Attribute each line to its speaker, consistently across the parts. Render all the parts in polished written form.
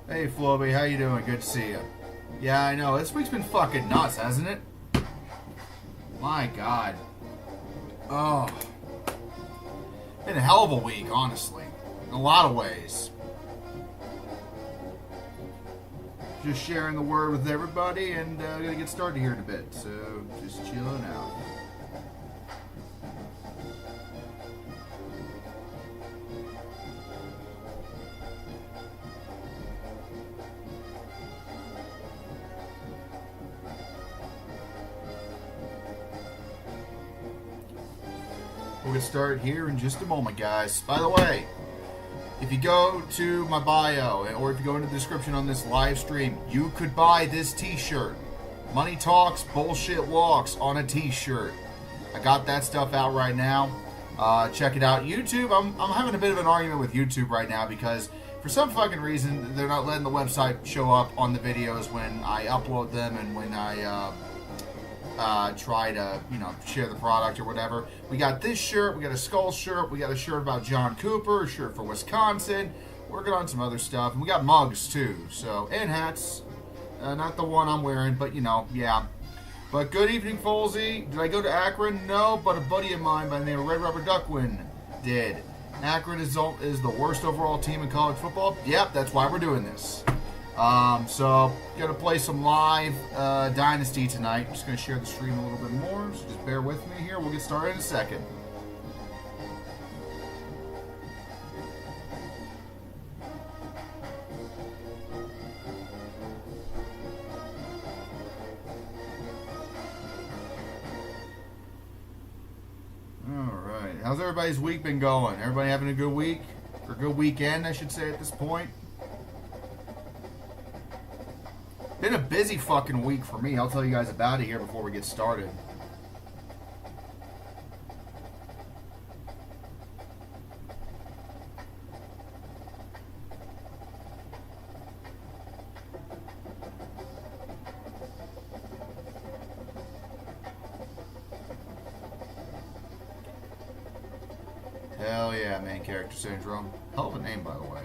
Speaker 1: Hey Floby, how you doing? Good to see you. Yeah, I know. This week's been fucking nuts, hasn't it? My God. Oh. Been a hell of a week, honestly. In a lot of ways. Just sharing the word with everybody and gonna get started here in a bit. So, just chilling out. We'll get started here in just a moment, guys. By the way, if you go to my bio, or if you go into the description on this live stream, you could buy this t-shirt. Money Talks, Bullshit Walks on a t-shirt. I got that stuff out right now. Check it out. YouTube, I'm having a bit of an argument with YouTube right now because for some fucking reason, they're not letting the website show up on the videos when I upload them and when I try to, share the product or whatever. We got this shirt, we got a skull shirt, we got a shirt about John Cooper, a shirt for Wisconsin, working on some other stuff, and we got mugs too, so, and hats. Not the one I'm wearing, but yeah. But good evening, Folsey. Did I go to Akron? No, but a buddy of mine by the name of Red Rubber Duckwin did. Akron is the worst overall team in college football. Yep, that's why we're doing this. So, gonna play some live Dynasty tonight. Just gonna share the stream a little bit more, so just bear with me here. We'll get started in a second. Alright, how's everybody's week been going? Everybody having a good week? Or a good weekend, I should say, at this point? Been a busy fucking week for me. I'll tell you guys about it here before we get started. Hell yeah, main character syndrome. Hell of a name, by the way.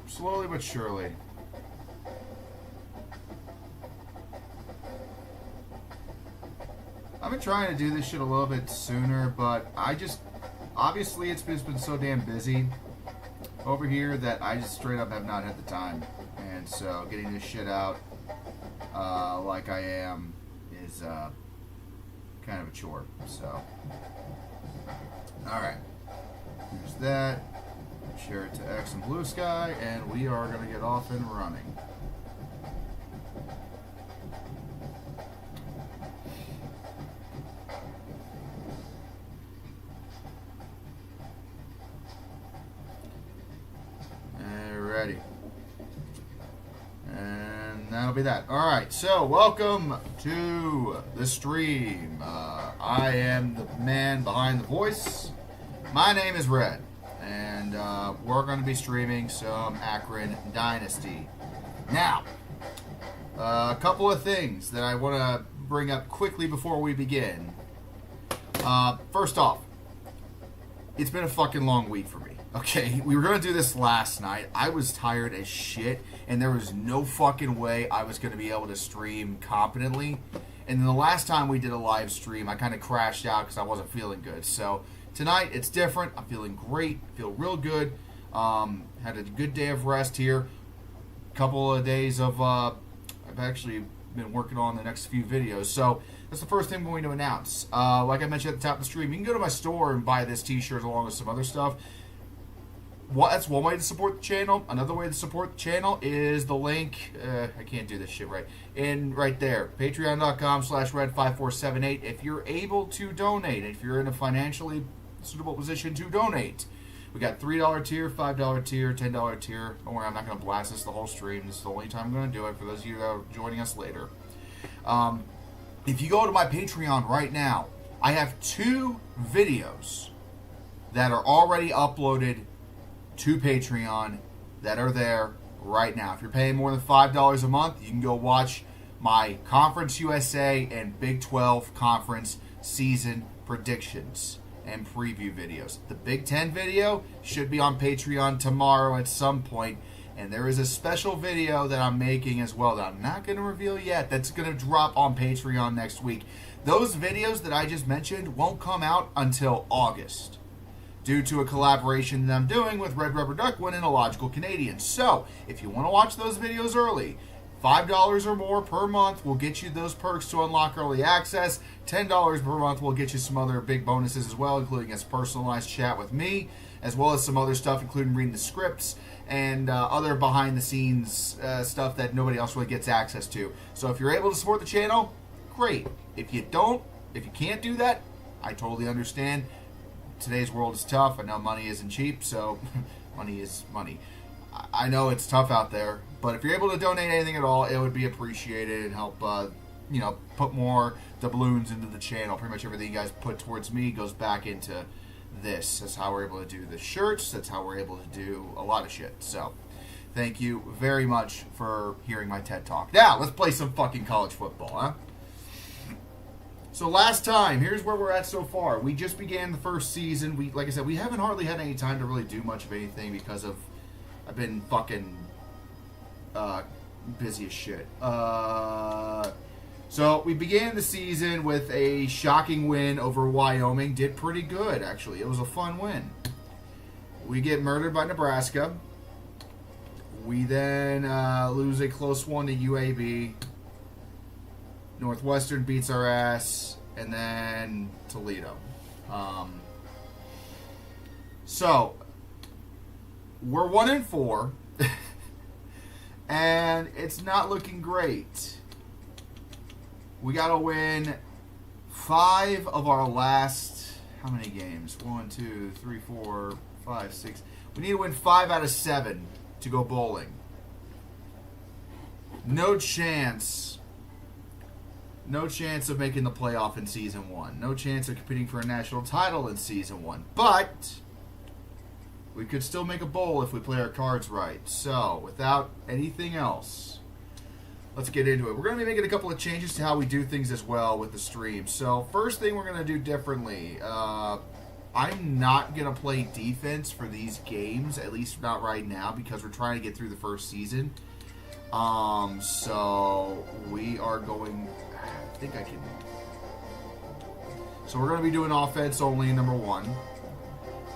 Speaker 1: Slowly but surely. I've been trying to do this shit a little bit sooner, but obviously it's been so damn busy over here that I just straight up have not had the time. And so getting this shit out like I am is kind of a chore. So, alright. Here's that. Share it to X and Blue Sky, and we are going to get off and running. Alrighty. And that'll be that. Alright, so welcome to the stream. I am the man behind the voice. My name is Red. And we're going to be streaming some Akron Dynasty. Now, a couple of things that I want to bring up quickly before we begin. First off, it's been a fucking long week for me. Okay, we were going to do this last night. I was tired as shit, and there was no fucking way I was going to be able to stream competently. And then the last time we did a live stream, I kind of crashed out because I wasn't feeling good. So tonight, it's different. I'm feeling great. Feel real good. Had a good day of rest here. Couple of days of, I've actually been working on the next few videos. So, that's the first thing I'm going to announce. Like I mentioned at the top of the stream, you can go to my store and buy this t-shirt along with some other stuff. That's one way to support the channel. Another way to support the channel is the link, I can't do this shit right, right there. Patreon.com/red5478. If you're able to donate, if you're in a financially suitable position to donate, we got $3 tier, $5 tier, $10 tier. Don't worry, I'm not going to blast this the whole stream. This is the only time I'm going to do it for those of you that are joining us later. If you go to my Patreon right now, I have 2 videos that are already uploaded to Patreon that are there right now. If you're paying more than $5 a month, you can go watch my Conference USA and Big 12 Conference season predictions and preview videos. The Big 10 video should be on Patreon tomorrow at some point, and there is a special video that I'm making as well that I'm not going to reveal yet that's going to drop on Patreon next week. Those videos that I just mentioned won't come out until August due to a collaboration that I'm doing with Red Rubber Duckwind and Illogical Canadian. So, if you want to watch those videos early, $5 or more per month will get you those perks to unlock early access. $10 per month will get you some other big bonuses as well, including a personalized chat with me, as well as some other stuff, including reading the scripts and other behind-the-scenes stuff that nobody else really gets access to. So if you're able to support the channel, great. If you can't do that, I totally understand. Today's world is tough. I know money isn't cheap, so money is money. I know it's tough out there, but if you're able to donate anything at all, it would be appreciated and help, put more doubloons into the channel. Pretty much everything you guys put towards me goes back into this. That's how we're able to do the shirts. That's how we're able to do a lot of shit. So, thank you very much for hearing my TED Talk. Now, let's play some fucking college football, huh? So last time, here's where we're at so far. We just began the first season. Like I said, we haven't hardly had any time to really do much of anything because of I've been fucking busy as shit. So we began the season with a shocking win over Wyoming. Did pretty good, actually. It was a fun win. We get murdered by Nebraska. We then lose a close one to UAB. Northwestern beats our ass, and then Toledo. So we're 1-4, and it's not looking great. We got to win 5 of our last, how many games? 1, 2, 3, 4, 5, 6. We need to win 5 out of 7 to go bowling. No chance of making the playoff in Season 1. No chance of competing for a national title in Season 1. But we could still make a bowl if we play our cards right. So, without anything else, let's get into it. We're going to be making a couple of changes to how we do things as well with the stream. So, first thing we're going to do differently. I'm not going to play defense for these games, at least not right now, because we're trying to get through the first season. So, we are going... I think I can... So, we're going to be doing offense only, number 1.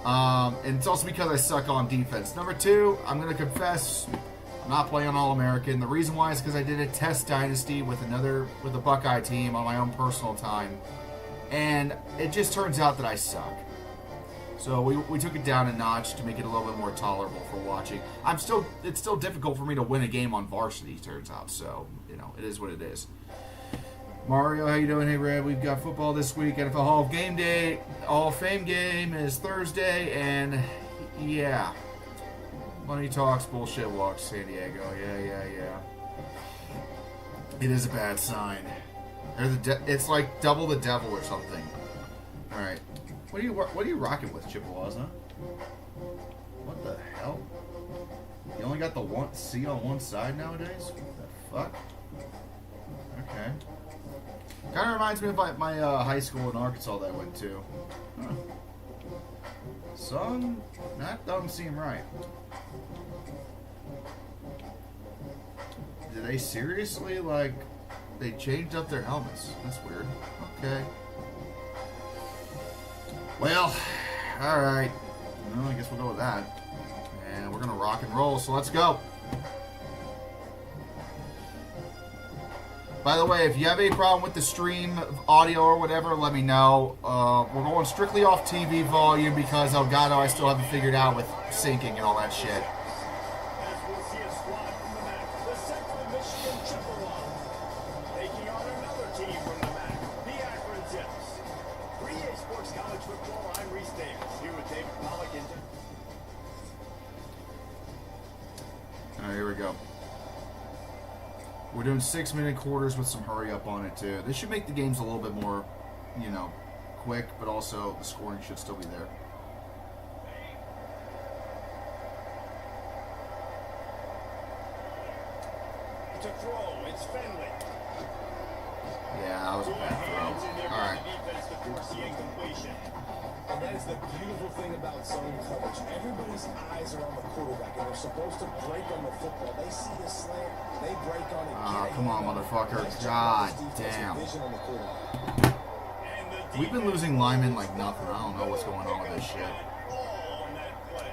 Speaker 1: And it's also because I suck on defense. Number 2, I'm going to confess, I'm not playing All-American. The reason why is because I did a test dynasty with a Buckeye team on my own personal time. And it just turns out that I suck. So we took it down a notch to make it a little bit more tolerable for watching. It's still difficult for me to win a game on varsity, turns out. So, it is what it is. Mario, how you doing? Hey, Red. We've got football this week. NFL Hall of Fame game is Thursday, and yeah. Money talks, bullshit walks, San Diego. Yeah. It is a bad sign. It's like double the devil or something. All right. What are you rocking with, Chippewas, huh? What the hell? You only got the one C on one side nowadays? What the fuck? Okay. Kind of reminds me of my high school in Arkansas that I went to. Huh. Son, that doesn't seem right. Did they seriously, they changed up their helmets? That's weird. Okay. Well, alright. Well, I guess we'll go with that. And we're going to rock and roll, so let's go. By the way, if you have any problem with the stream audio or whatever, let me know. We're going strictly off TV volume because Elgato I still haven't figured out with syncing and all that shit.
Speaker 2: Taking on another team from the MAC, the Akron Tips. 3A Sports College Football, I'm Reese Davis, here with David Pollock and...
Speaker 1: Alright, here we go. We're doing 6-minute quarters with some hurry up on it too. This should make the games a little bit more, quick, but also the scoring should still be there.
Speaker 2: to throw. It's Fenley.
Speaker 1: Yeah, that was a bad throw. All right.
Speaker 2: Defense to force the incompletion.
Speaker 3: And that is the beautiful thing about zone coverage. Everybody's eyes are on the quarterback, and they're supposed to break on the football. They see the slant, they break on it.
Speaker 1: Oh, come on, motherfucker. God damn. We've been losing linemen like nothing. I don't know what's going on with this shit.
Speaker 2: On that play.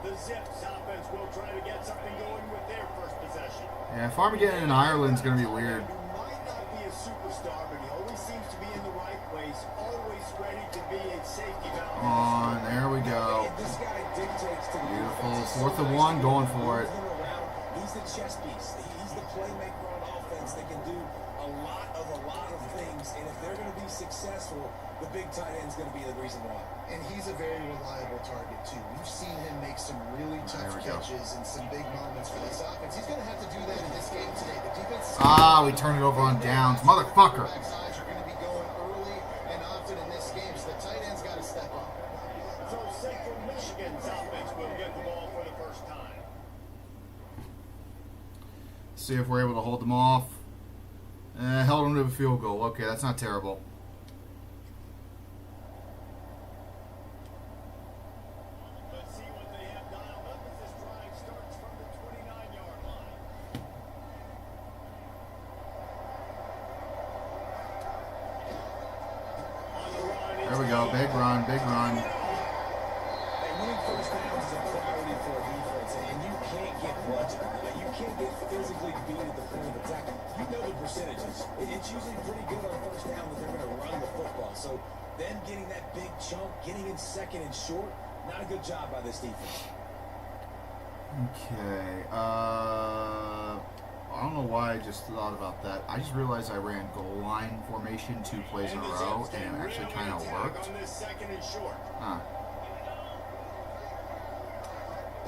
Speaker 2: The Zips offense will try to get something going with their first possession.
Speaker 1: Yeah, Farmageddon in Ireland's going to be weird.
Speaker 2: He might not be a superstar, but he always seems to be in the right place, always ready to be a safety valve.
Speaker 1: Come on, there we go.
Speaker 3: This guy dictates to the
Speaker 1: Beautiful.
Speaker 3: defense.
Speaker 1: 4th and 1, going for it.
Speaker 3: He's the chess piece. He's the playmaker on offense that can do a lot of things. And if they're going to be successful, the big tight end's going to be the reason why.
Speaker 4: And he's a very reliable target, too. We've seen him make some really tough catches and some big moments for this offense. He's going to have to do that in this game today. The defense
Speaker 1: We turned it over on downs. Motherfucker.
Speaker 4: backsides are going to be going early and often in this game, so the tight end's got to step up.
Speaker 2: So Central Michigan's offense will get the ball for the first time.
Speaker 1: See if we're able to hold them off. Held them to a field goal. Okay, that's not terrible.
Speaker 2: Let's see what they have dialed up as this drive starts from the 29-yard line. On the run,
Speaker 1: There we go. Big run, big run.
Speaker 3: And winning first downs is a priority for a defense, and you can't get bludgeoned. You can't get physically beat at the point of attack. You know the percentages. It's usually pretty good on first down that they're going to run the football. So them getting that big chunk, getting in second and short, not a good job by this defense.
Speaker 1: Okay. I don't know why I just thought about that. I just realized I ran goal line formation 2 plays in a row, and it actually kind of worked.
Speaker 2: On this second and short.
Speaker 1: Huh.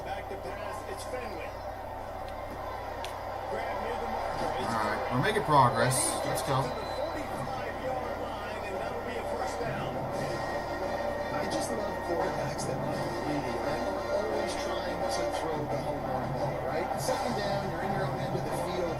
Speaker 2: Back to pass, it's Fenley. Grab near the marker. It's
Speaker 1: Alright, we're making progress. Let's go.
Speaker 2: to the 45-yard line, and that'll be a first down.
Speaker 4: I just love quarterbacks that run greedy, that are always trying to throw the home run ball, right? Second down, you're in your own end of the field.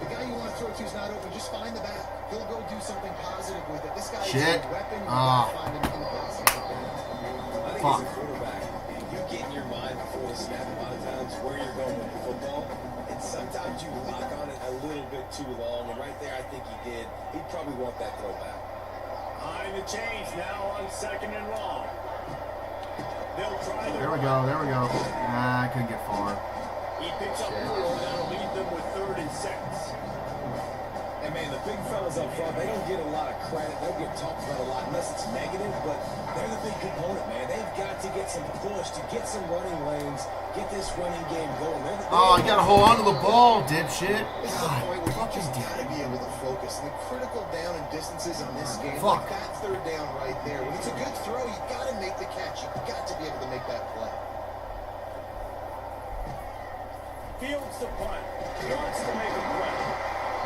Speaker 4: The guy you want to throw to is not open. Just find the back. He'll go do something positive with it. This guy is
Speaker 1: Shit.
Speaker 4: a weapon. You
Speaker 1: Ah.
Speaker 4: gotta find him in the passing game.
Speaker 3: I think
Speaker 1: Fuck.
Speaker 3: as a quarterback, you get in your mind before the snap a lot of times where you're going with the football. And sometimes you lock on it a little bit too long. And right there, I think he did. He'd probably want that throw back.
Speaker 2: Behind the chains now on second and long. They'll try
Speaker 1: There we go, there we go. Nah, I couldn't get far.
Speaker 2: He picks up 4. That'll leave them with 3rd and 6.
Speaker 3: And man, the big fellas up front, they don't get a lot of credit. They don't get talked about a lot unless it's negative, but they're the big component, man. They've got to get some push, to get some running lanes, get this running game going.
Speaker 1: Oh, you gotta hold on to the ball, dipshit.
Speaker 4: This is a
Speaker 1: God,
Speaker 4: point where you
Speaker 1: fucking
Speaker 4: just
Speaker 1: damn
Speaker 4: gotta
Speaker 1: it.
Speaker 4: be able to focus. And the critical down and distances in this game,
Speaker 1: Fuck.
Speaker 4: like that third down right there. When it's a good throw, you gotta make the catch. You got to be able to make that play.
Speaker 2: Fields the punt. Wants to make a play.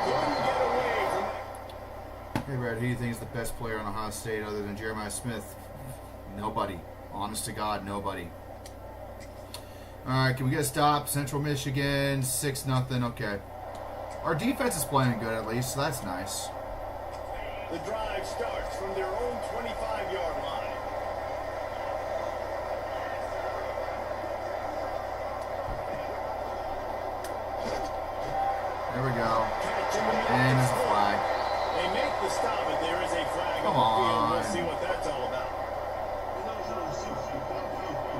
Speaker 2: Couldn't get away from
Speaker 1: Hey, Red, who do you think is the best player on Ohio State other than Jeremiah Smith? Nobody. Honest to God, nobody. Alright, can we get a stop? Central Michigan, 6-0. Okay. Our defense is playing good at least, so that's nice.
Speaker 2: The drive starts from their own 25-yard line.
Speaker 1: There we go. And there's a flag.
Speaker 2: They make the stop, but there is a flag
Speaker 1: Come
Speaker 2: on the field.
Speaker 1: on.
Speaker 2: We'll see what that's all about.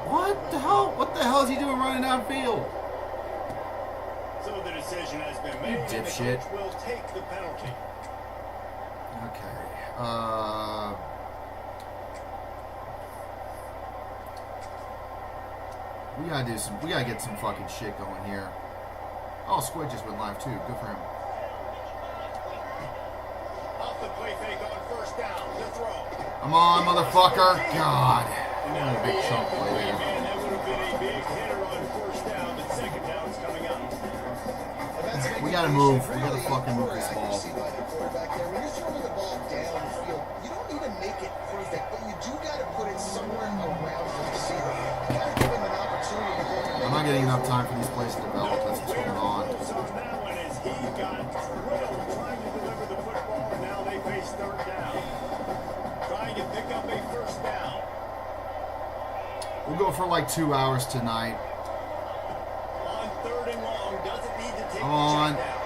Speaker 1: What the hell? What the hell is he doing running downfield?
Speaker 2: So the decision has been made,
Speaker 1: You
Speaker 2: and the
Speaker 1: dipshit.
Speaker 2: coach will take the penalty.
Speaker 1: Okay. We gotta get some fucking shit going here. Oh, Squid just went live too. Good for him.
Speaker 2: Off the play fake on first down. The throw.
Speaker 1: Come on, motherfucker. God.
Speaker 2: And
Speaker 1: What
Speaker 2: that'll
Speaker 1: a
Speaker 2: be
Speaker 1: big chunk play
Speaker 2: incomplete,
Speaker 1: there.
Speaker 2: man. That would have been a big hitter on first down, but second down's coming up.
Speaker 1: We gotta move. We gotta fucking move this ball.
Speaker 4: Accuracy by the quarterback there. When you're throwing the ball downfield, you don't need to make it perfect, but you do got to put it somewhere around the receiver. You got to give him an opportunity to go.
Speaker 1: I'm not getting enough time for these plays to develop. That's what's going on.
Speaker 2: So now an
Speaker 1: We'll go for like 2 hours tonight.
Speaker 2: On 3rd and long, doesn't need to take
Speaker 1: Come on.
Speaker 2: the check down.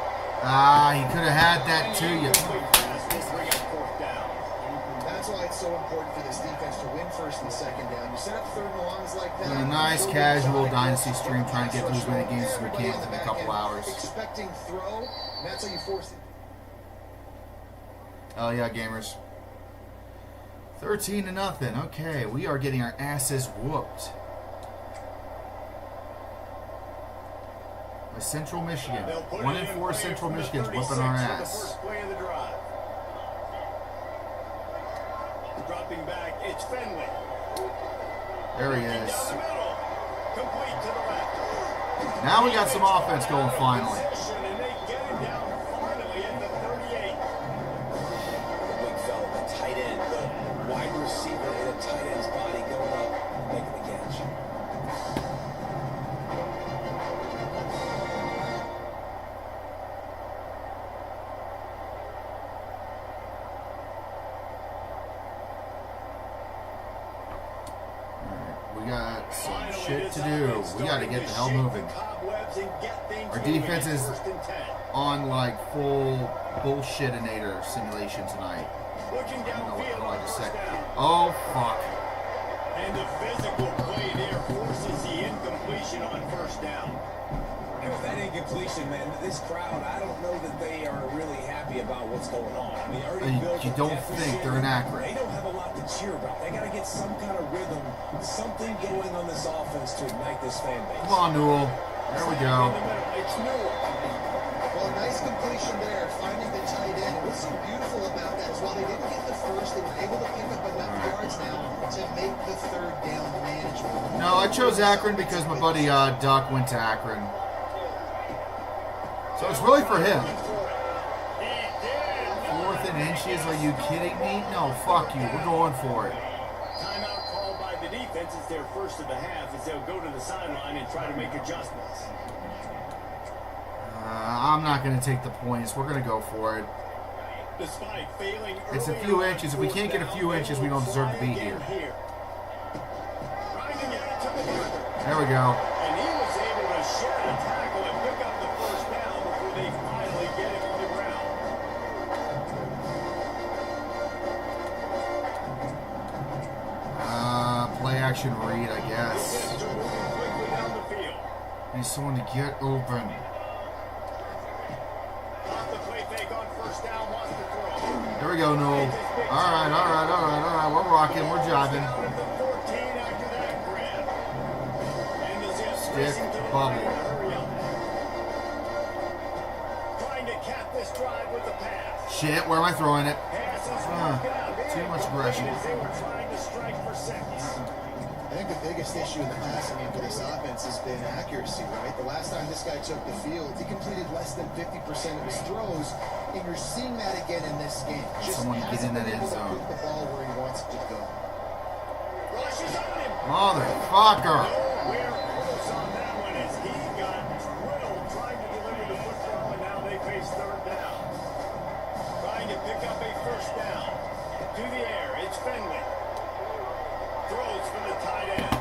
Speaker 1: Ah, he could have had that to you.
Speaker 4: That's why it's so important for this defense to win 1st and 2nd down. You set up 3rd and longs like that.
Speaker 1: A nice casual dynasty stream, trying to get through as many games as we can
Speaker 4: Everybody on
Speaker 1: within
Speaker 4: the
Speaker 1: a
Speaker 4: back
Speaker 1: couple
Speaker 4: end
Speaker 1: hours.
Speaker 4: Expecting throw, and that's how you force it.
Speaker 1: Oh yeah, gamers. 13-0. Okay, we are getting our asses whooped by Central Michigan. 1-4 Central Michigan's whipping our ass.
Speaker 2: Dropping back, it's Fenway.
Speaker 1: There he is.
Speaker 2: Down the middle. Complete to the left.
Speaker 1: Now we got some offense going finally.
Speaker 2: And they get it down finally at the 38.
Speaker 3: The big fella, the tight end, the wide receiver in a tight end's body going up, making the catch.
Speaker 1: We got some shit to do. We got to get the hell moving. Our defense is on like full bullshitinator simulation tonight.
Speaker 2: Looking
Speaker 1: I don't know what the hell I just said.
Speaker 2: down.
Speaker 1: Oh fuck.
Speaker 2: And the physical play there forces the incompletion on 1st down.
Speaker 3: And with that incompletion, man, this crowd, I don't know that they are really happy about what's going on. I mean, already built
Speaker 1: You
Speaker 3: a
Speaker 1: don't
Speaker 3: deficit.
Speaker 1: think they're in Akron.
Speaker 3: They don't have a lot to cheer about. They got to get some kind of rhythm, something going on this offense to ignite this fan base.
Speaker 1: Come on, Newell. There we go.
Speaker 2: In the middle, it's Newell.
Speaker 4: Well, nice completion there, finding the tight end. What's so beautiful about that is while they didn't get the first, they were able to pick up enough yards now to make the 3rd down manageable.
Speaker 1: No, I chose Akron because my buddy Duck went to Akron. So it's really for him. 4th and inches? Are you kidding me? No, fuck you. We're going for it.
Speaker 2: Timeout called by the defense. It's their 1st of the half as they'll go to the sideline and try to make adjustments.
Speaker 1: I'm not going to take the points. We're going to go for it.
Speaker 2: Despite failing
Speaker 1: It's a
Speaker 2: early
Speaker 1: few
Speaker 2: on
Speaker 1: inches. If we can't get a few
Speaker 2: fourth
Speaker 1: inches,
Speaker 2: down,
Speaker 1: we don't deserve to be
Speaker 2: try
Speaker 1: here.
Speaker 2: again Trying to get it to the marker.
Speaker 1: There we go.
Speaker 2: And he was able to shed a tackle and pick up the 1st down before they finally get him on the ground.
Speaker 1: Play action read, I guess.
Speaker 2: Defense are moving quickly down the field.
Speaker 1: Need someone to get open.
Speaker 2: Off the play fake on 1st down, wants to throw.
Speaker 1: There we go, Noel. All right. We're rocking. We're jiving.
Speaker 2: Down at the 14 after that grab. And the Zips
Speaker 1: Stick
Speaker 2: racing to the
Speaker 1: bubble.
Speaker 2: line to hurry up. Trying to cap this drive with the pass.
Speaker 1: Shit, where am I throwing it?
Speaker 2: Pass is
Speaker 1: Ah,
Speaker 2: working out.
Speaker 1: too much aggression.
Speaker 2: As they were trying to strike for seconds.
Speaker 4: I think the biggest issue in the passing game for this offense has been accuracy, right? The last time this guy took the field, he completed less than 50% of his throws, and you're seeing that again in this game. Just
Speaker 1: Someone get
Speaker 4: hasn't
Speaker 1: in that
Speaker 4: been
Speaker 1: end
Speaker 4: able to
Speaker 1: zone.
Speaker 4: put the ball where he wants it to go.
Speaker 2: Rushes on him.
Speaker 1: Motherfucker.
Speaker 2: Nowhere close on that one as he got drilled trying to deliver the football, and now they face 3rd down. Trying to pick up a 1st down. To the air, it's Fenway. Throws for the tight end.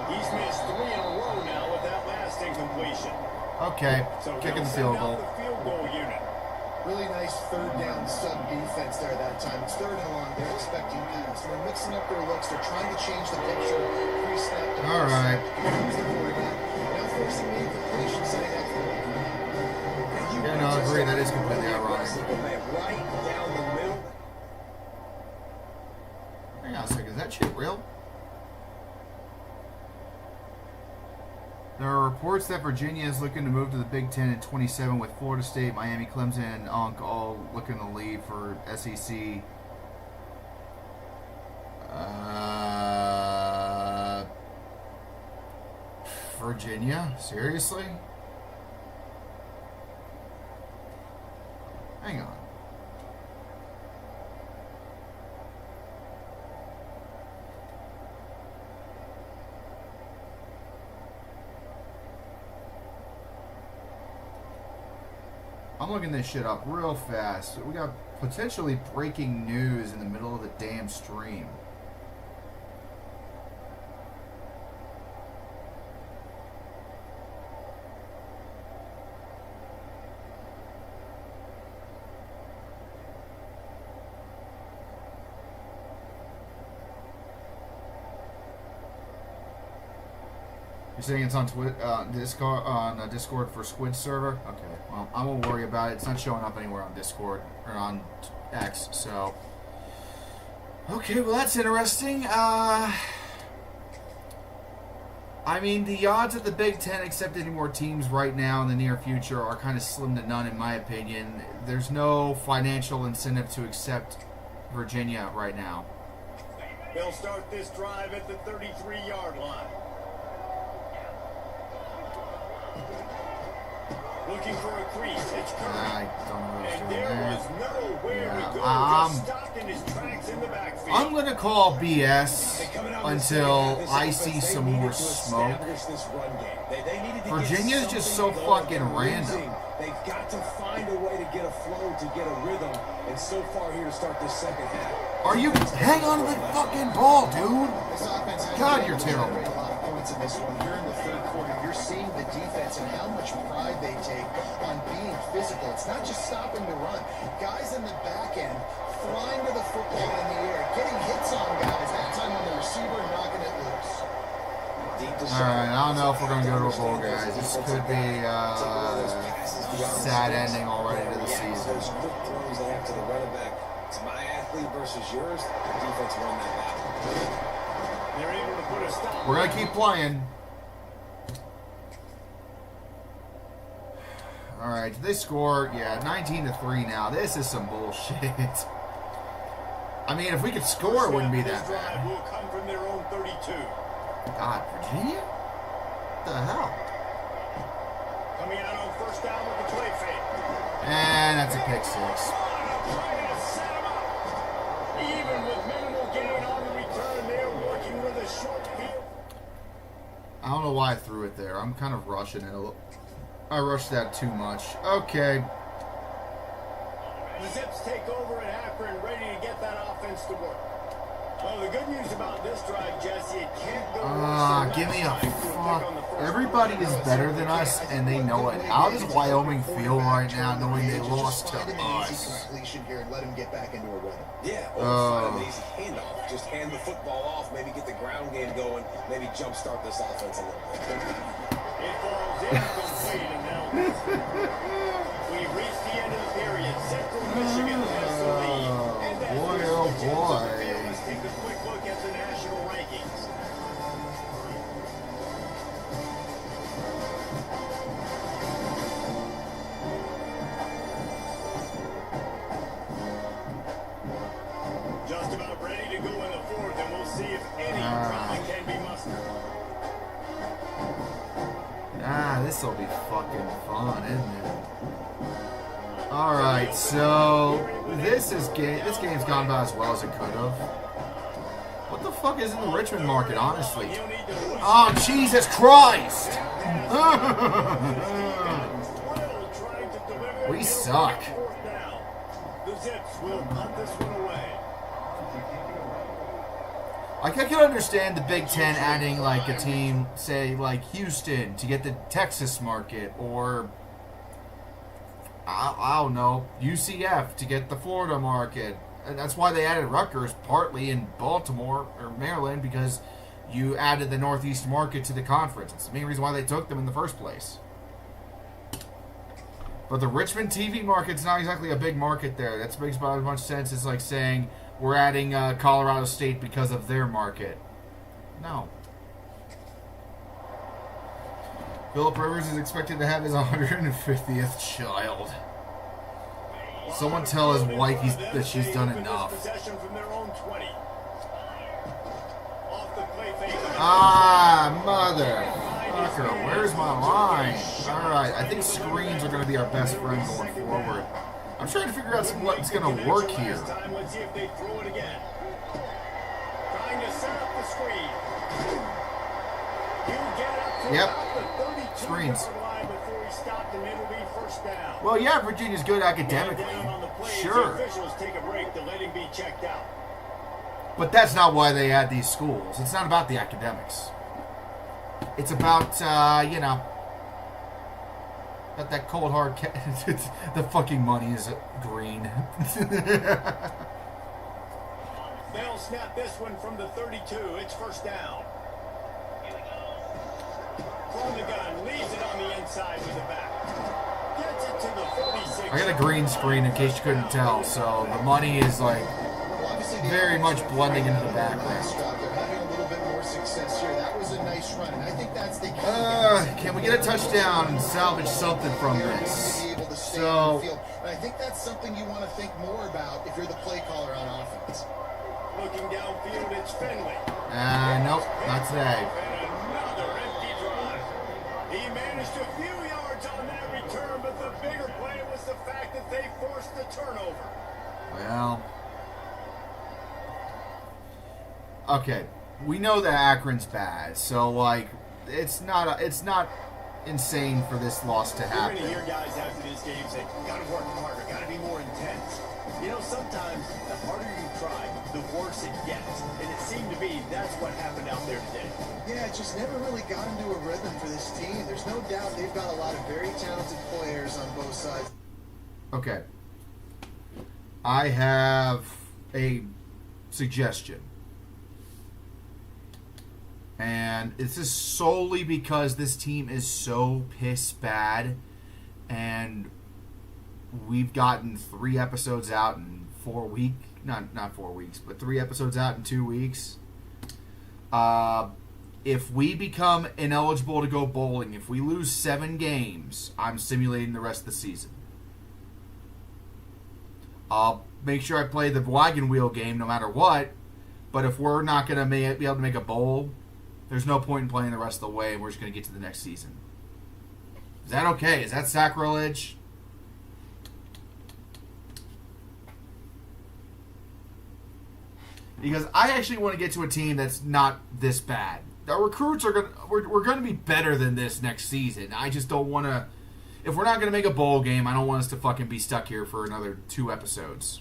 Speaker 2: He's missed 3 in a row now with that last incompletion.
Speaker 1: Okay,
Speaker 2: So
Speaker 1: kicking
Speaker 2: he'll
Speaker 1: the
Speaker 2: send
Speaker 1: field
Speaker 2: out
Speaker 1: goal.
Speaker 2: the field goal unit.
Speaker 4: Really nice 3rd down sub defense there that time. It's 3rd and long. They're expecting pass. They're mixing up their looks. They're trying to change the picture. Pre-snap to
Speaker 1: All right.
Speaker 4: Confuse the quarterback. Now forcing the incompletion, setting up for the
Speaker 1: Yeah, no, I agree. That is completely ironic.
Speaker 3: Right down the middle.
Speaker 1: Hang on a second. Is that shit real? There are reports that Virginia is looking to move to the Big Ten in 27 with Florida State, Miami, Clemson, and UNC all looking to leave for SEC. Virginia? Seriously? Hang on. I'm looking this shit up real fast. We got potentially breaking news in the middle of the damn stream. You're saying it's on Discord for Squid server? Okay, well, I won't worry about it. It's not showing up anywhere on Discord or on X, so. Okay, well, that's interesting. I mean, the odds that the Big Ten accept any more teams right now in the near future are kind of slim to none, in my opinion. There's no financial incentive to accept Virginia right now.
Speaker 2: They'll start this drive at the 33-yard line. Looking for a crease. It's
Speaker 1: I don't know what he's
Speaker 2: and
Speaker 1: doing
Speaker 2: there
Speaker 1: there.
Speaker 2: was nowhere to go. Just stopped in his tracks in the backfield.
Speaker 1: I'm going to call BS until I see some more smoke. Virginia's just so fucking random.
Speaker 3: They've got to find a way to get a flow, to get a rhythm, and so far here to start this second half.
Speaker 1: Are you... Hang on to the fucking ball, dude.
Speaker 4: This offense has
Speaker 1: God, you're terrible.
Speaker 4: generated a lot of points in this one. Here in the third quarter, you're seeing the defense and how much pride they take on being physical. It's not just stopping the run. Guys in the back end flying to the football in the air, getting hits on guys. That time on the receiver, knocking it loose.
Speaker 1: Alright, I don't know if we're going to go to a bowl, guys. This could be sad ending already to the season.
Speaker 3: Those quick throws they have to the running back. It's my athlete versus yours. The defense won that battle.
Speaker 2: They're able to put a stop.
Speaker 1: We're going to keep playing. Alright, they score, 19-3 now. This is some bullshit. I mean, if we could score, it wouldn't be that
Speaker 2: This drive
Speaker 1: bad.
Speaker 2: will come from their own 32.
Speaker 1: God, Virginia? What the hell?
Speaker 2: Coming out on first down with the play fake.
Speaker 1: And that's a pick six.
Speaker 2: Trying to set him up. Even with minimal gain on the return, they're working with a short field.
Speaker 1: I don't know why I threw it there. I'm kind of rushing it a little. I rushed that too much. Okay.
Speaker 2: The Zips take over at Akron, ready to get that offense to work. Well, the good news about this drive, Jesse, it can't go worse.
Speaker 1: Give me a fuck. Everybody is better than us, and they know it. How does Wyoming feel right now, knowing they lost to us?
Speaker 4: Here and let him get back into a rhythm.
Speaker 3: Yeah, or find an easy handoff. Just hand the football off, maybe get the ground game going, maybe jumpstart this offense a little bit.
Speaker 2: It falls incomplete, and now we've reached the end of the period. Central Michigan has the lead. And that's
Speaker 1: boy,
Speaker 2: where
Speaker 1: oh
Speaker 2: the Jets on the
Speaker 1: boy.
Speaker 2: field. Let's take a quick look at the national rankings. Just about ready to go in the fourth, and we'll see if any drama can be mustered.
Speaker 1: This will be fucking fun, isn't it? Alright, so this game's gone by as well as it could have. What the fuck is in the Richmond market, honestly? Oh, Jesus Christ! We suck.
Speaker 2: The Zips will punt this one away.
Speaker 1: Like, I can understand the Big Ten adding, like, a team, say, like Houston to get the Texas market, or, I don't know, UCF to get the Florida market. And that's why they added Rutgers, partly in Baltimore, or Maryland, because you added the Northeast market to the conference. It's the main reason why they took them in the first place. But the Richmond TV market's not exactly a big market there. That makes about as much sense as, like, saying we're adding Colorado State because of their market. No. Philip Rivers is expected to have his 150th child. Someone tell his wife that she's done enough. Ah, motherfucker. Where's my line? Alright, I think screens are going to be our best friend going forward. I'm trying to figure out what's going to work here.
Speaker 2: Let's see if they throw it again. Trying to set up the screen.
Speaker 1: Yep. Screens. Well, yeah, Virginia's good academically. Sure. But that's not why they had these schools. It's not about the academics. It's about, you know, that cold hard the fucking money is green.
Speaker 2: They'll snap this one from the 32. It's first down. from the gun, leaves it on the inside with the back. Gets it to the 46.
Speaker 1: I got a green screen in case you couldn't tell, so the money is like
Speaker 4: Well, obviously, the
Speaker 1: very much
Speaker 4: offense
Speaker 1: blending into the
Speaker 4: right now,
Speaker 1: background.
Speaker 4: They're having a little bit more success here. That was a nice run, and I think that's the key.
Speaker 1: Can we get a touchdown and salvage something from this?
Speaker 4: Be able to stay on
Speaker 1: So,
Speaker 4: the field. And I think that's something you want to think more about if you're the play caller on offense.
Speaker 2: Looking downfield, it's Finley.
Speaker 1: nope, not today.
Speaker 2: And another empty drive. He managed a few yards on that return, but the bigger play was the fact that they forced the turnover.
Speaker 1: Well, okay, we know that Akron's bad, so like it's not insane for this loss to
Speaker 2: You're
Speaker 1: happen.
Speaker 2: going to hear guys after this game say, gotta work harder, gotta be more intense. You know, sometimes the harder you try, the worse it gets. And it seemed to be that's what happened out there today.
Speaker 4: Yeah, it just never really got into a rhythm for this team. There's no doubt they've got a lot of very talented players on both sides.
Speaker 1: Okay, I have a suggestion. And this is solely because this team is so piss bad, and we've gotten 3 episodes out in 4 weeks. Not 4 weeks, but 3 episodes out in 2 weeks. If we become ineligible to go bowling, if we lose 7 games, I'm simulating the rest of the season. I'll make sure I play the wagon wheel game no matter what, but if we're not going to be able to make a bowl, there's no point in playing the rest of the way, and we're just going to get to the next season. Is that okay? Is that sacrilege? Because I actually want to get to a team that's not this bad. Our recruits are we're going to be better than this next season. I just don't want to. If we're not going to make a bowl game, I don't want us to fucking be stuck here for another 2 episodes.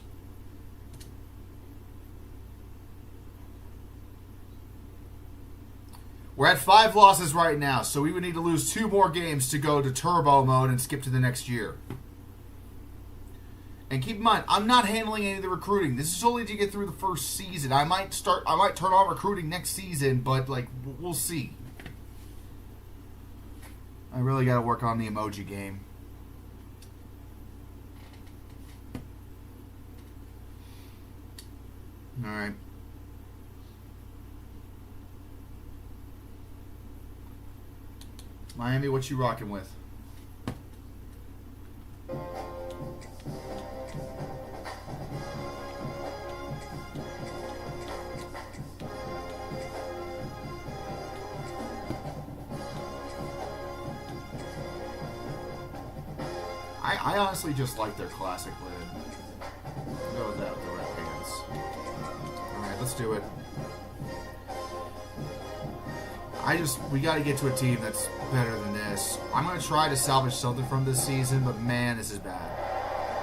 Speaker 1: We're at 5 losses right now, so we would need to lose 2 more games to go to turbo mode and skip to the next year. And keep in mind, I'm not handling any of the recruiting. This is only to get through the first season. I might turn on recruiting next season, but like we'll see. I really got to work on the emoji game. All right. Miami, what you rocking with? I honestly just like their classic lid. I'll go with that with the red pants. Alright, let's do it. We got to get to a team that's better than this. I'm going to try to salvage something from this season, but man, this is bad.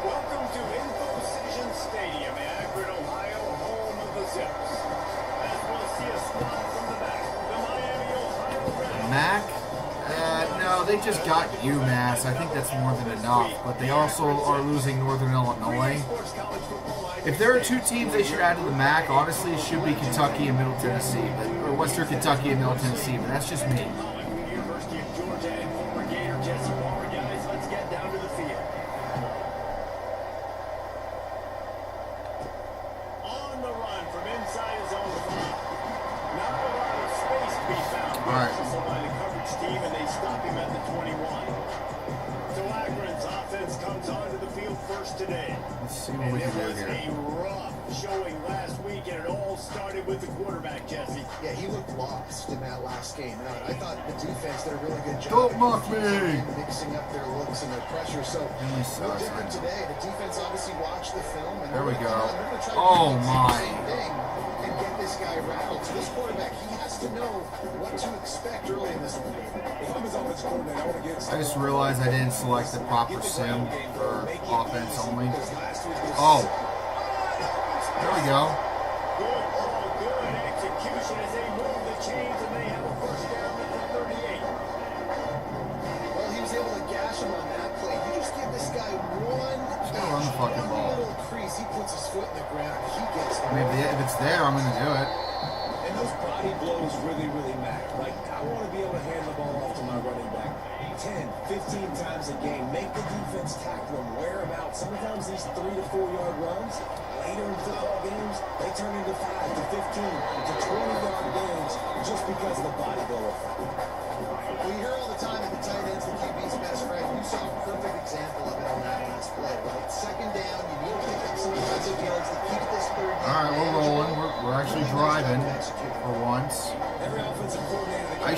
Speaker 2: Welcome to InfoCision Stadium in Akron, Ohio, home of the Zips. As we'll see a squad from the back, the Miami, Ohio Red.
Speaker 1: Mac? No, they just got UMass. I think that's more than enough, but they also are losing Northern Illinois. If there are 2 teams they should add to the MAC, honestly, it should be Kentucky and Middle Tennessee, or Western Kentucky and Middle Tennessee, but that's just me.
Speaker 2: University of Georgia and former Gator Jesse Palmer, guys, let's get down to the field. On the run from inside his own 5. Not a lot of space to be found.
Speaker 1: All right.
Speaker 2: Also by the coverage team, and they stop him at the 21. So Akron's offense comes onto the field first today.
Speaker 1: Let's see what we can do here.
Speaker 2: It was a rough showing last week, and it all started with the quarterback, Jesse.
Speaker 4: Yeah, he looked lost in that last game. Now, I thought the defense did a really good job.
Speaker 1: Don't mock me!
Speaker 4: Mixing up their looks and their pressure. So,
Speaker 1: Really
Speaker 4: no
Speaker 1: sucks,
Speaker 4: different
Speaker 1: man.
Speaker 4: today. The defense obviously watched the film. And
Speaker 1: There we
Speaker 4: they're
Speaker 1: go.
Speaker 4: gonna try to
Speaker 1: Oh,
Speaker 4: do the
Speaker 1: my.
Speaker 4: same thing and get this guy rattled. So this quarterback, he has to know what to expect early in this one.
Speaker 1: I just realized I didn't select the proper sim for offense only. Oh. There we go.
Speaker 2: Good ball, good execution as they move the chains, and they have a first down at the 38.
Speaker 4: Well, he was able to gash him on that play. You just give this guy one
Speaker 1: gotta run the fucking ball.
Speaker 4: little crease. He puts his foot in the ground. He gets
Speaker 1: I mean, if it's there, I'm going to do it.
Speaker 4: And those
Speaker 3: body blows really, really matter. Like, I want to be able to hand the ball off to my running back 10, 15 times a game. Make the defense tackle them, wear them out. Sometimes these 3 to 4 yard runs, later in football games, they turn into 5 to 15 to 20-yard games just because of the body blow effect.
Speaker 4: We hear all the time that the tight end's the QB's best friend. You saw a perfect example of it on that last play, right? Second down, you need to pick up some defensive yards to keep this third down.
Speaker 1: All right, we're rolling. We're actually driving for once.
Speaker 3: Every offensive coordinator,
Speaker 1: I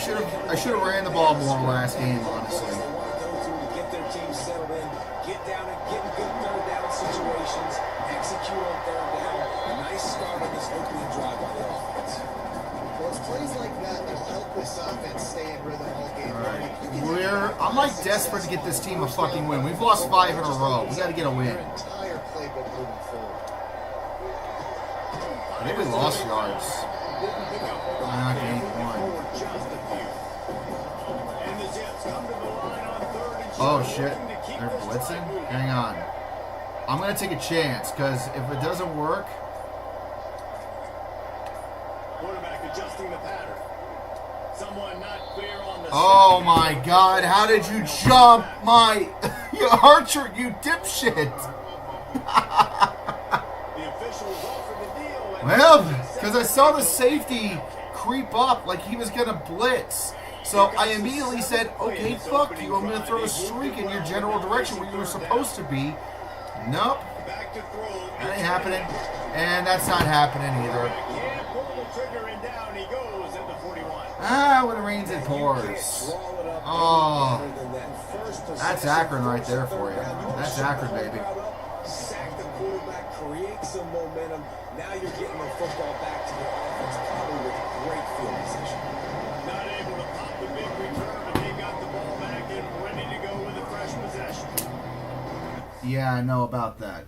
Speaker 1: should have ran the ball more last game, honestly.
Speaker 3: they want to go to get their team settled in, get down and get in good third down situations, execute on third down. A nice start on this opening drive by the offense.
Speaker 4: Well, it's plays like that that help this offense stay in rhythm all game.
Speaker 1: I'm like desperate to get this team a fucking win. We've lost 5 in a row. We got to get a win.
Speaker 4: Entire playbook moving forward.
Speaker 1: I think we lost yards. I gained 1. Oh shit! They're blitzing. Hang on. I'm gonna take a chance because if it doesn't work.
Speaker 2: Quarterback adjusting the pattern. Someone not clear on the
Speaker 1: Oh my god, how did you jump my Archer, you dipshit?
Speaker 2: The officials offered the deal.
Speaker 1: Well, because I saw the safety creep up like he was going to blitz. So I immediately said, okay, fuck you, I'm going to throw a streak in your general direction where you were supposed to be. Nope,
Speaker 2: Back to throw.
Speaker 1: that ain't happening. And that's not happening either.
Speaker 2: Can't pull the trigger and down he goes at the 41.
Speaker 1: Ah, when it rains it pours. Oh, that's Akron right there for you. That's Akron, baby.
Speaker 3: Sack the quarterback, create some momentum. Now you're getting the football back to your offense, probably with great field position.
Speaker 2: Not able to pop the big return, but they got the ball back and ready to go with a fresh possession.
Speaker 1: Yeah, I know about that.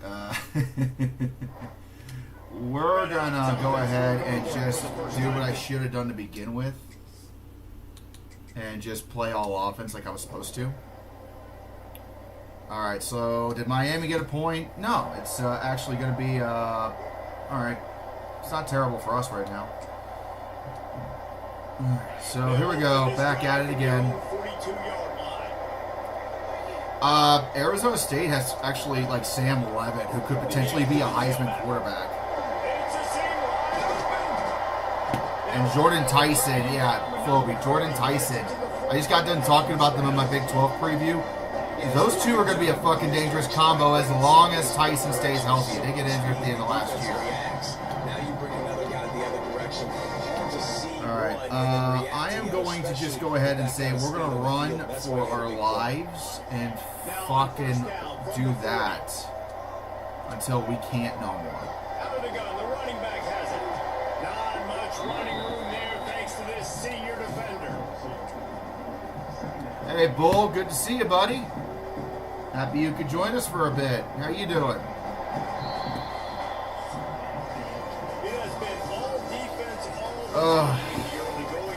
Speaker 1: We're gonna go ahead and just do what I should have done to begin with. And just play all offense like I was supposed to. Alright, so did Miami get a point? No, it's actually going to be, alright. It's not terrible for us right now. Alright, so here we go, back at it again.
Speaker 2: 42-yard line.
Speaker 1: Arizona State has actually, like, Sam Levitt, who could potentially be a Heisman quarterback.
Speaker 2: It's a seam wide open.
Speaker 1: And Jordan Tyson, yeah, Phoebe, Jordan Tyson. I just got done talking about them in my Big 12 preview. Those two are going to be a fucking dangerous combo as long as Tyson stays healthy. They get injured at the end of last year.
Speaker 3: Now you bring another guy the other direction.
Speaker 1: Alright, I am going to just go ahead and say we're going to run for our lives and fucking do that until we can't no more.
Speaker 2: Out of the gun, the running back has it. Not much running room there thanks to this senior defender.
Speaker 1: Hey, Bull, good to see you, buddy. Happy you could join us for a bit. How you doing?
Speaker 2: It has been all defense, all
Speaker 1: Oh,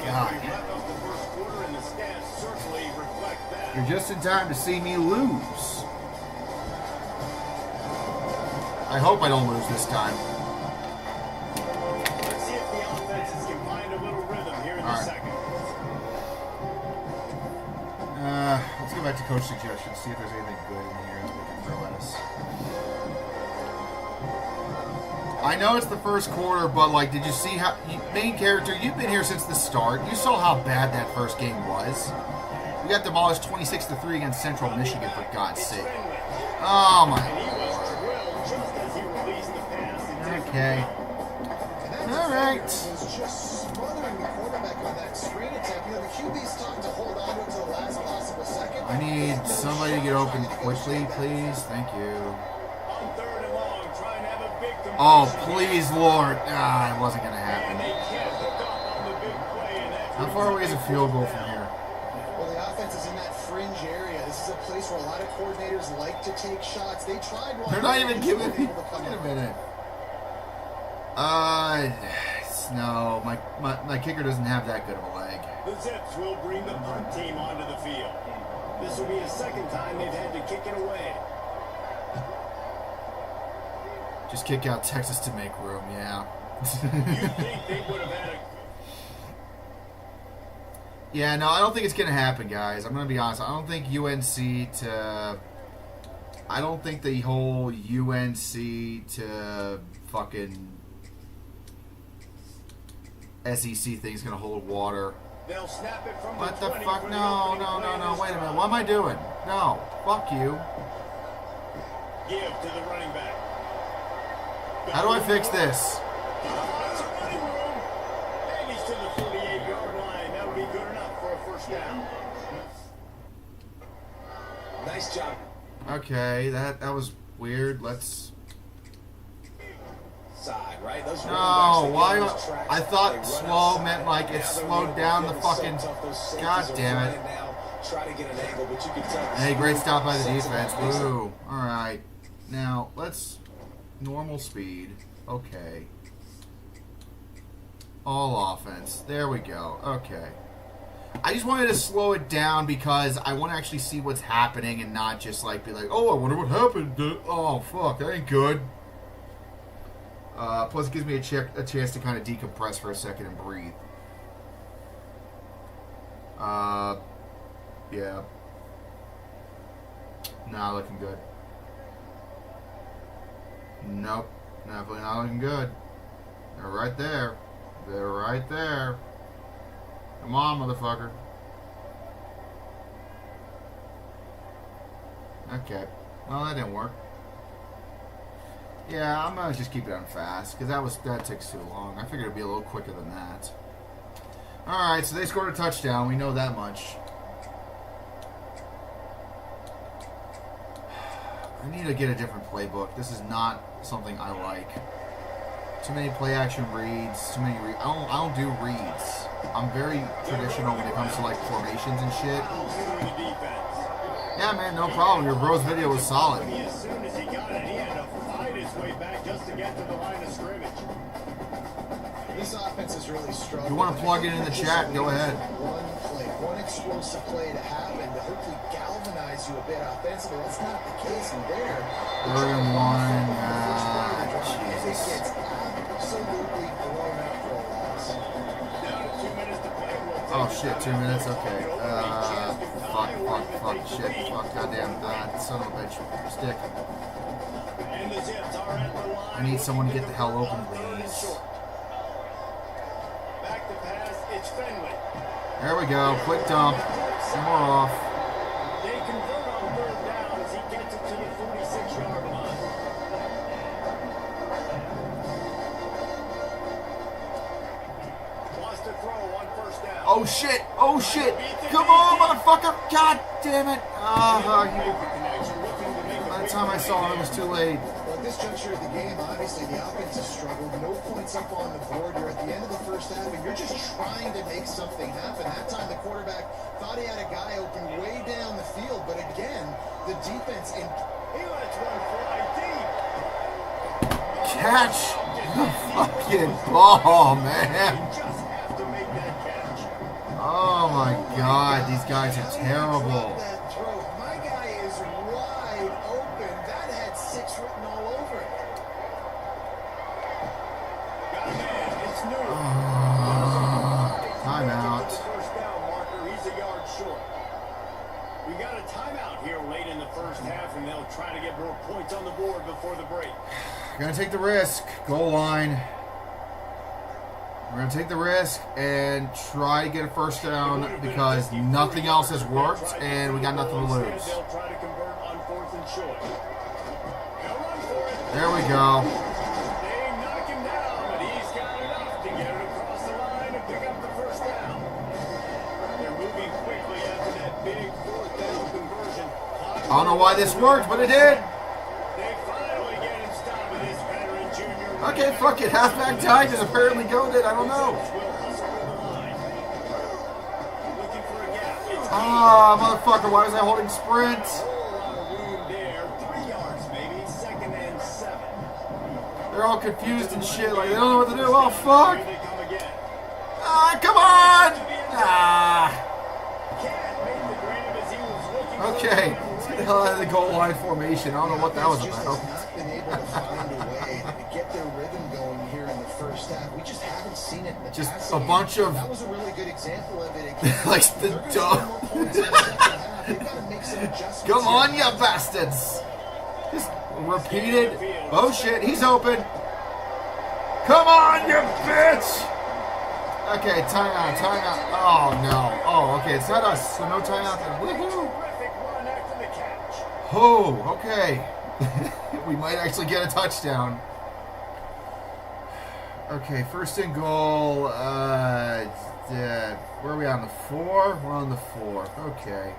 Speaker 2: God. We wrap up the first quarter, and the stats certainly reflect that.
Speaker 1: you're just in time to see me lose. I hope I don't lose this time.
Speaker 2: Let's see if the offenses can find a little rhythm here in the second.
Speaker 1: Let's go back to coach suggestions, see if there's anything good in here that they can throw at us. I know it's the first quarter, but, like, did you see how... main character, you've been here since the start. You saw how bad that first game was. We got demolished 26-3 against Central Michigan, for God's sake. Oh, my Lord. Okay. All right.
Speaker 4: Was just smothering the quarterback on that screen attack. You know, the QB's taught to hold on to it to the last possible second.
Speaker 1: I need somebody to get open quickly, please. Thank you.
Speaker 2: On third and long, trying to have a big conversion.
Speaker 1: Oh, please, Lord. Ah, it wasn't going to happen.
Speaker 2: And they can't hook up on the big play, and that's
Speaker 1: How far away is a field goal from here?
Speaker 4: Well, the offense is in that fringe area. This is a place where a lot of coordinators like to take shots. They tried one.
Speaker 1: They're not even giving me... Wait a minute. No, my kicker doesn't have that good of a leg.
Speaker 2: The Zips will bring the punt team onto the field. This will be the second time they've had to kick it away.
Speaker 1: Just kick out Texas to make room, yeah.
Speaker 2: You'd think they would have had
Speaker 1: Yeah, no, I don't think it's going to happen, guys. I'm going to be honest. I don't think UNC to... I don't think the whole UNC to fucking SEC thing is going to hold water.
Speaker 2: They'll snap it from
Speaker 1: What the
Speaker 2: 20
Speaker 1: fuck?
Speaker 2: for the
Speaker 1: No,
Speaker 2: opening
Speaker 1: no,
Speaker 2: play
Speaker 1: no,
Speaker 2: of
Speaker 1: no.
Speaker 2: this
Speaker 1: Wait a minute.
Speaker 2: drive.
Speaker 1: What am I doing? No. Fuck you.
Speaker 2: Give to the running back.
Speaker 1: How do I fix this?
Speaker 2: Lots of running room. And he's to the 48-yard line. That would be good enough for a first down.
Speaker 3: Nice job.
Speaker 1: Okay, that was weird. Let's...
Speaker 3: Side, right? Those
Speaker 1: No, why? I thought slow meant like it slowed down the fucking... God damn it.
Speaker 3: Try to get an angle, but you can tell.
Speaker 1: Hey, great stop by the defense. Woo. Alright. Now, let's... Normal speed. Okay. All offense. There we go. Okay. I just wanted to slow it down because I want to actually see what's happening and not just like be like, oh, I wonder what happened. Oh, fuck, that ain't good. Plus, it gives me a chance to kind of decompress for a second and breathe. Yeah. Not looking good. Nope. Definitely not looking good. They're right there. They're right there. Come on, motherfucker. Okay. Well, that didn't work. Yeah, I'm gonna just keep it on fast because that takes too long. I figured it'd be a little quicker than that. All right, so they scored a touchdown. We know that much. I need to get a different playbook. This is not something I like. Too many play action reads. Too many. I don't do reads. I'm very traditional when it comes to like formations and shit. Yeah, man, no problem. Your bro's video was solid.
Speaker 2: As soon as he got it, he had to fight his way back just to get to the line of scrimmage.
Speaker 4: This offense is really strong.
Speaker 1: If you want to plug it in the chat, go ahead.
Speaker 4: One play, one explosive play to happen to hopefully galvanize you a bit offensively. That's not the case in there.
Speaker 1: 3 and 1.
Speaker 4: It
Speaker 1: Jesus.
Speaker 4: gets absolutely blown out for a loss.
Speaker 2: Down to 2 minutes to play.
Speaker 1: Oh shit, 2 minutes. Okay. Fuck, shit, fuck, goddamn, son of a bitch, stick.
Speaker 2: And the Zips are at the line.
Speaker 1: I need someone to get the hell open, please.
Speaker 2: Back to pass, it's Fenway.
Speaker 1: There we go, quick dump, some more off.
Speaker 2: They convert on third down as he gets it to the 46-yard line. Wants to throw on first down.
Speaker 1: Oh shit, come on, motherfucker, god damn it. By the time I saw it, it was too late.
Speaker 4: Well, at this juncture of the game, obviously the offense has struggled. No points up on the board. You're at the end of the first half, and you're just trying to make something happen. That time, the quarterback thought he had a guy open way down the field, but again, the defense and
Speaker 2: He lets one fly deep.
Speaker 1: Catch the fucking ball, man.
Speaker 2: You just have to make that catch.
Speaker 1: Oh my god, these guys are terrible.
Speaker 4: that throw. My guy is wide open. That had 6 written all over it.
Speaker 2: Got a man, it's new.
Speaker 1: Timeout.
Speaker 2: First down marker, he's a yard short. We got a timeout here late in the first half, and they'll try to get more points on the board before the break.
Speaker 1: Gonna take the risk. Goal line. We're gonna take the risk and try to get a first down because nothing else has worked and we got nothing to lose.
Speaker 2: They'll try to convert on fourth and short. They'll run for it.
Speaker 1: There we go.
Speaker 2: They knock him down, but he's got enough to get it across the line and pick up the first down. They're moving quickly after that big fourth down conversion.
Speaker 1: I don't know why this worked, but it did.
Speaker 2: They finally get him stopped with his veteran junior.
Speaker 1: Okay, fuck it. Halfback tag is apparently goaded. I don't know.
Speaker 2: Will hustle to the line. Looking for a gap. It's
Speaker 1: Ah, motherfucker. Why was I holding sprint?
Speaker 2: a whole lot of room there. 3 yards, maybe. 2nd and 7.
Speaker 1: They're all confused and shit. Like, they don't know what to do. Oh, fuck.
Speaker 2: Here they come again.
Speaker 1: Ah, come on. Ah.
Speaker 2: Cat made the grab as he was looking for
Speaker 1: Okay.
Speaker 2: the
Speaker 1: Let's get the hell out of the goal line formation. I don't know what that was
Speaker 4: Just
Speaker 1: about.
Speaker 4: has not been able to find a way to get their rhythm going here in the first first half. We just haven't seen it in the
Speaker 1: Just
Speaker 4: passing
Speaker 1: a bunch
Speaker 4: game.
Speaker 1: of
Speaker 4: That was a really good example of it.
Speaker 1: like the
Speaker 4: They're gonna
Speaker 1: dog.
Speaker 4: score more points in the second half. They've got to make some adjustments.
Speaker 1: Come on,
Speaker 4: here.
Speaker 1: you bastards! Just repeated. Oh shit, he's open. Come on, you bitch! Okay, timeout, timeout. Oh no. Oh, okay, it's not us, so no timeout then. Woohoo!
Speaker 2: Terrific run after the catch.
Speaker 1: Oh, okay. We might actually get a touchdown. Okay, first and goal. Where are we on the 4? We're on the 4. Okay.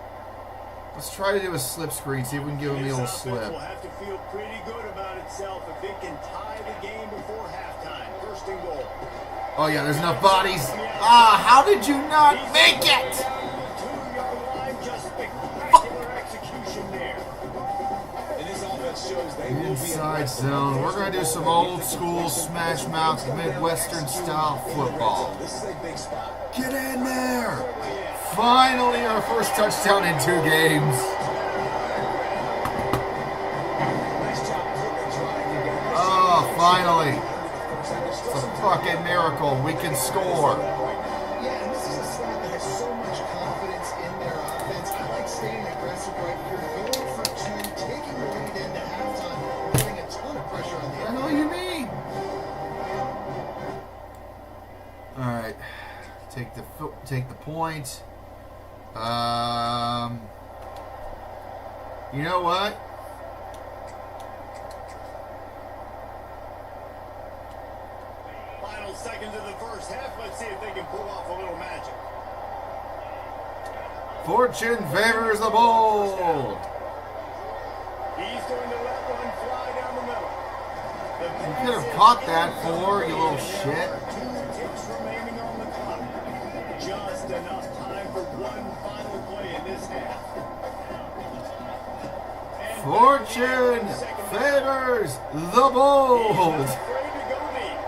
Speaker 1: Let's try to do a slip screen, see if we can give him the
Speaker 2: This
Speaker 1: old
Speaker 2: offense
Speaker 1: slip.
Speaker 2: will have to feel pretty good about itself if it can tie the game before halftime. First and goal.
Speaker 1: Oh yeah, there's enough bodies. Ah, how did you not make it? Inside zone. We're going to do some old school smash mouth Midwestern style football. Get in there. Finally our first touchdown in 2 games. Oh, finally. It's a fucking miracle. We can score.
Speaker 4: Yeah, and this is a side that has so much confidence in their offense. I like staying aggressive right here, going for 2, taking the lead into halftime, putting a ton of pressure on the
Speaker 1: What the hell you mean? All right, take the point. You know what?
Speaker 2: Final seconds of the first half. Let's see if they can pull off a little magic.
Speaker 1: Fortune favors the bold.
Speaker 2: He's going to let one fly down the middle.
Speaker 1: You could have caught that, 4, you little shit.
Speaker 2: 2 ticks remaining on the clock. Just enough time for one final play in this half. And
Speaker 1: Fortune favors the bold.
Speaker 2: he's not afraid to go deep.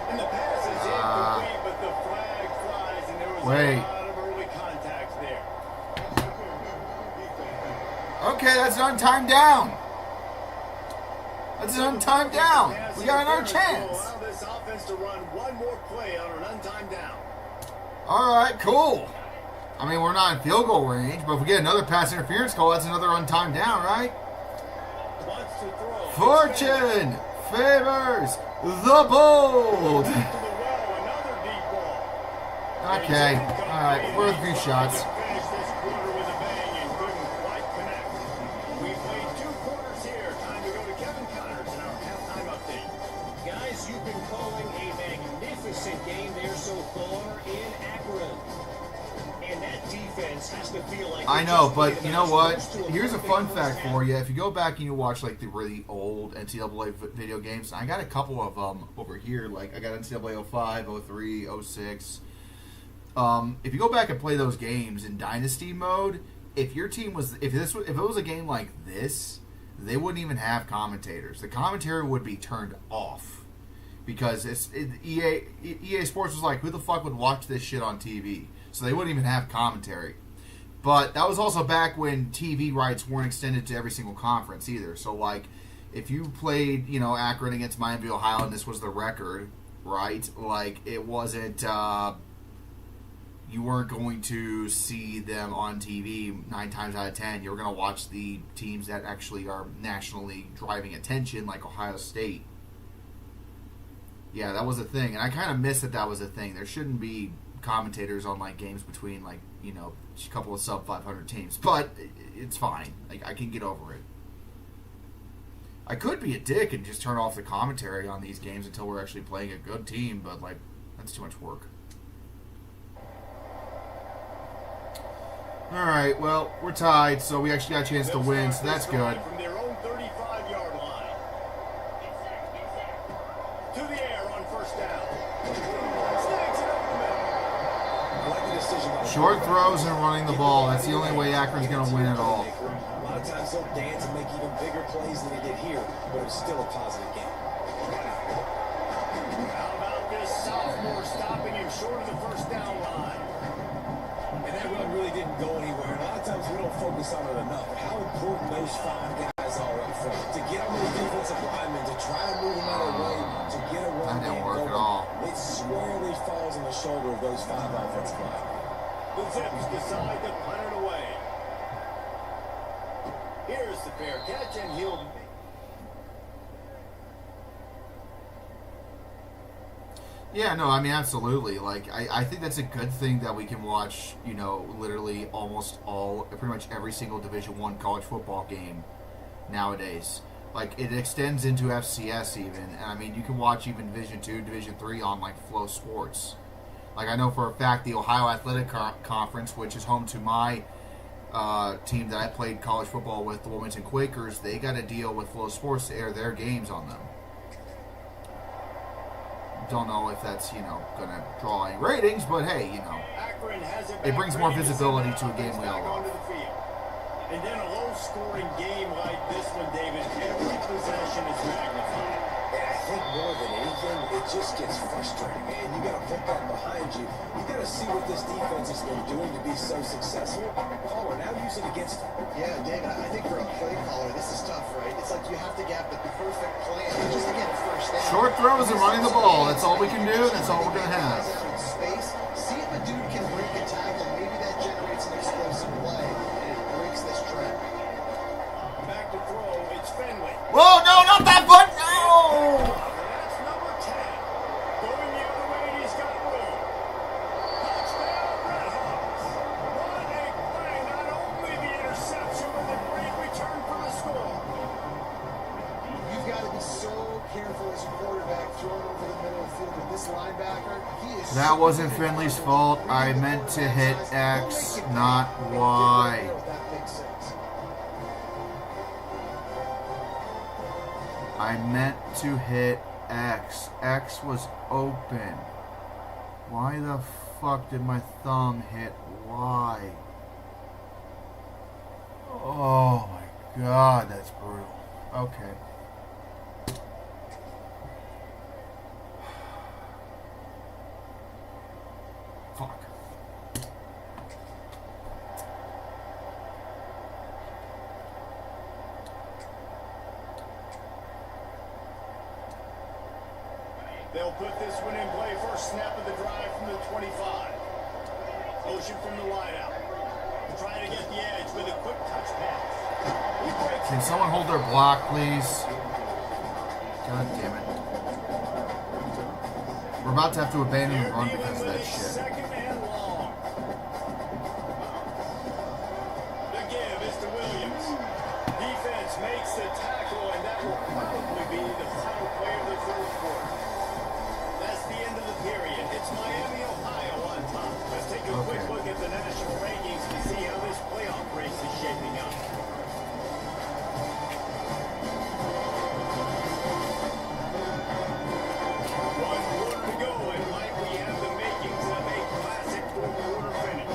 Speaker 2: And the pass is incomplete, but the flag flies, and there was
Speaker 1: Wait.
Speaker 2: a lot of early contacts there.
Speaker 1: Okay, that's an untimed down. That's an untimed down. We got another chance.
Speaker 2: Allow this offense to run one more play on an untimed down.
Speaker 1: All right, cool. I mean, we're not in field goal range, but if we get another pass interference call, that's another untimed down, right?
Speaker 2: Wants to throw.
Speaker 1: Fortune favors the bold.
Speaker 2: To the well, another deep ball.
Speaker 1: Okay, all right, worth a few shots.
Speaker 2: Finished this quarter with a bang and couldn't quite connect. We played 2 quarters here. Time to go to Kevin Connors in our halftime update.
Speaker 3: Guys, you've been calling a magnificent game there so far in Akron. And that defense has to feel like
Speaker 1: I know, but you know what? Here's a fun fact for you. If you go back and you watch like the really old NCAA video games, I got a couple of them over here. Like I got NCAA 05, 03, 06. If you go back and play those games in Dynasty mode, if your team was if it was a game like this, they wouldn't even have commentators. The commentary would be turned off because EA Sports was like, who the fuck would watch this shit on TV? So they wouldn't even have commentary. But that was also back when TV rights weren't extended to every single conference either. So like, if you played, Akron against Miami, Ohio, and this was the record, right? Like it wasn't. You weren't going to see them on TV 9 times out of 10. You were going to watch the teams that actually are nationally driving attention, like Ohio State. Yeah, that was a thing, and I kind of miss that was a thing. There shouldn't be commentators on like games between like a couple of sub 500 teams, but it's fine. Like I can get over it. I could be a dick and just turn off the commentary on these games until we're actually playing a good team, but like that's too much work. All right, well, we're tied, so we actually got a chance to win, so that's good.
Speaker 2: From their own 35-yard line. To the air on first down. Snags it over the middle.
Speaker 3: I like the decision.
Speaker 1: Short throws and running the ball. That's the only way Akron's going to win at all.
Speaker 3: A lot of times they'll dance and make even bigger plays than they did here, but it's still a positive game.
Speaker 2: How about this sophomore stopping him short of the first down line?
Speaker 3: And that run really didn't go anywhere. A lot of times we don't focus on it enough. How important those 5 guys are up front. To get on those defensive linemen, to try to move them out of the way, to shoulder of those 5 offensive linemen.
Speaker 2: The Zips decide to punt it away. Here's the fair catch, and he'll...
Speaker 1: Yeah, no, I mean, absolutely. Like, I think that's a good thing that we can watch, you know, literally pretty much every single Division I college football game nowadays. Like, it extends into FCS even. And, I mean, you can watch even Division II, Division III on, like, Flow Sports. Like, I know for a fact the Ohio Athletic Conference, which is home to my team that I played college football with, the Wilmington Quakers, they got a deal with Flow Sports to air their games on them. Don't know if that's, you know, going to draw any ratings, but hey, you know, it brings more visibility to a game we all love.
Speaker 2: And then a low-scoring game like this one, David, every possession is magnified.
Speaker 3: And I think more than anything, it just gets frustrating, man. You got to put that behind you. You got to see what this defense has been doing to be so successful. Caller, now use it against them.
Speaker 4: Yeah, David, I think for a play caller, this is tough, right? It's like you have to get the perfect plan just to get a first down.
Speaker 1: Short throws and running the ball. That's all we can do, and that's all we're going to have.
Speaker 4: Space. See if a dude can break a tackle. Maybe that generates an explosive play, and it breaks this trend.
Speaker 2: Back to throw, it's Fenway.
Speaker 1: Whoa, no, not that foot! No!
Speaker 2: That's number 10. Going the other way, and he's got room. Touchdown, Redhawks. What a play. Not only the interception, but the great return for the score.
Speaker 4: You've got to be so careful as a quarterback throwing over the middle of the field with this linebacker. He is
Speaker 1: That wasn't Finley's fault. I meant to hit X, not Y. I meant to hit X. X was open. Why the fuck did my thumb hit Y? Oh my god, that's brutal. Okay. Fuck.
Speaker 2: They'll put this one in play. First snap of the drive from the 25. Motion from the wideout. Trying to get the edge with a quick touch pass.
Speaker 1: Can someone hold their block, please? God damn it. We're about to have to abandon the run because of that shit.
Speaker 2: Second and long. The give is to Williams. Defense makes the tackle, and that will probably be the final play of the third quarter. That's the end of the period. It's Miami, Ohio on top. Let's take a quick look at the national rankings to see how this playoff race is shaping up. One quarter to go, and might we have the makings of a classic fourth quarter finish.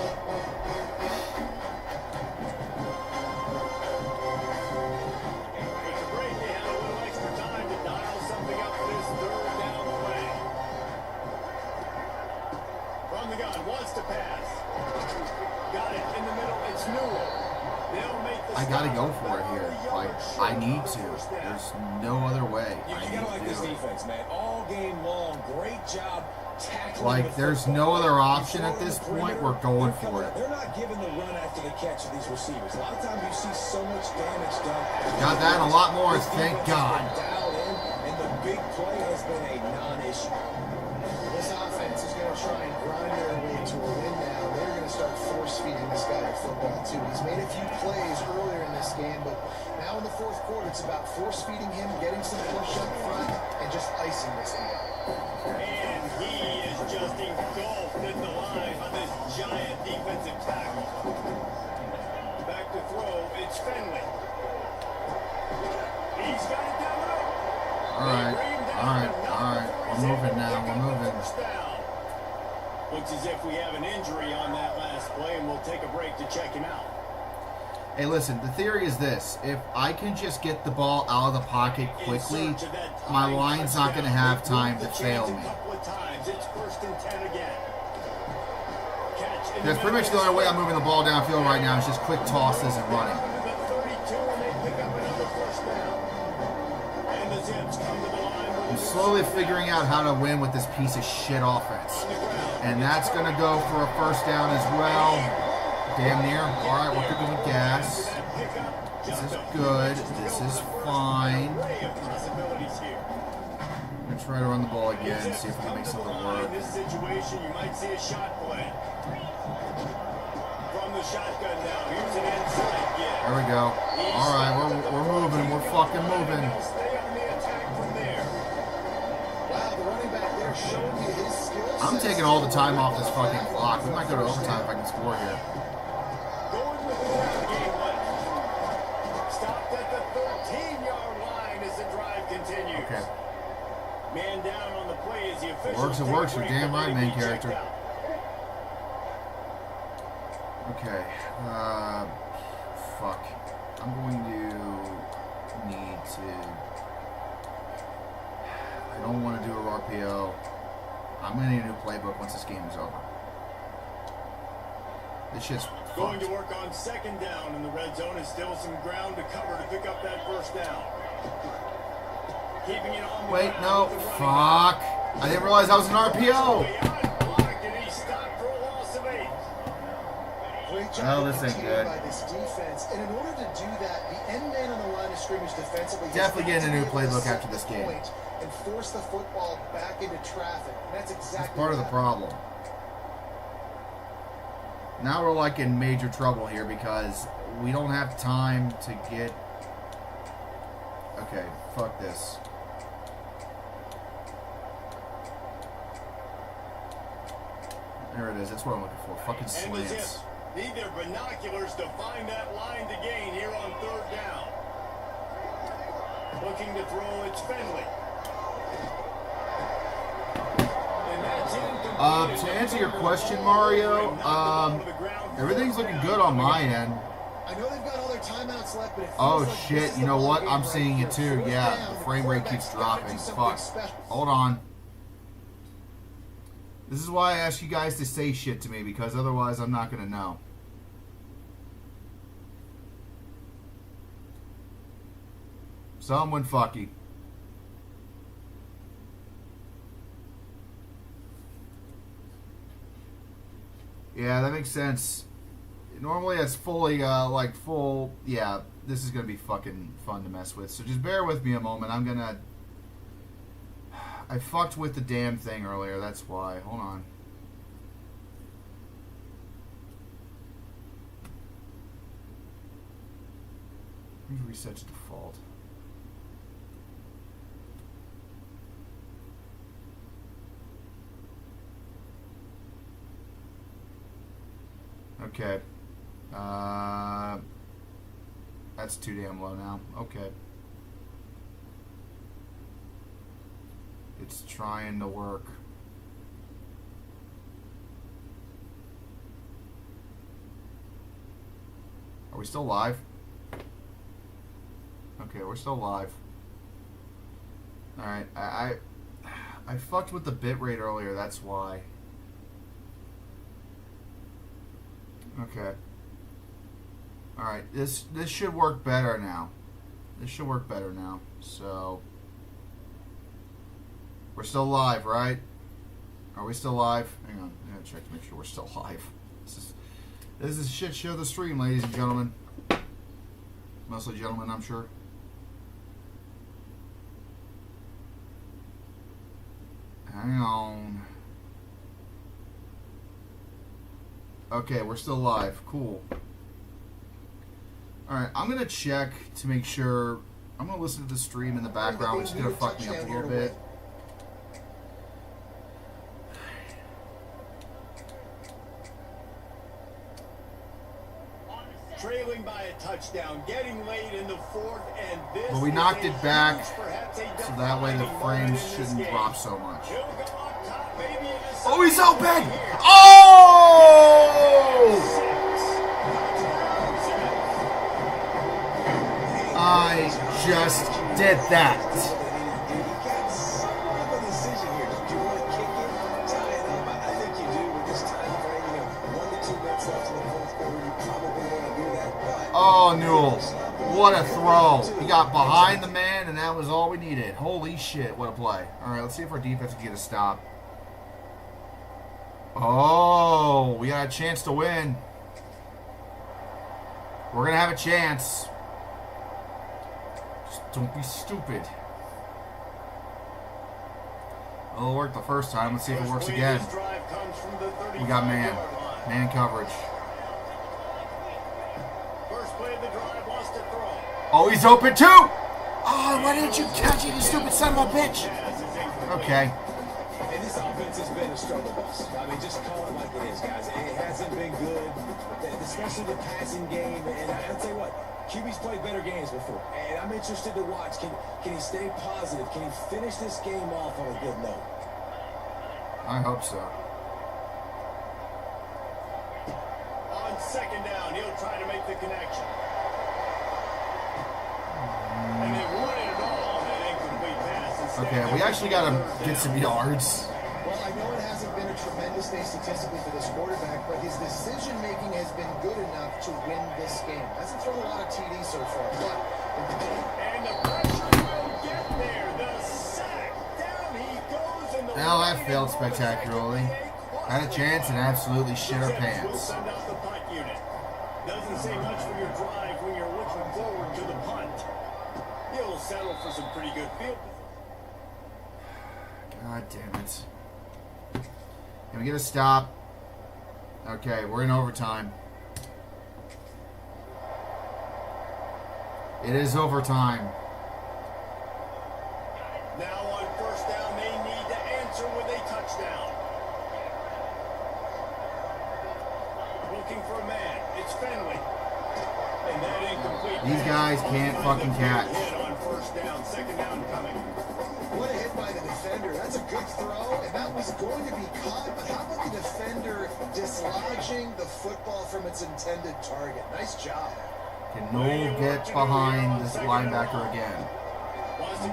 Speaker 2: With the break, they had a little extra time to dial something up for this third down play. From the gun, wants to pass. Got it in the middle, it's Newell. They'll make the
Speaker 1: I gotta
Speaker 2: stop.
Speaker 1: go for it here. Like, I need to. There's no other way.
Speaker 3: You
Speaker 1: I
Speaker 3: gotta
Speaker 1: need
Speaker 3: like
Speaker 1: to
Speaker 3: this
Speaker 1: do it.
Speaker 3: defense, man. All game long, great job tackling.
Speaker 1: Like,
Speaker 3: the
Speaker 1: there's
Speaker 3: football.
Speaker 1: no other option at
Speaker 3: Controlling
Speaker 1: this
Speaker 3: the
Speaker 1: point.
Speaker 3: perimeter.
Speaker 1: We're going
Speaker 3: They're
Speaker 1: for
Speaker 3: coming-
Speaker 1: it.
Speaker 3: They're not giving the run after the catch of these receivers. A lot of times you see so much damage done. after
Speaker 1: Got
Speaker 3: the
Speaker 1: that and a
Speaker 3: catch.
Speaker 1: lot more,
Speaker 3: This
Speaker 1: thank
Speaker 3: defense has
Speaker 1: God.
Speaker 3: been dialed in, and the big play has been a non-issue.
Speaker 4: This offense is going to try and grind their way to a win now. They're going to start force-feeding this guy football, too. He's made a few plays earlier in this game, but now in the fourth quarter, it's about force-feeding him, getting some push up front, and just icing this game.
Speaker 2: And he is just engulfed in the line on this giant defensive tackle. Back to throw, it's Fenway. He's got it down the middle.
Speaker 1: Alright, alright, alright. We're moving now, we're moving.
Speaker 2: Looks as if we have an injury on that last play, and we'll take a break to check him out.
Speaker 1: Hey, listen, the theory is this. If I can just get the ball out of the pocket quickly, my line's not going to have time to fail me.
Speaker 2: It's first and 10 again.
Speaker 1: That's pretty much the only way I'm moving the ball downfield right now is just quick tosses and running. I'm slowly figuring out how to win with this piece of shit offense. And that's going to go for a first down as well. Damn near. All right, we're cooking with gas. This is good. This is fine. I'm going to try to run the ball again and see if we can make something work.
Speaker 2: In this situation, you might see a shot play. From the shotgun now, here's an inside get.
Speaker 1: There we go. All right, we're moving. We're fucking moving.
Speaker 2: Stay on the attack from there.
Speaker 4: Wow, the running back there showing you his skills.
Speaker 1: I'm taking all the time off this fucking clock. We might go to overtime if I can score here.
Speaker 2: Going with the ground game left. Stopped at the 13-yard line as the drive continues.
Speaker 1: Okay.
Speaker 2: Man down on the play as the official.
Speaker 1: It works. You're damn right, main character. Okay. Fuck. I'm going to need to... I don't want to do a RPO. I'm going to need a new playbook once this game is over. This shit's
Speaker 2: Going
Speaker 1: fucked.
Speaker 2: to work on second down in the red zone and still some ground to cover to pick up that first down. Keeping it on the
Speaker 1: Wait,
Speaker 2: ground
Speaker 1: no.
Speaker 2: with the running
Speaker 1: Fuck. I didn't realize that was an RPO.
Speaker 2: Beyond block, and he stopped for a loss of 8.
Speaker 4: Great
Speaker 1: Oh,
Speaker 4: job
Speaker 1: this ain't
Speaker 4: executed
Speaker 1: good.
Speaker 4: by this defense. And in order to do that, the end man on the line of scrimmage defensively has
Speaker 1: Definitely
Speaker 4: got
Speaker 1: getting a
Speaker 4: to
Speaker 1: new
Speaker 4: be able to
Speaker 1: playbook
Speaker 4: set
Speaker 1: after this
Speaker 4: the
Speaker 1: game.
Speaker 4: point and force the football back into traffic. And that's exactly
Speaker 1: That's part of the
Speaker 4: what
Speaker 1: problem. Now we're like in major trouble here because we don't have time to get... Okay, fuck this. There it is. That's what I'm looking for. Fucking
Speaker 2: And the
Speaker 1: slants.
Speaker 2: Zips need their binoculars to find that line to gain here on third down. Looking to throw, it's Finley. And that's incomplete.
Speaker 1: To answer your question, Mario, everything's looking good on my end.
Speaker 4: I know they've got all their timeouts left, but it feels
Speaker 1: Oh
Speaker 4: like this
Speaker 1: shit,
Speaker 4: is
Speaker 1: you
Speaker 4: the
Speaker 1: know
Speaker 4: ball
Speaker 1: what?
Speaker 4: game
Speaker 1: I'm
Speaker 4: right
Speaker 1: seeing
Speaker 4: here.
Speaker 1: it too.
Speaker 4: Fourth
Speaker 1: Yeah,
Speaker 4: down,
Speaker 1: the frame rate keeps
Speaker 4: quarterback's gotta
Speaker 1: dropping.
Speaker 4: do something
Speaker 1: Fuck.
Speaker 4: special.
Speaker 1: Hold on. This is why I ask you guys to say shit to me, because otherwise I'm not gonna know. Someone fucky. Yeah, that makes sense. Normally it's fully, full... Yeah, this is going to be fucking fun to mess with. So just bear with me a moment. I'm going to... I fucked with the damn thing earlier. That's why. Hold on. Let me reset to default. Okay. That's too damn low now. Okay. It's trying to work. Are we still live? Okay, we're still live. Alright, I fucked with the bitrate earlier, that's why. Okay. Alright, this should work better now. This should work better now. So we're still live, right? Are we still live? Hang on, I gotta check to make sure we're still live. This is a shit show the stream, ladies and gentlemen. Mostly gentlemen, I'm sure. Hang on. Okay, we're still live. Cool. Alright, I'm going to check to make sure. I'm going to listen to the stream in the background, which is going to fuck me up a little bit.
Speaker 2: Trailing by a touchdown, getting late in the fourth, and this.
Speaker 1: But we
Speaker 2: is
Speaker 1: knocked
Speaker 2: a
Speaker 1: it back,
Speaker 2: huge, perhaps a
Speaker 1: so that way the
Speaker 2: defining moment
Speaker 1: frames
Speaker 2: in this
Speaker 1: shouldn't
Speaker 2: game.
Speaker 1: drop so much.
Speaker 2: He'll go up top, maybe it is
Speaker 1: Oh, he's
Speaker 2: something
Speaker 1: open!
Speaker 2: here.
Speaker 1: Oh! I just did that. Oh, Newell. What a throw. He got behind the man, and that was all we needed. Holy shit, what a play. All right, let's see if our defense can get a stop. Oh, we got a chance to win. We're going to have a chance. Just don't be stupid. Well, it worked the first time. Let's see if it works again. We got man. Man coverage.
Speaker 2: First play of the drive wants to throw.
Speaker 1: Oh, he's open too! Oh, why didn't you catch it, you stupid son of a bitch? Okay.
Speaker 3: And this offense has been a struggle bus. I mean, just call it like it is, guys. It hasn't been good, especially the passing game. And I'll tell you what, QB's played better games before. And I'm interested to watch. Can he stay positive? Can he finish this game off on a good note?
Speaker 1: I hope so.
Speaker 2: On second down, he'll try to make the connection. And they won it all on that incomplete pass.
Speaker 1: Okay, we actually got to get some yards.
Speaker 4: Well, I know it hasn't been a tremendous day statistically for this quarterback, but his decision-making has been good enough to win this game. Hasn't thrown a lot of TDs so far, but...
Speaker 2: And the pressure will get there. The sack. Down he goes. And the
Speaker 1: Well, that failed spectacularly. Had a chance and absolutely shit our
Speaker 2: We'll
Speaker 1: pants.
Speaker 2: send out the punt unit. Doesn't say much for your drive when you're looking forward to the punt. He'll settle for some pretty good field.
Speaker 1: God damn it. Can we get a stop? Okay, we're in overtime. It is overtime.
Speaker 2: Now on first down, they need to answer with a touchdown. Looking for a man. It's Fenley. And that incomplete.
Speaker 1: These guys can't fucking catch.
Speaker 2: Hit on first down, second down coming.
Speaker 4: What a hit by the defender. That's a good throw, and that was going to be caught, but how about the defender dislodging the football from its intended target? Nice job.
Speaker 1: Can Noel get behind this linebacker again?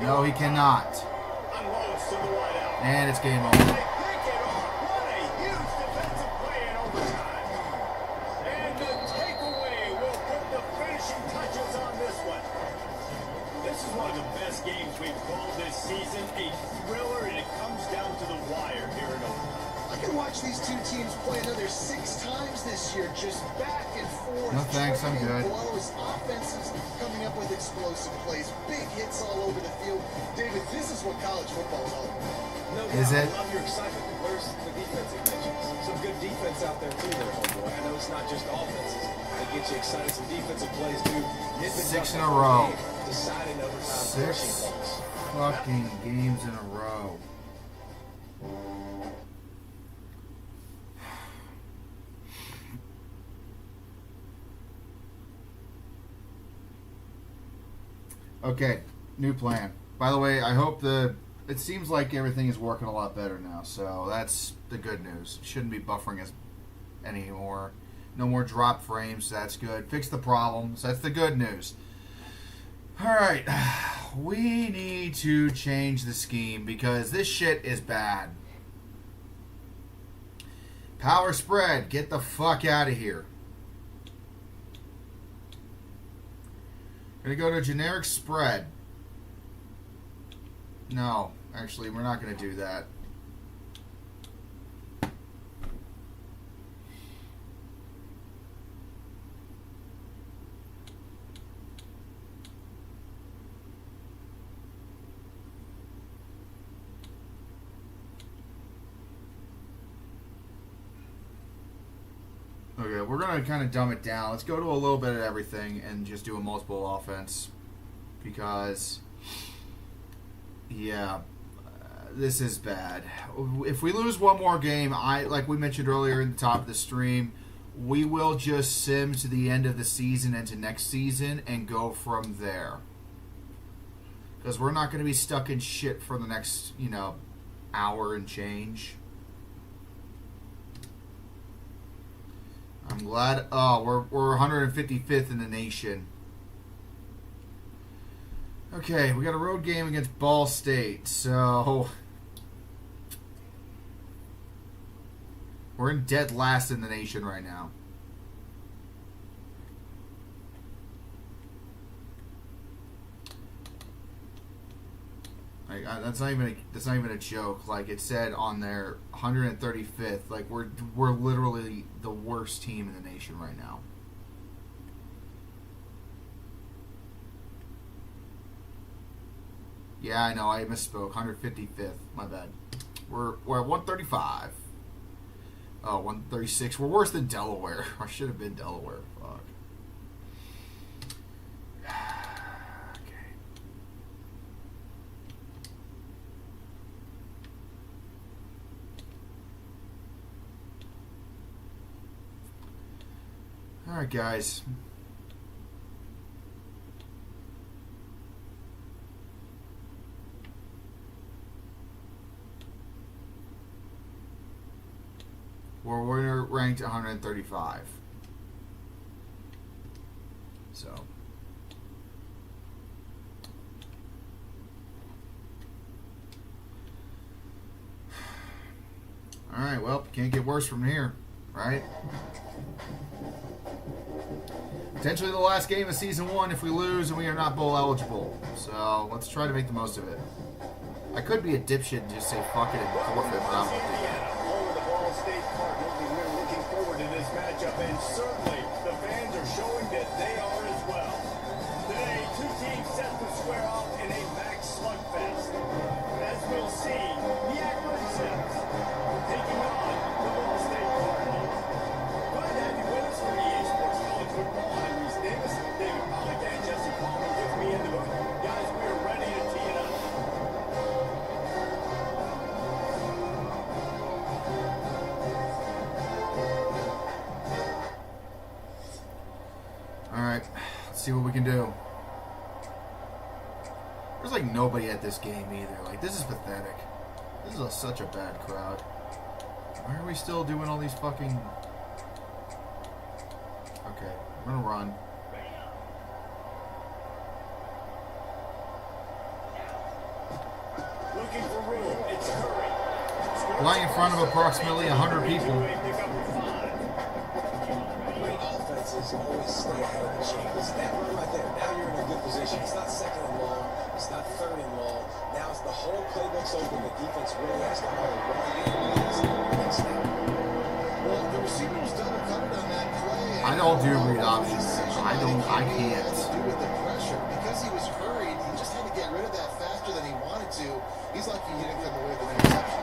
Speaker 1: No, he cannot.
Speaker 2: Unloads to the wideout.
Speaker 1: And it's game
Speaker 2: They
Speaker 1: over.
Speaker 2: pick it off. What a huge defensive play in overtime. And the takeaway will put the finishing touches on this one. This is one of the best games we've called this season. A thriller, and it comes down to the wire here in overtime.
Speaker 4: I can watch these two teams play another 6 times this year, just back and forth.
Speaker 1: No thanks, I'm good.
Speaker 4: Blows, offenses coming up with explosive plays, big hits all over the field. David, this is what college football is all about.
Speaker 3: No
Speaker 1: Is
Speaker 3: doubt.
Speaker 1: it?
Speaker 3: I love your excitement. Where's the defensive mentions? Some good defense out there too there, homeboy. I know it's not just offenses. They get you excited. Some defensive plays too.
Speaker 1: 6 in a row.
Speaker 3: Deciding overtime
Speaker 1: 6
Speaker 3: pushing points.
Speaker 1: fucking games in a row. Okay, new plan. By the way, I hope it seems like everything is working a lot better now, so that's the good news. Shouldn't be buffering us anymore. No more drop frames, that's good. Fix the problems, that's the good news. Alright, we need to change the scheme because this shit is bad. Power spread, get the fuck out of here. Gonna go to generic spread. No, actually, we're not gonna do that. Okay, we're going to kind of dumb it down. Let's go to a little bit of everything and just do a multiple offense. Because, yeah, this is bad. If we lose one more game, like we mentioned earlier in the top of the stream, we will just sim to the end of the season and to next season and go from there. Because we're not going to be stuck in shit for the next, hour and change. I'm glad. Oh, we're 155th in the nation. Okay, we got a road game against Ball State, so we're in dead last in the nation right now. Like that's not even a joke. Like it said on their 135th. Like we're literally the worst team in the nation right now. Yeah, I know. I misspoke. 155th. My bad. We're at 135. Oh, 136. We're worse than Delaware. I should have been Delaware. Fuck. Okay. All right, guys. We're ranked 135. So. Alright, well, can't get worse from here, right? Potentially the last game of Season 1 if we lose and we are not bowl eligible. So, let's try to make the most of it. I could be a dipshit and just say fuck it and forfeit, but I'm
Speaker 2: matchup, and certainly the fans are showing that they are as well. Today, two teams set to square off in a max slugfest. As we'll see, the Akron Zips taking on the Ball State Cardinals. Glad to have you with us for EA Sports College Football. I'm Reese Davis, David Pollack, and Jesse Palmer with me in the booth. Guys, we are ready to tee it up.
Speaker 1: Alright, let's see what we can do. There's like nobody at this game either. Like, this is pathetic. This is such a bad crowd. Why are we still doing all these fucking... Okay, I'm gonna run.
Speaker 2: Looking for room, it's Curry.
Speaker 1: Flying in front of approximately 100 people.
Speaker 3: Always stay ahead of the chains. That run right there. Now you're in a good position. It's not second and long. It's not third and long. Now it's the whole playbook's open. The defense really has to hold one.
Speaker 4: Well, the receiver was double covered on that play.
Speaker 1: I don't do read options. I can't.
Speaker 4: To do with the pressure. Because he was hurried, he just had to get rid of that faster than he wanted to. He's lucky he didn't come away with an interception.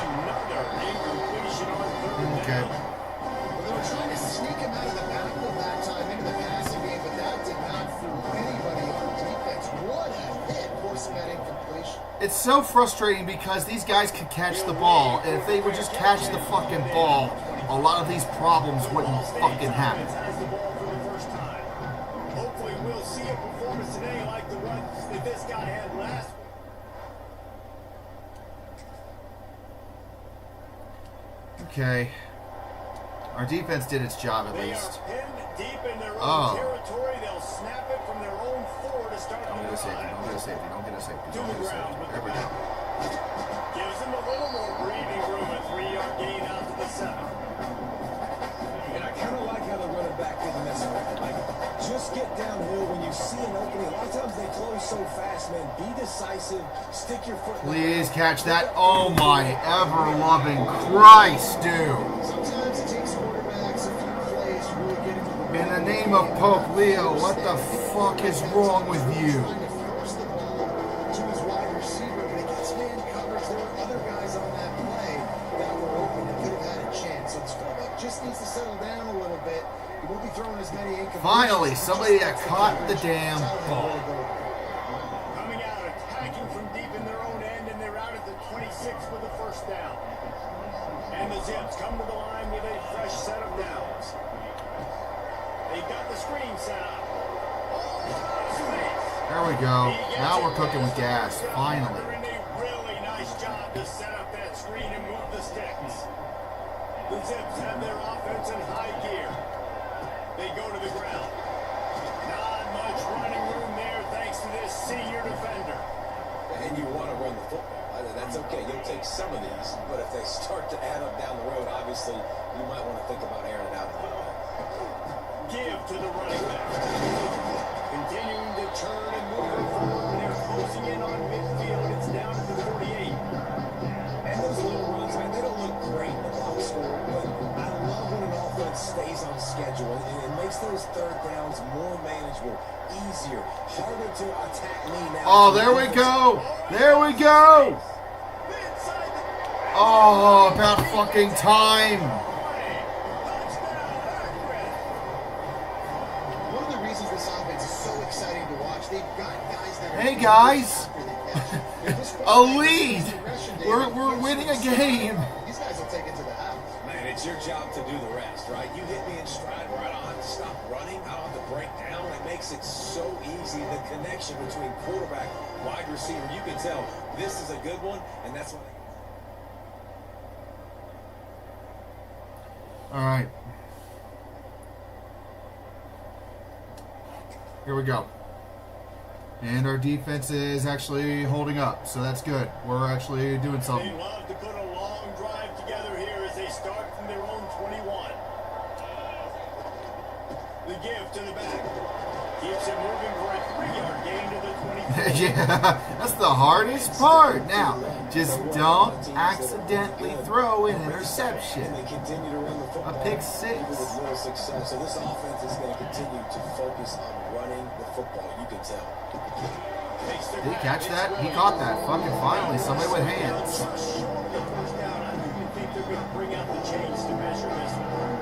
Speaker 2: Another incompletion on third
Speaker 1: Okay.
Speaker 2: down.
Speaker 4: They were trying to sneak him out of the backfield that time into the passing game, but that did not fool anybody on defense. What a hit, forcing that incompletion.
Speaker 1: It's so frustrating because these guys can catch the ball, and if they would just catch the fucking ball, a lot of these problems wouldn't fucking happen.
Speaker 2: Has the ball for the first time. Hopefully we'll see a performance today like the one that this guy had last week.
Speaker 1: Okay. Our defense did its job at
Speaker 2: They
Speaker 1: least.
Speaker 2: are pinned deep in their own territory. They'll snap it from their own 4 to start
Speaker 1: Don't
Speaker 2: the
Speaker 1: get a safety,
Speaker 2: drive.
Speaker 1: don't get a safety, don't get a safety,
Speaker 2: To
Speaker 1: don't
Speaker 2: the
Speaker 1: get a
Speaker 2: ground
Speaker 1: safety.
Speaker 2: with
Speaker 1: There
Speaker 2: the
Speaker 1: we go.
Speaker 2: back. Gives them a little more breathing room. A 3-yard gain out to the 7.
Speaker 3: And I kind of like how the running back didn't mess around. Like, just get downhill when you see an opening. A lot of times they close so fast, man. Be decisive. Stick your foot.
Speaker 1: Please catch that. Oh my ever-loving Christ, dude.
Speaker 4: Sometimes it takes quarterbacks a few plays to really get into the
Speaker 1: In the name of Pope Leo, what the fuck is wrong with you?
Speaker 4: trying to force the ball to his wide receiver, but he gets man coverage. There were other guys on that play that were open and could have had a chance. So the quarterback just needs to settle down a little bit. He won't be throwing as many incompletions.
Speaker 1: Finally, somebody that caught the damn ball.
Speaker 2: Coming out, attacking from deep in their own end, and they're out at the 26 with the first down. And the Zips come to the line with a fresh set of downs. They've got the screen set up.
Speaker 1: There we go. Now we're cooking with gas. Finally.
Speaker 2: They're doing a really nice job to set up that screen and move the sticks. The Zips have their offense in high gear. They go to the ground. Not much running room there thanks to this senior defender.
Speaker 3: And you want to run the football. That's okay. You'll take some of these, but if they start to add up down the road, obviously you might want to think about airing it out a little bit.
Speaker 2: Give to the running back. Continuing to turn and move it forward. They're closing in on midfield.
Speaker 3: easier, harder to attack me now.
Speaker 1: Oh, there we go. There we go. Oh, about fucking time.
Speaker 4: One of the reasons this offense is so exciting to watch, they've got guys that are...
Speaker 1: Hey, guys. A lead. We're winning a game.
Speaker 4: These guys will take it to the house.
Speaker 3: Man, it's your job to do the rest, right? You hit me in stride where I don't have to stop running, I don't have to break down. It makes it so easy. The connection between quarterback, wide receiver, you can tell this is a good one, and that's what...
Speaker 1: All right. Here we go. And our defense is actually holding up, so that's good. We're actually doing something.
Speaker 2: They love to put a long drive together here as they start from their own 21. The give to the back. Keeps it moving for a 3-yard gain to the 24.
Speaker 1: Yeah, that's the hardest part. Now, just don't accidentally throw an interception.
Speaker 3: And they continue to run the football.
Speaker 1: A pick six.
Speaker 3: With real success. So this offense is going to continue to focus on running the football. You can tell.
Speaker 1: Did he catch that? He caught that. Fucking finally, somebody with hands.
Speaker 2: I think they're going to bring out the chains to measure this one.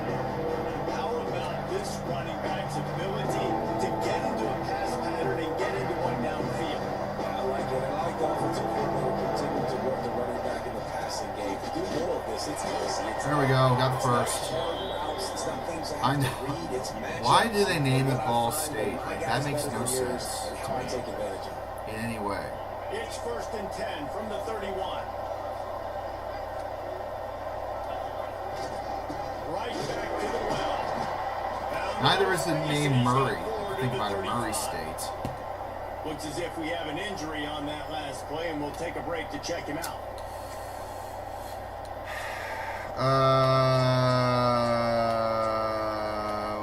Speaker 2: How about this running back's ability to get into a pass pattern and get into one downfield?
Speaker 3: I like it. I like the offensive coordinator continue to work the running back in the passing game. Do more of this. It's easy.
Speaker 1: There we go. Got the first. I know. Why do they name it Ball State? Like, that makes no sense to me in any way.
Speaker 2: It's 1st and 10 from the 31. Right back to the well.
Speaker 1: Neither is the name Murray. Think about it, Murray State.
Speaker 2: Looks as if we have an injury on that last play, and we'll take a break to check him out.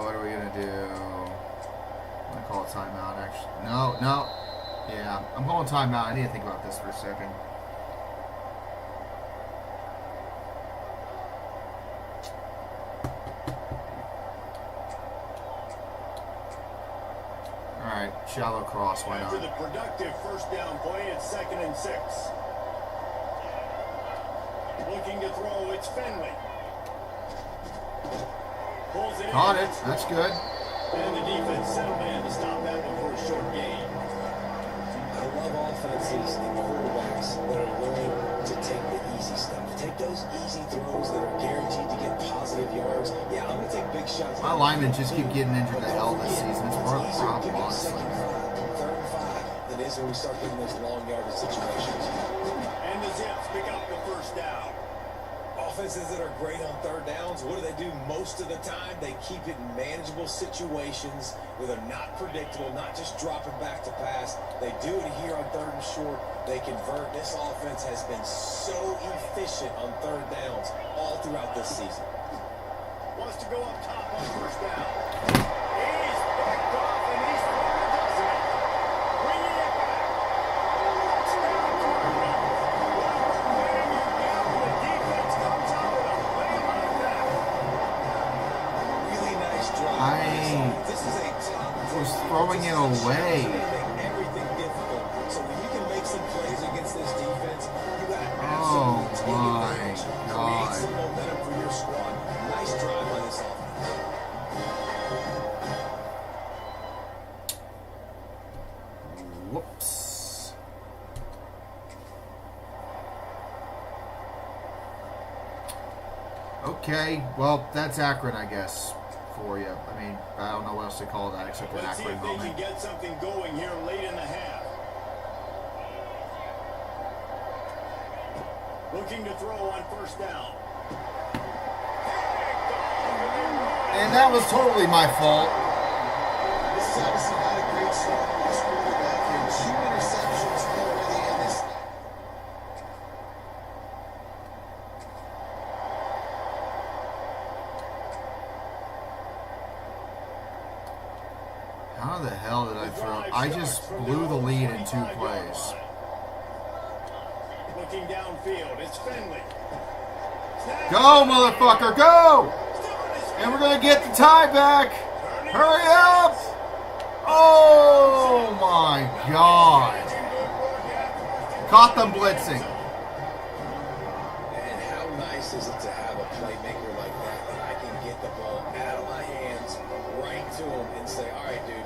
Speaker 1: What are we gonna do? I'm gonna call a timeout. Actually, no. Yeah, I'm calling timeout. I need to think about this for a second. All right, shallow cross. Why
Speaker 2: After
Speaker 1: not?
Speaker 2: the productive first down play, it's 2nd and 6. Looking to throw, it's Finley. Pulls it
Speaker 1: Caught
Speaker 2: in.
Speaker 1: it. That's good.
Speaker 2: And the defense settled in to stop that one for a short gain.
Speaker 3: I love offenses and quarterbacks that are willing to take the easy stuff. Take those easy throws that are guaranteed to get positive yards. Yeah, I'm going to take big shots.
Speaker 1: My linemen just keep getting injured to hell this season. It's part of the problem, honestly.
Speaker 3: 3rd and 5 than it is when we start getting those long yardage situations.
Speaker 2: And the Zips pick up the first down.
Speaker 3: Offenses that are great on 3rd downs, what do? Most of the time, they keep it in manageable situations where they're not predictable, not just dropping back to pass. They do it here on 3rd and short. They convert. This offense has been so efficient on 3rd downs all throughout this season.
Speaker 2: Wants to go up top on first down. He's backed off, and he's thrown a dozen. Bringing it back. Touchdown, Cardinals. The defense comes out with a play like that.
Speaker 3: Really nice drive. This is a top
Speaker 1: was throwing it away.
Speaker 3: Everything difficult. So when you can make some plays against this defense, you got to
Speaker 1: Oh
Speaker 3: absolutely
Speaker 1: my
Speaker 3: take advantage. Create
Speaker 1: God.
Speaker 3: some momentum for your squad. Nice drive by this offense.
Speaker 1: Whoops. Okay, well, that's Akron, I guess, for you. I mean, I don't know what else to call that except an
Speaker 2: Let's see
Speaker 1: Akron
Speaker 2: if they can
Speaker 1: moment.
Speaker 2: get something going here late in the half. Looking to throw on first down.
Speaker 1: And that was totally my fault.
Speaker 4: This is obviously not a great start for this quarterback here. 2 interceptions already in this.
Speaker 1: How the hell did I throw? I just blew the lead in 2 plays.
Speaker 2: Looking downfield, it's Finley.
Speaker 1: Go, motherfucker, go! And we're going to get the tie back. Hurry up! Oh my God. Caught them blitzing.
Speaker 3: And how nice is it to have a playmaker like that I can get the ball out of my hands right to him and say, all right, dude,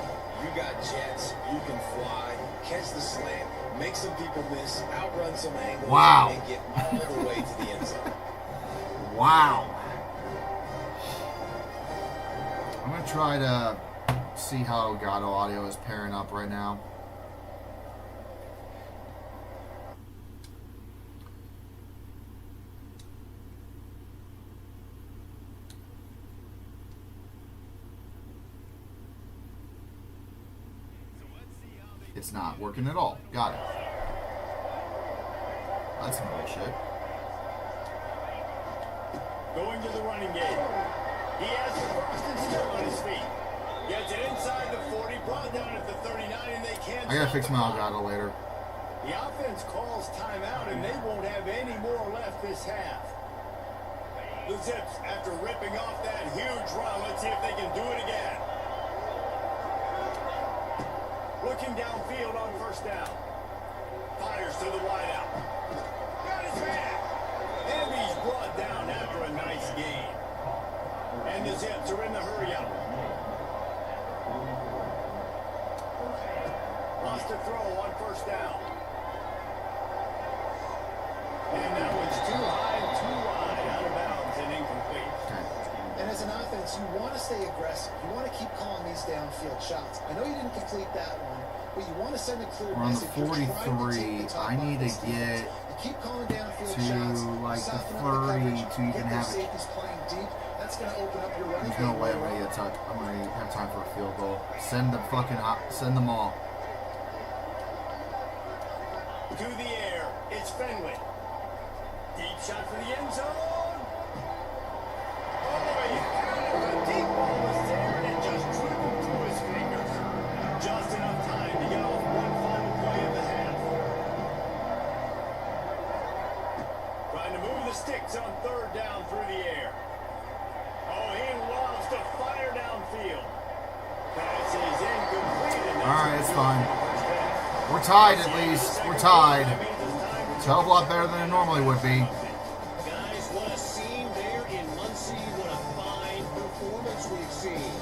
Speaker 3: you got jets, you can fly, catch the slant, make some people miss, outrun some angles,
Speaker 1: wow,
Speaker 3: and get all the way to the end zone.
Speaker 1: Wow. I'm going to try to see how Elgato Audio is pairing up right now. It's not working at all. Got it. That's some bullshit.
Speaker 2: Going to the running game. He has the first and still on his feet. Gets it inside the 40, brought down at the 39, and they can't.
Speaker 1: I gotta fix my Elgato later.
Speaker 2: The offense calls timeout, and they won't have any more left this half. The Zips, after ripping off that huge run, let's see if they can do it again. Looking downfield on first down. Fires to the wideout. Got his man. And he's brought down after a nice gain. And the Zips are in the hurry up. Lost a throw on first down. And that one's too high and too wide, out of bounds and incomplete.
Speaker 4: And as an offense, you want to stay aggressive. You want to keep calling these downfield shots. I know you didn't complete that one, but you want to send a clear
Speaker 1: We're on the
Speaker 4: message.
Speaker 1: 43. I need to get
Speaker 4: keep calling downfield
Speaker 1: to
Speaker 4: shots,
Speaker 1: like the
Speaker 4: soften up
Speaker 1: 30
Speaker 4: coverage,
Speaker 1: to even
Speaker 4: get
Speaker 1: have
Speaker 4: those
Speaker 1: it.
Speaker 4: safeties playing deep. That's going to open up your running
Speaker 1: There's no
Speaker 4: game
Speaker 1: way I'm
Speaker 4: later
Speaker 1: gonna
Speaker 4: on.
Speaker 1: get I'm gonna have time for a field goal. Send the fucking send them all.
Speaker 2: To the air, it's Fenwick. Deep shot for the end zone. Oh, he had it. The deep ball was there, and it just dribbled through his fingers. Just enough time to get off one final play of the half. Trying to move the sticks on third down through the air. Oh, he loves to fire downfield. Pass is incomplete.
Speaker 1: All right, it's fine. We're tied at least. We're tied. It's a hell of a lot better than it normally would be.
Speaker 5: Guys, what a scene there in Muncie. What a fine performance we've seen.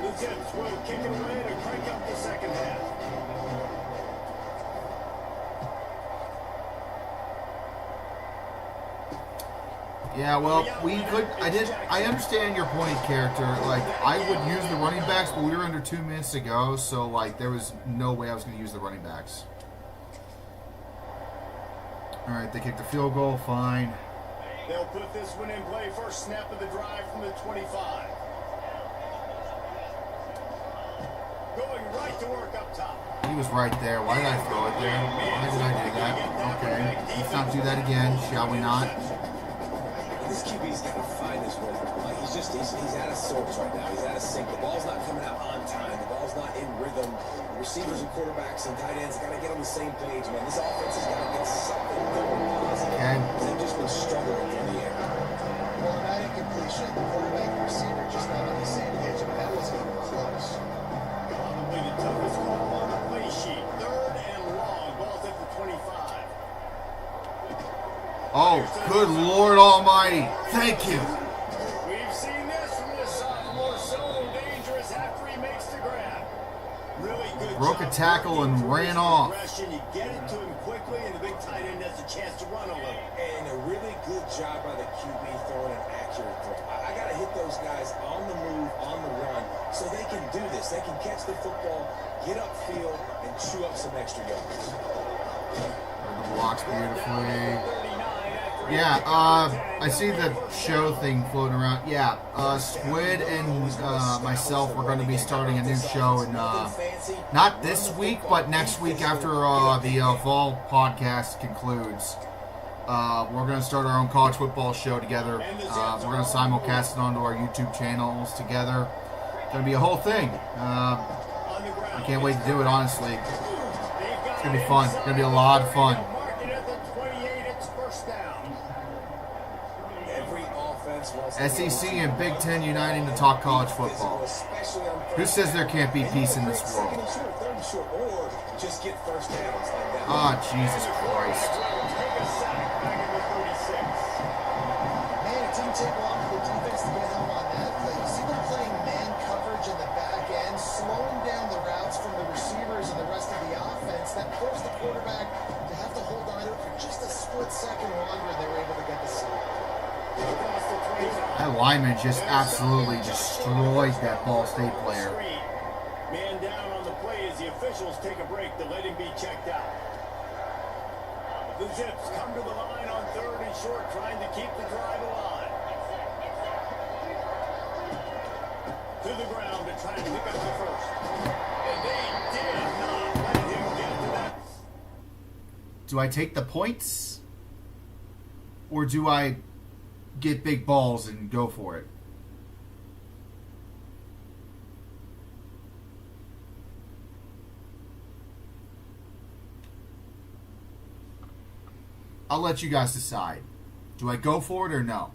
Speaker 2: The Zips will kick it away to crank up the second half.
Speaker 1: Yeah, well, we could. I understand your point, character. Like, I would use the running backs, but we were under 2 minutes to go, so like, there was no way I was going to use the running backs. All right, they kicked the field goal. Fine.
Speaker 2: They'll put this one in play. First snap of the drive from the 25. Going right to work up top.
Speaker 1: He was right there. Why did I throw it there? Why did I do that? Okay, let's not do that again, shall we not?
Speaker 3: This QB's got to find his rhythm. Like he's out of sorts right now. He's out of sync. The ball's not coming out on time. The ball's not in rhythm. The receivers and quarterbacks and tight ends got to get on the same page, man. This offense has got to get something going positive.
Speaker 1: Okay.
Speaker 3: They've just been struggling in the air.
Speaker 4: Well, on that incompletion, the quarterback and receiver just not on the same page. I mean, that wasn't even close.
Speaker 2: Probably the toughest call on the play sheet. Third and long. Ball's at the 25.
Speaker 1: Oh, good Lord Almighty! Thank you.
Speaker 2: We've seen this from this sophomore. So dangerous after he makes the grab. Really good.
Speaker 1: Broke a
Speaker 2: job
Speaker 1: tackle and
Speaker 2: working
Speaker 1: ran
Speaker 2: towards
Speaker 1: off.
Speaker 2: progression. You get it to him quickly, and the big tight end has a chance to run a little.
Speaker 3: And a really good job by the QB throwing an accurate throw. I got to hit those guys on the move, on the run, so they can do this. They can catch the football, get upfield, and chew up some extra yards.
Speaker 1: The blocks beautifully. Yeah, I see the show thing floating around. Yeah, Squid and myself, we're going to be starting a new show in, not this week, but next week after the fall podcast concludes. We're going to start our own college football show together. We're going to simulcast it onto our YouTube channels together. It's going to be a whole thing. I can't wait to do it, honestly. It's going to be fun. It's going to be a lot of fun.
Speaker 3: Every offense wants
Speaker 1: SEC and Big Ten uniting to talk college football. Who says there can't be peace in this world? Ah, Jesus Christ.
Speaker 4: Man, it didn't take long for the defense to get home on that play. You see them playing man coverage in the back end, slowing down the routes from the receivers and the rest of the offense. That forced the quarterback to have to hold on to it for just a split second longer. They were able to get the sack.
Speaker 1: That lineman just absolutely destroyed that Ball State player.
Speaker 2: Man down on the play as the officials take a break to let him be checked out. The Zips come to the line on 3rd and short, trying to keep the drive alive. To the ground to try to pick up the first. And they did not let him get to that.
Speaker 1: Do I take the points? Or do I get big balls and go for it? I'll let you guys decide. Do I go for it or no?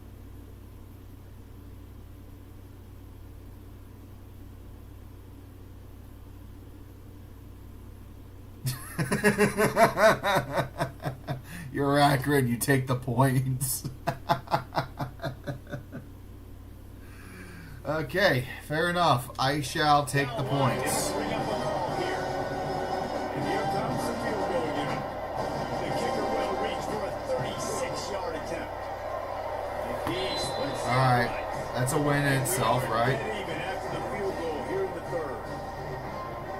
Speaker 1: You're Akron, you take the points. Okay, fair enough. I shall take the points.
Speaker 2: Bring up a call here. And here comes the field goal unit. The kicker will reach for a 36-yard attempt.
Speaker 1: Alright, that's a win in itself, right?
Speaker 2: Even after the field goal here in the 3rd.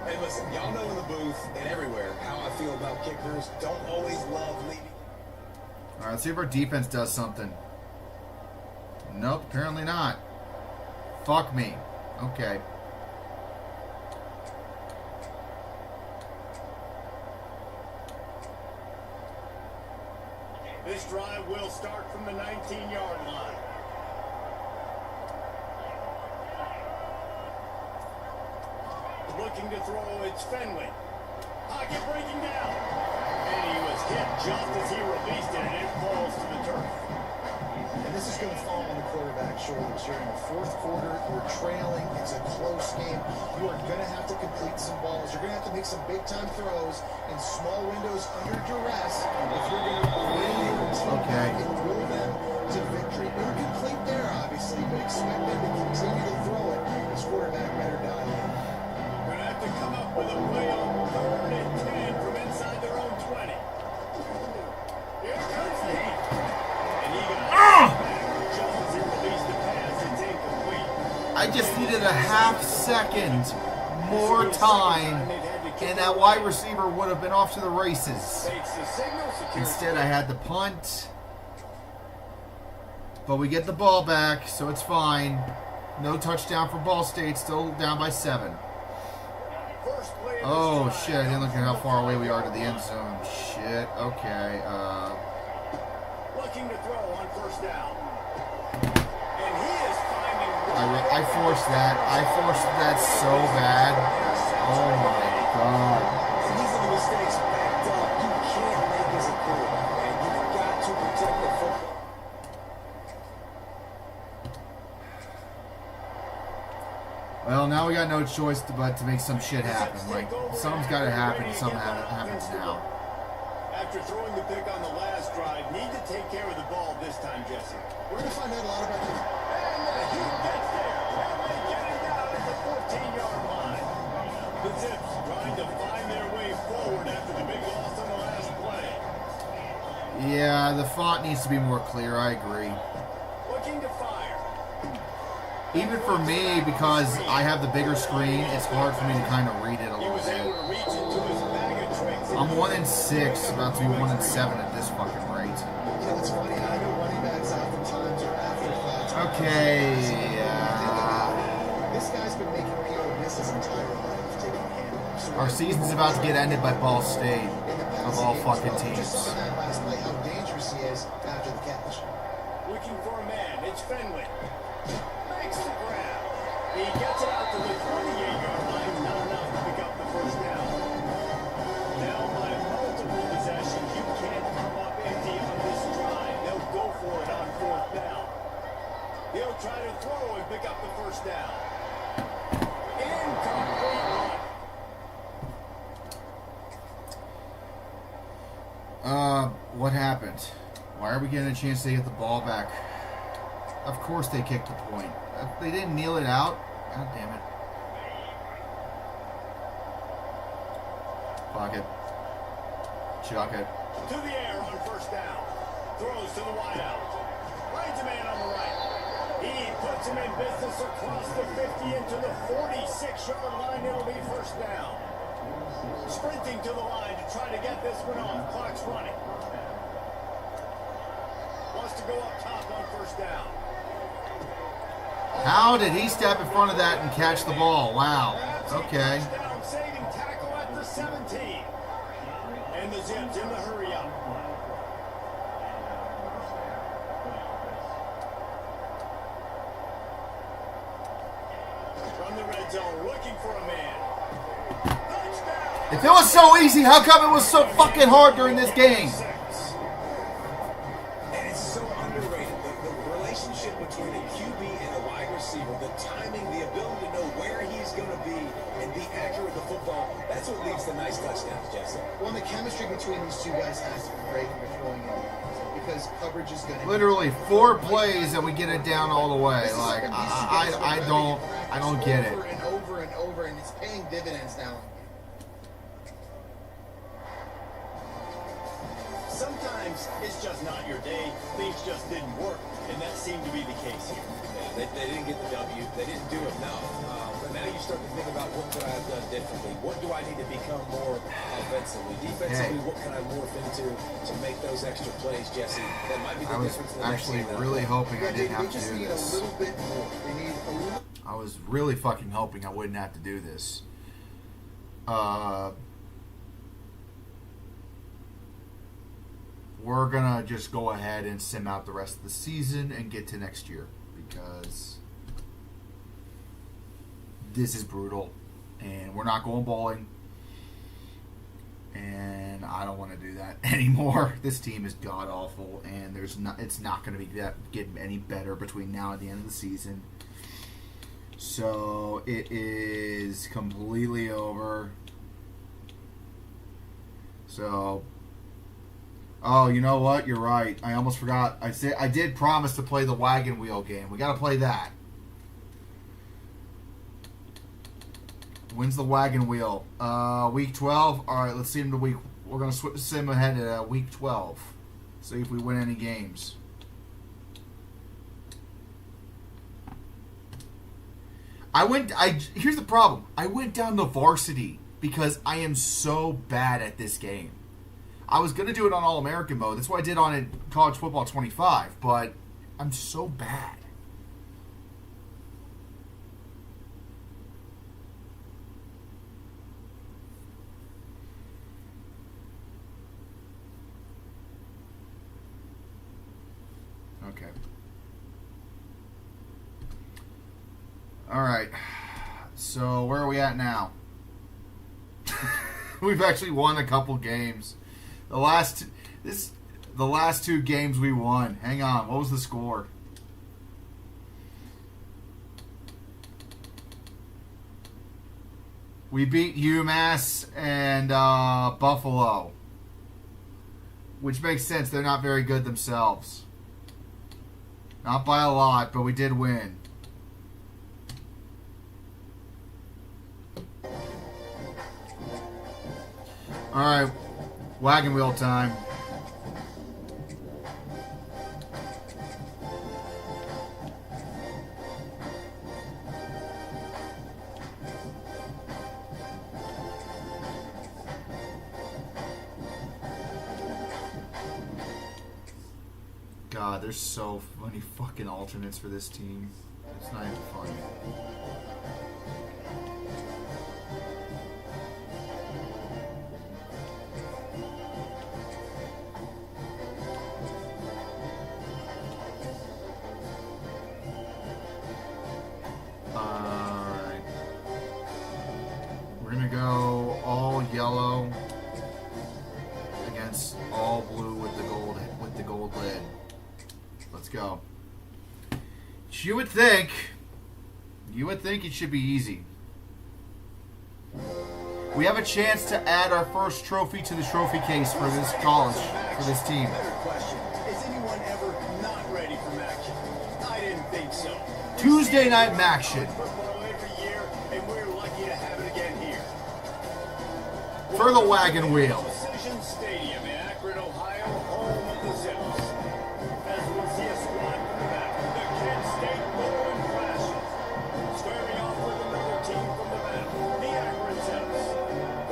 Speaker 3: Hey, listen, y'all know in the booth and everywhere how I feel about kickers. Don't always love leading.
Speaker 1: Alright, let's see if our defense does something. Nope, apparently not. Fuck me. Okay.
Speaker 2: This drive will start from the 19-yard line. Looking to throw, it's Fenley. Pocket breaking down. And he was hit just as he released it, and it falls to the turf.
Speaker 4: And this is going to fall on the quarterback's shoulders. You're in the 4th quarter. You're trailing. It's a close game. You are going to have to complete some balls. You're going to have to make some big-time throws in small windows under duress if you're going to bring your team back and will them to victory. Incomplete there, obviously, but expect them to continue to throw it. This quarterback better dive in.
Speaker 2: Going to have to come up with a play on 3rd and 10 from inside their own 20. Here comes the heat. And he got just as he released the pass. It's incomplete.
Speaker 1: I just needed a half second more time, and that wide receiver would have been off to the races. Instead, I had the punt. But we get the ball back, so it's fine. No touchdown for Ball State, still down by 7. Oh, shit, I didn't look at how far away we are to the end zone. Shit, okay.
Speaker 2: Looking to throw on 1st down. And he is finding
Speaker 1: I forced that. I forced that so bad. Oh, my God.
Speaker 3: These are the mistakes backed up. You can't make as a quarterback, man. You've got to protect the football.
Speaker 1: Well, now we got no choice but to make some shit happen. Like, something's got to happen, and something happens now.
Speaker 2: After throwing the pick on the last drive, need to take care of the ball this time, Jesse.
Speaker 4: We're going to find out a lot about this.
Speaker 2: And the Heat gets there. And they get it down at the 14-yard line. The Zips trying to find their way forward after the big loss on the last play.
Speaker 1: Yeah, the font needs to be more clear. I agree.
Speaker 2: Looking to fire.
Speaker 1: Even for me, because I have the bigger screen, it's hard for me to kind of read it a
Speaker 2: He
Speaker 1: little
Speaker 2: was able
Speaker 1: bit.
Speaker 2: to reach into his bag of tricks.
Speaker 1: I'm 1-6, about to be 1-7 at this fucking rate.
Speaker 4: You know, it's funny. I know running backs oftentimes are afterthoughts.
Speaker 1: Okay.
Speaker 4: This guy's been making people miss his entire life, taking handoffs.
Speaker 1: Our season's about to get ended by Ball State, of all fucking
Speaker 4: Just
Speaker 1: teams.
Speaker 4: saw that last play, how dangerous he is after the catch.
Speaker 2: Looking for a man. It's Fenley. Makes the grab. He gets it out to the 28-yard line. Not enough to pick up the 1st down. Now by multiple possessions, you can't come up empty on this drive. They'll go for it on 4th down. They'll
Speaker 1: What happened? Why are we getting a chance to get the ball back? Of course they kicked the point. They didn't kneel it out. God damn it. Fuck it. Chuck it.
Speaker 2: To the air on first down. Throws to the wideout. Finds a man on the right. He puts him in business across the 50 into the 46-yard line. It'll be first down. Sprinting to the line to try to get this one off. Clock's running. Wants to go up top on first down.
Speaker 1: How did he step in front of that and catch the ball? Wow. Okay.
Speaker 2: Touchdown, saving tackle at the 17. And the Zips in the hurry up. From the red zone, looking for a man. Touchdown!
Speaker 1: If it was so easy, how come it was so fucking hard during this game?
Speaker 3: And it's so underrated. The relationship between a QB and a wide receiver, the timing, the ability to know where he's going to be and be accurate with the football, that's what leads to nice touchdowns, Jesse.
Speaker 4: Well, the chemistry between these two guys has to be great when you're throwing in because coverage is going to
Speaker 1: Literally 4 plays and we get it down all the way. Like I don't get it.
Speaker 4: Over and over and over, and it's paying dividends now.
Speaker 2: Sometimes it's just not your day. Things just didn't work, and that seemed to be the case here.
Speaker 3: Yeah, they didn't get the W. They didn't do enough. But now you start to think about what could I have done differently? What do I need to become more offensively? Defensively, what can I morph into to make those extra plays, Jesse? That might be the
Speaker 1: I was
Speaker 3: difference.
Speaker 1: actually really hoping I didn't have to
Speaker 4: just
Speaker 1: do
Speaker 4: need
Speaker 1: this.
Speaker 4: a little bit more. They need a little.
Speaker 1: I was really fucking hoping I wouldn't have to do this. We're gonna just go ahead and sim out the rest of the season and get to next year because this is brutal and we're not going bowling and I don't want to do that anymore. This team is god awful and it's not going to be getting any better between now and the end of the season. So it is completely over. So oh, you know what? You're right. I almost forgot. I did promise to play the wagon wheel game. We got to play that. When's the wagon wheel? Week 12. All right, let's see him to week. We're gonna sim ahead to week 12. See if we win any games. Here's the problem. I went down to varsity because I am so bad at this game. I was going to do it on All-American mode. That's what I did on it, College Football 25. But I'm so bad. Okay. All right. So where are we at now? We've actually won a couple games. The last two games we won. Hang on, what was the score? We beat UMass and Buffalo, which makes sense. They're not very good themselves. Not by a lot, but we did win. All right. Wagon wheel time. God, there's so many fucking alternates for this team. It's not even funny. Go all yellow against all blue with the gold lid. Let's go. You would think it should be easy. We have a chance to add our first trophy to the trophy case for this college, for this team.
Speaker 2: Better question. Is anyone ever not ready for action? I didn't think so.
Speaker 1: Tuesday night action.
Speaker 2: Football every year, and we're lucky to have it again here.
Speaker 1: For the wagon wheel.
Speaker 2: Precision Stadium in Akron, Ohio, home of the Zips. As we see a squad from the back, the Kent State Golden Flashes. Squaring off with another team from the back, the Akron Zips.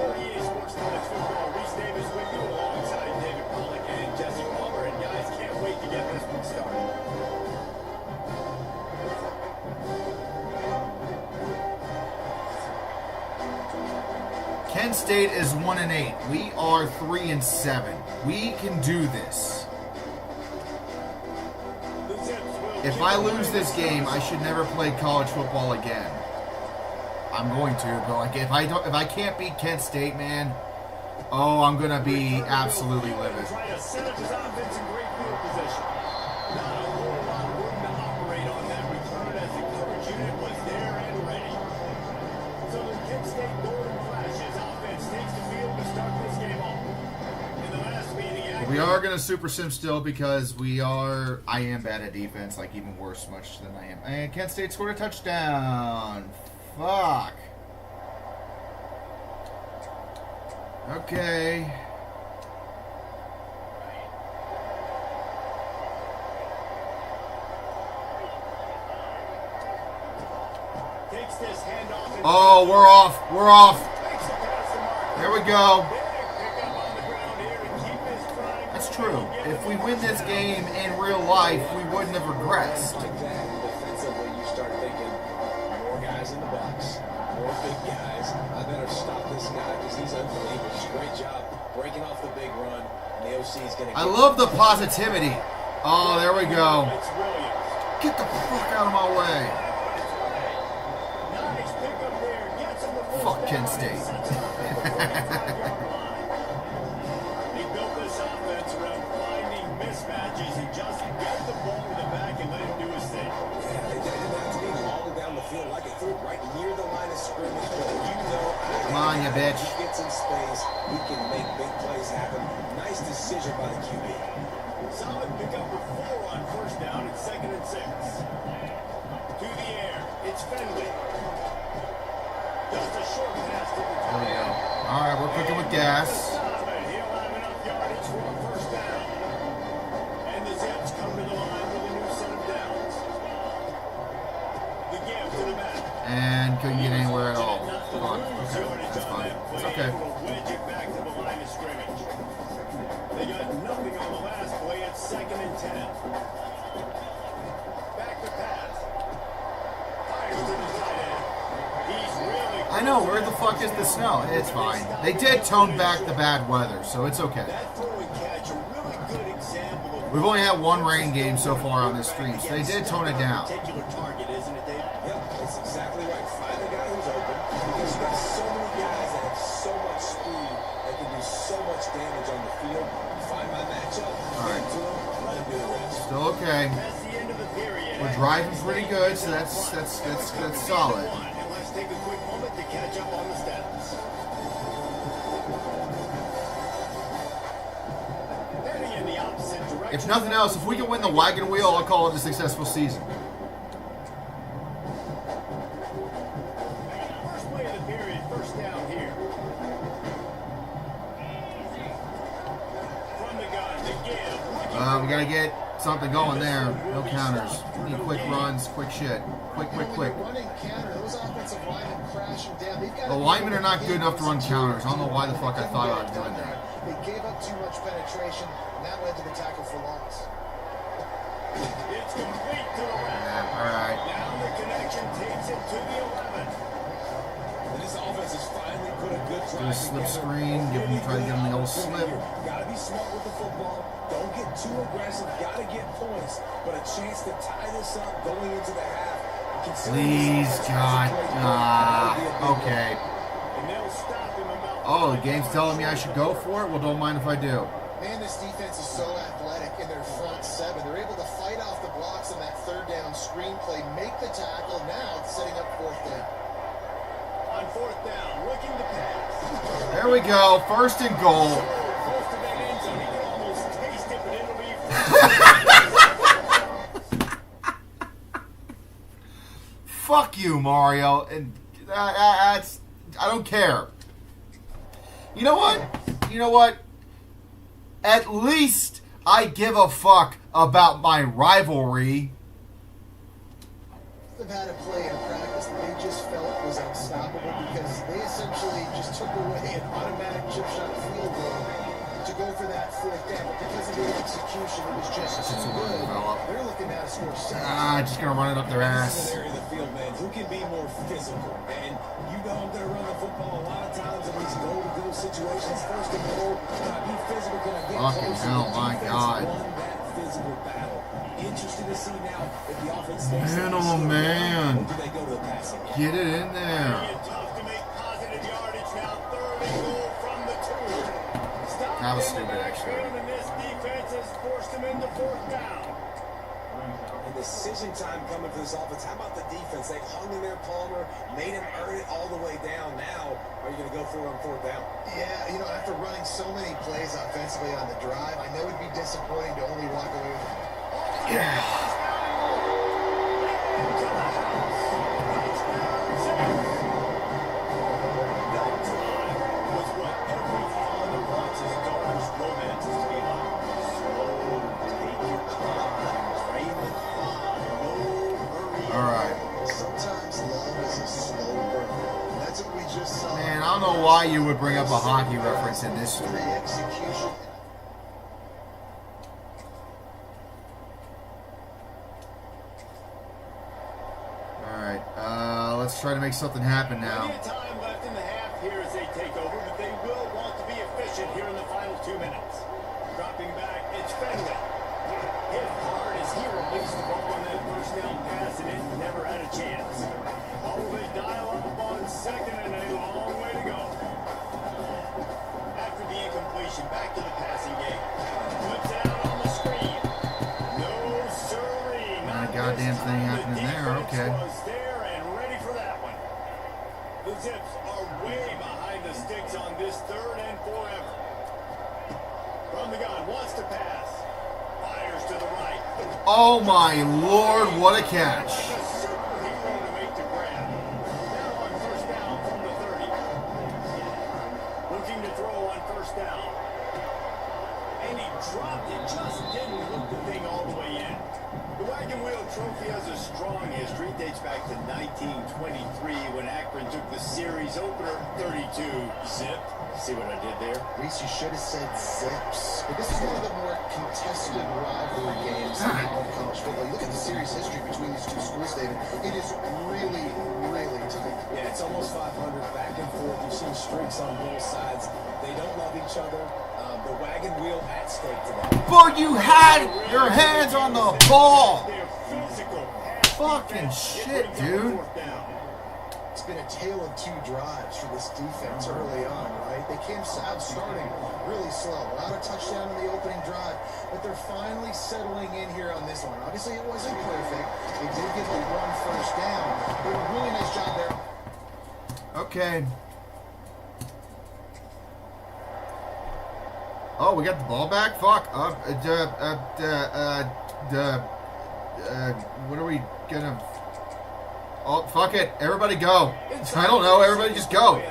Speaker 2: 48 Sports College Football, Reese Davis with you alongside David Pollock and Jesse Palmer. And guys, can't wait to get this one started.
Speaker 1: Kent State is 1-8. We are 3-7. We can do this. If I lose this game, I should never play college football again. I'm going to, but like if I can't beat Kent State, man, oh, I'm gonna be absolutely livid.
Speaker 2: Trying to set up his offense in great field position. Not a whole lot of room to operate on that return as the coverage unit was there and ready. So the Kent State Golden Flashes offense takes the field to start this game off. In the last meeting,
Speaker 1: We are gonna super sim still because I am bad at defense, like even worse much than I am. And Kent State scored a touchdown. Fuck. Okay.
Speaker 2: takes this handoff and
Speaker 1: Oh, we're off. We're off.
Speaker 2: makes the pass to Mark.
Speaker 1: There we go.
Speaker 2: Big pickup on the ground here and keep his prime.
Speaker 1: That's true. If we win this game in real life, we wouldn't have regressed.
Speaker 3: Like that, and defensively, you start thinking more guys in the box, more big guys. I better stop this guy because he's unbelievable. Great job breaking off the big run. And the OC is going to.
Speaker 1: I love the positivity. Oh, there we go.
Speaker 2: It's Williams.
Speaker 1: Get the fuck out of my way.
Speaker 2: Nice pickup there. Gets him the first
Speaker 1: Fuck Kent
Speaker 2: down.
Speaker 1: State.
Speaker 2: Sets it up at the 45-yard line. He built this offense around finding mismatches and just get the ball to the back and let him do his thing.
Speaker 3: Yeah, they didn't have to be all down the field like it threw it right near the line of scrimmage. But you know,
Speaker 1: Come on, you bitch.
Speaker 3: He gets in space. He can make big plays happen. Nice decision by the QB.
Speaker 2: Solid pickup with 4 on first down and 2nd and 6. To the air. It's Fenley. Just a short pass to the
Speaker 1: There we
Speaker 2: top.
Speaker 1: go. All right, we're cooking with gas.
Speaker 2: He'll have enough yardage for a first down. And the Zips come to the line with a new set of downs. The give to the back.
Speaker 1: And couldn't get anywhere at all.
Speaker 2: Not to
Speaker 1: Fuck.
Speaker 2: lose
Speaker 1: Okay,
Speaker 2: yardage
Speaker 1: that's
Speaker 2: on
Speaker 1: fine.
Speaker 2: that
Speaker 1: It's
Speaker 2: play,
Speaker 1: okay.
Speaker 2: able to wedge it back to the line of scrimmage. They got nothing on the last play at 2nd and 10. Back to pass. Fires to the tight end. He's really
Speaker 1: I know, where the fuck is the snow? It's fine. They did tone back the bad weather, so it's okay.
Speaker 2: that throw and catch, a really good example of
Speaker 1: We've only had one rain game so far on this stream, so they did tone it down.
Speaker 2: particular target, isn't it, Dave?
Speaker 3: Yep, that's exactly right. Find the guy who's open because you got so many guys that have so much speed that can do so much damage on the field. Find my matchup,
Speaker 1: All right.
Speaker 3: get to him, let him do the rest.
Speaker 1: Still okay.
Speaker 2: That's the end of the period.
Speaker 1: We're driving pretty good, so that's solid.
Speaker 2: And let's take a quick moment to catch up on the stats. Heading in the opposite direction.
Speaker 1: If nothing else, if we can win the wagon wheel, I'll call it a successful season.
Speaker 2: First play of the period, first down here. From the gun, the give.
Speaker 1: We gotta get something going there. No counters. Need quick runs, quick shit. Quick.
Speaker 4: Running counter, those offensive linemen crashing down. They've got
Speaker 1: The linemen are not good enough to run counters. I don't know why the fuck I thought I was doing that.
Speaker 4: They gave up too much penetration, and that led to the tackle for loss.
Speaker 2: It's complete to the left.
Speaker 1: Yeah, alright.
Speaker 2: Now the connection takes it to the 11.
Speaker 3: And this offense has finally put a good
Speaker 1: Do a
Speaker 3: drive
Speaker 1: slip
Speaker 3: together.
Speaker 1: screen, try to give them the old slip.
Speaker 3: Gotta be smart with the football. Don't get too aggressive. Gotta get points. But a chance to tie this up going into the half.
Speaker 1: Please, God. Okay.
Speaker 2: And they'll stop him about
Speaker 1: Oh, the game's telling me I should go for it? Well, don't mind if I do.
Speaker 4: Man, this defense is so athletic in their front seven. They're able to fight off the blocks on that third down screenplay, make the tackle. Now it's setting up fourth down.
Speaker 2: on fourth down, looking to pass.
Speaker 1: There we go. First and goal.
Speaker 2: Close to that end zone. He can almost taste it, but it'll be
Speaker 1: Fuck you, Mario. And that's, I don't care. You know what? You know what? At least I give a fuck about my rivalry.
Speaker 4: They've had a play in practice that they just felt was unstoppable because they essentially just took away an automatic chip shot field goal to go for that fourth down. But because of the execution, it was just too good. They're looking now to score seven.
Speaker 1: Just gonna run it up their
Speaker 3: This
Speaker 1: ass.
Speaker 3: is an area of the field, man, who can be more physical. And you know I'm going to run the football a lot of times in these goal-to-go situations. First and goal, can I be physical? Can I get
Speaker 1: Fucking
Speaker 3: close?
Speaker 1: hell,
Speaker 3: The
Speaker 1: my
Speaker 3: defense
Speaker 1: God.
Speaker 3: won that physical battle. Interesting to see now if the offense stays
Speaker 1: Man,
Speaker 3: steady,
Speaker 1: oh,
Speaker 3: slow
Speaker 1: man.
Speaker 3: down, or do they go to the passing game?
Speaker 1: Get it in there.
Speaker 2: It's tough to make positive yardage now. Third and goal from the 2. Stop
Speaker 1: That was
Speaker 2: in the
Speaker 1: stupid, actually.
Speaker 2: backfield, and this defense has forced him into fourth down.
Speaker 3: And decision time coming for this offense. How about the defense? They hung in there, Palmer, made him earn it all the way down. Now, are you going to go for it on fourth down?
Speaker 4: Yeah, you know, after running so many plays offensively on the drive, I know it'd be disappointing to only walk away with sometimes love is a slow burn. That's what we just saw.
Speaker 1: Man, I don't know why you would bring up a hockey reference in this
Speaker 4: The
Speaker 1: stream.
Speaker 4: execution.
Speaker 1: Alright, let's try to make something happen now.
Speaker 2: Plenty of time left in the half here as they take over, but they will want to be efficient here in the final 2 minutes. Dropping back, it's Fenway. Hit hard as he released the ball on that first down pass, and it never had a chance. Oh, they dial up on second, and a long way to go. After the incompletion, back to the passing game. Puts it out on the screen. No siree.
Speaker 1: Not a goddamn thing happening there, okay.
Speaker 2: Was there and ready for that one. The Zips are way behind the sticks on this third and forever. From the gun, wants to pass. Fires to the right.
Speaker 1: Oh my lord, what a catch.
Speaker 2: Like a superhero to make the grab. Now on first down from the 30. Looking to throw on first down. And he dropped it, just didn't hook the thing all the way in. The Wagon Wheel Trophy has a strong history. It dates back to 1923 when Akron took the series opener 32 zip. See what I did there?
Speaker 4: Reese, you should have said Zips. But this is one of the more contested rivalry games in all of college football. You look at the series history between these two schools, David. It is really, really tight.
Speaker 3: Yeah, it's almost 500 back and forth. You've seen streaks on both sides. They don't love each other. The wagon wheel at stake today.
Speaker 1: But you had your hands on the ball.
Speaker 2: They're physical.
Speaker 1: Fucking shit, dude.
Speaker 4: It's been a tale of two drives for this defense early on, right? They came out starting really slow, without a touchdown in the opening drive, but they're finally settling in here on this one. Obviously, it wasn't perfect. They did give up one first down, but a really nice job there.
Speaker 1: Okay. Oh, we got the ball back? Fuck. What are we gonna... Oh, fuck it. Everybody go. I don't know. Everybody just go.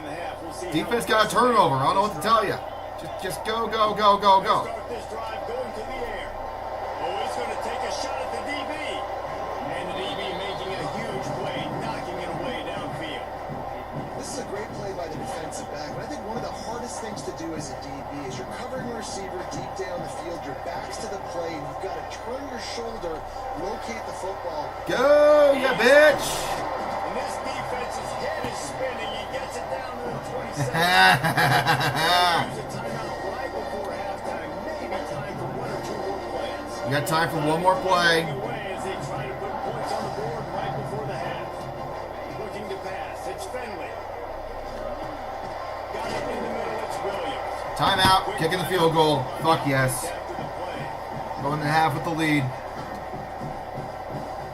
Speaker 1: Defense got a turnover. I don't know what to tell you. Just go, go, go, go, go.
Speaker 2: Start this drive going to the air. Oh, he's going to take a shot at the DB. And the DB making a huge play, knocking it away downfield.
Speaker 4: This is a great play by the defensive back, but I think one of the hardest things to do as a DB is you're covering a receiver deep down the field, your back's to the play, and you've got to turn your shoulder, locate the football.
Speaker 1: Go, you bitch.
Speaker 2: And this defense's head is spinning. He gets it down to the 27. Use a timeout right before halftime. Maybe time for one or two more plays.
Speaker 1: You got time for one more play.
Speaker 2: Away as they try to put points on the board right before the half. Looking to pass. It's Fenway. Got it in the middle. It's Williams.
Speaker 1: Timeout. Kicking the field goal. Fuck yes.
Speaker 2: After the play.
Speaker 1: Going to half with the lead.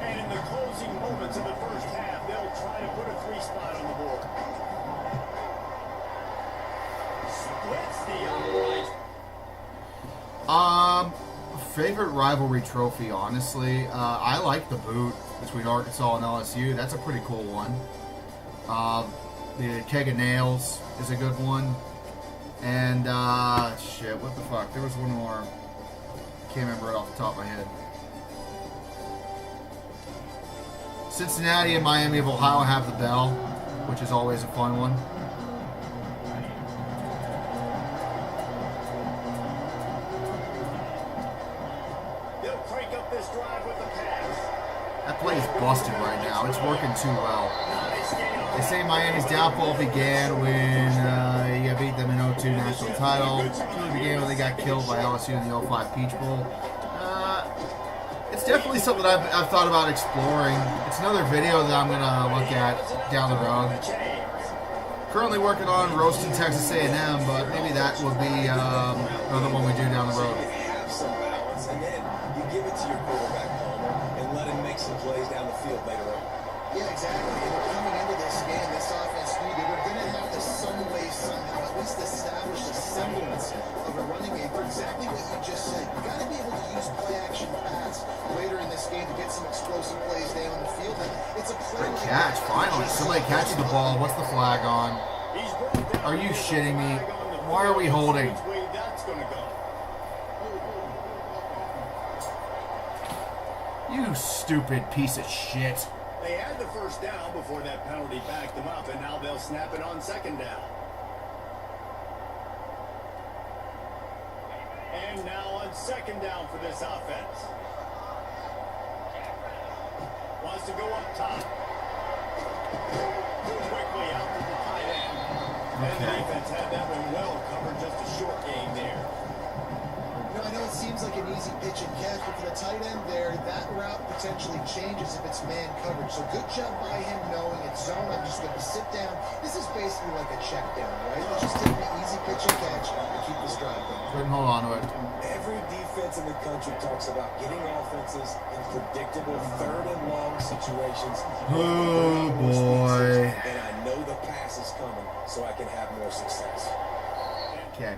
Speaker 2: And in the closing moments of the first half, they'll try to put a 3 spot on the board.
Speaker 1: Favorite rivalry trophy, honestly, I like the boot between Arkansas and LSU. That's a pretty cool one. The keg of nails is a good one. And, shit, what the fuck? There was one more. Can't remember it off the top of my head. Cincinnati and Miami of Ohio have the bell, which is always a fun one.
Speaker 2: They'll crank up this drive with the pass.
Speaker 1: That play is busted right now. It's working too well. They say Miami's downfall began when you beat them in 02 national title. It really began when they got killed by LSU in the 05 Peach Bowl. It's definitely something I've thought about exploring. It's another video that I'm going to look at down the road. Currently working on roasting Texas A&M, but maybe that will be another one we do down the road.
Speaker 3: Have some balance, and then you give it to your quarterback and let him make some plays down the field later on.
Speaker 4: Yeah, exactly. And coming into this game, this offense knew they were going to have to some way, somehow, at least establish a semblance of a running game for exactly what you just said. You got to be able to use play-action pass later in this game to get some explosive plays down the field. And it's a play
Speaker 1: Good catch, finally. Somebody catches the ball. What's the flag on? Are you shitting me? Why are we holding? You stupid piece of shit.
Speaker 2: They had the first down before that penalty backed them up, and now they'll snap it on second down. And now on second down for this offense. Wants to go up top. Quickly out to the tight end. And the defense had that one well covered, just a short game there.
Speaker 4: You know, I know it seems like an easy pitch and catch, but for the tight end there, that route potentially changes if it's man coverage. So good job by him knowing it's zone. I'm just going to sit down. This is basically like a check down, right? Let's just take the easy pitch and catch and keep this drive going.
Speaker 1: Couldn't hold on to it.
Speaker 3: Every defense in the country talks about getting offenses in predictable third and long situations.
Speaker 1: Oh, boy.
Speaker 3: And I know the pass is coming, so I can have more success.
Speaker 1: Okay.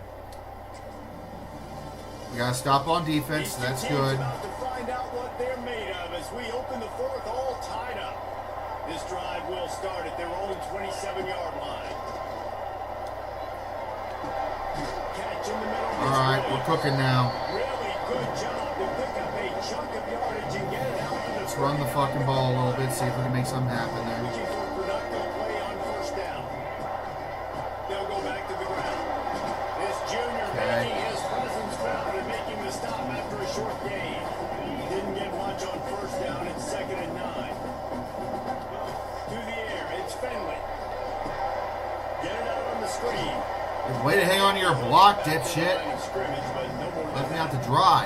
Speaker 1: We got to stop on defense. That's good.
Speaker 2: About to find out what they're made of as we open the fourth, all tied up. This drive will start at their own 27-yard line. Catch in the middle.
Speaker 1: All right, we're cooking now.
Speaker 2: Really good job to pick up a chunk of yardage and get it out to the
Speaker 1: Let's run the fucking ball a little bit, see if we can make something happen there.
Speaker 2: Looking for a productive play on first down. They'll go back to the ground. This junior making his presence felt and making the stop after a short gain. Didn't get much on first down. It's 2nd and 9. To the air. It's Fenwick. Get it out on the screen.
Speaker 1: Way to hang on to your block, dipshit. Left me out to dry.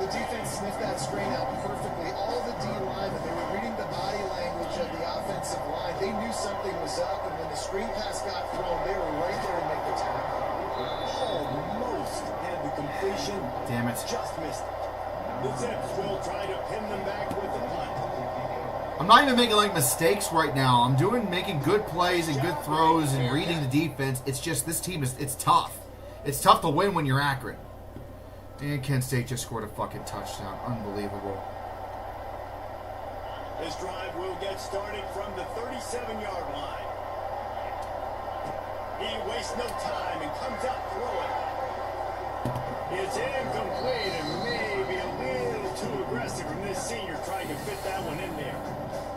Speaker 4: The defense sniffed that screen out perfectly. All the D linemen, they were reading the body language of the offensive line. They knew something was up, and when the screen pass got thrown, they were right there to make the tackle.
Speaker 2: Almost had the completion.
Speaker 1: Damn it.
Speaker 2: Just missed it. The Zips will try to pin them back with the punt.
Speaker 1: I'm not even making like mistakes right now. I'm making good plays and good throws and reading the defense. It's just this team it's tough. It's tough to win when you're Akron. And Kent State just scored a fucking touchdown. Unbelievable.
Speaker 2: This drive will get started from the 37-yard line. He wastes no time and comes up throwing. It's incomplete and maybe a little too aggressive from this senior trying to fit that one in there.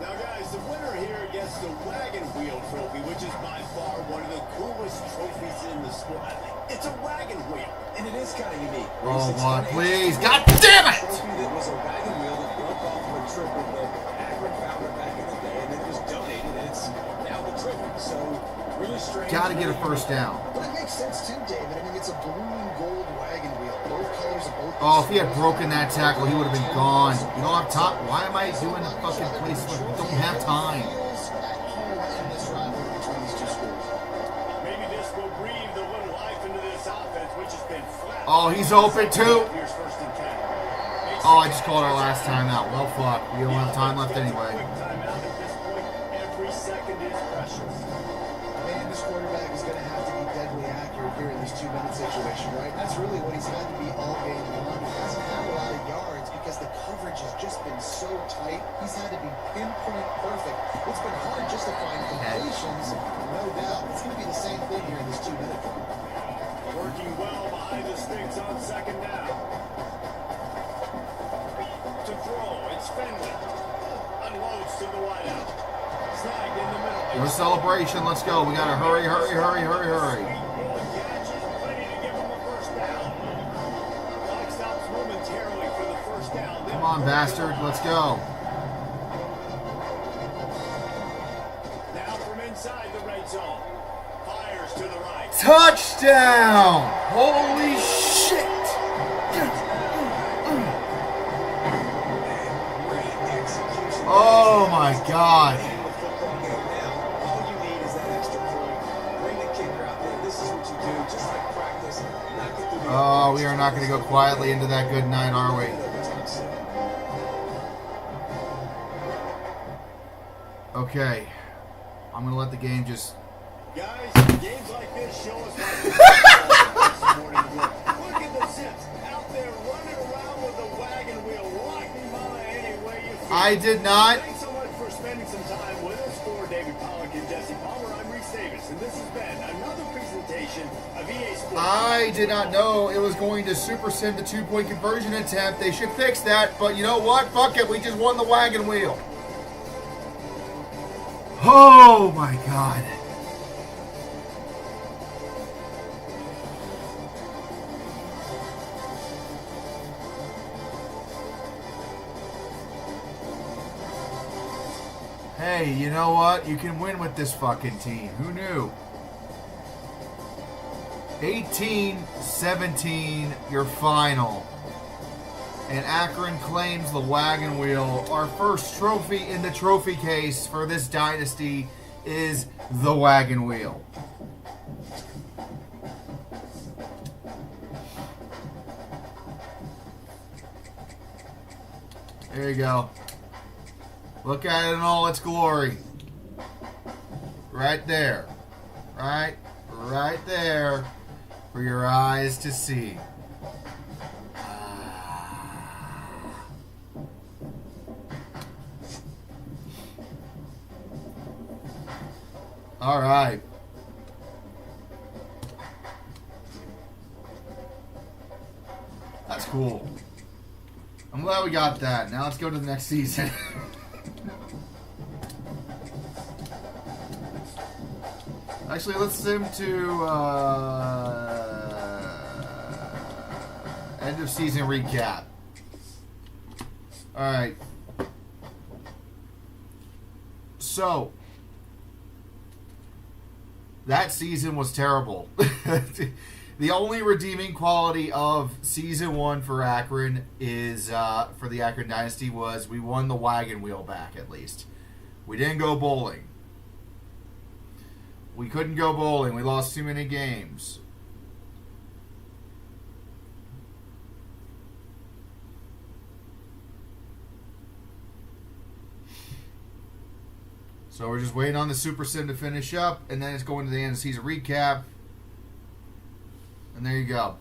Speaker 2: Now, guys, the winner here gets the Wagon Wheel Trophy, which is by far one of the coolest trophies in the sport. It's a wagon wheel, and it is kind of unique.
Speaker 1: Oh, my, please. God damn it!
Speaker 3: It was a wagon wheel that broke off of a trip with the Akron founder back in the day, and it was donated, and it's now the trophy. So, really strange.
Speaker 1: Got to get a first down.
Speaker 4: But it makes sense, too, David. I mean, it's a blue and gold wagon wheel. Both colors of both.
Speaker 1: Oh, if he had broken that tackle, he would have been gone. You don't have time. Why am I doing the fucking place? I don't have time.
Speaker 2: Maybe this will breathe a little life into this offense, which has been flat.
Speaker 1: Oh, he's open too.
Speaker 2: Here's 1st and 10.
Speaker 1: Oh, I just called our last time out. Well, fuck. We don't have time left anyway.
Speaker 2: Quick timeout at this point. Every second is precious.
Speaker 4: Man, this quarterback is going to have to be deadly accurate here in this 2-minute situation, right? That's really what he's had to be all game long. He hasn't had a lot of yards because the coverage has just been so tight. He's had to be pinpoint perfect. It's been hard just to find completions, no doubt. It's going to be the same thing here in this 2-minute drill.
Speaker 2: Working well behind the sticks on second down. To throw, it's Fenley. Unloads to the wideout. Snagged in the middle.
Speaker 1: No celebration. Let's go. We got to hurry, hurry, hurry, hurry, hurry.
Speaker 2: Catch is ready to give him a first down. Clock stops momentarily for the first down.
Speaker 1: Come on, bastard. Let's go.
Speaker 2: Now from inside the red zone. Fires to the right.
Speaker 1: Touchdown! Holy shit! Oh my God. Oh, we are not going to go quietly into that good night, are we? Okay. I'm going to let the game just...
Speaker 2: Guys, games like this show us how Look at the Zips out there running around with the wagon wheel, rocking mama any way you feel.
Speaker 1: I did not.
Speaker 2: Thanks so much for spending some time with us. For David Pollock and Jesse Palmer, I'm Reese Davis, and this has been another presentation of EA Sports.
Speaker 1: I did not know it was going to super sim the 2-point conversion attempt. They should fix that, but you know what? Fuck it. We just won the wagon wheel. Oh my God. Hey, you know what? You can win with this fucking team. Who knew? 18-17, your final. And Akron claims the wagon wheel. Our first trophy in the trophy case for this dynasty is the wagon wheel. There you go. Look at it in all its glory. Right there. Right there for your eyes to see. All right. That's cool. I'm glad we got that. Now let's go to the next season. Actually, let's sim to end of season recap. All right. So that season was terrible. The only redeeming quality of season 1 for Akron is for the Akron Dynasty was we won the wagon wheel back at least. We didn't go bowling. We couldn't go bowling. We lost too many games. So we're just waiting on the Super Sim to finish up, and then it's going to the end of the season recap. And there you go.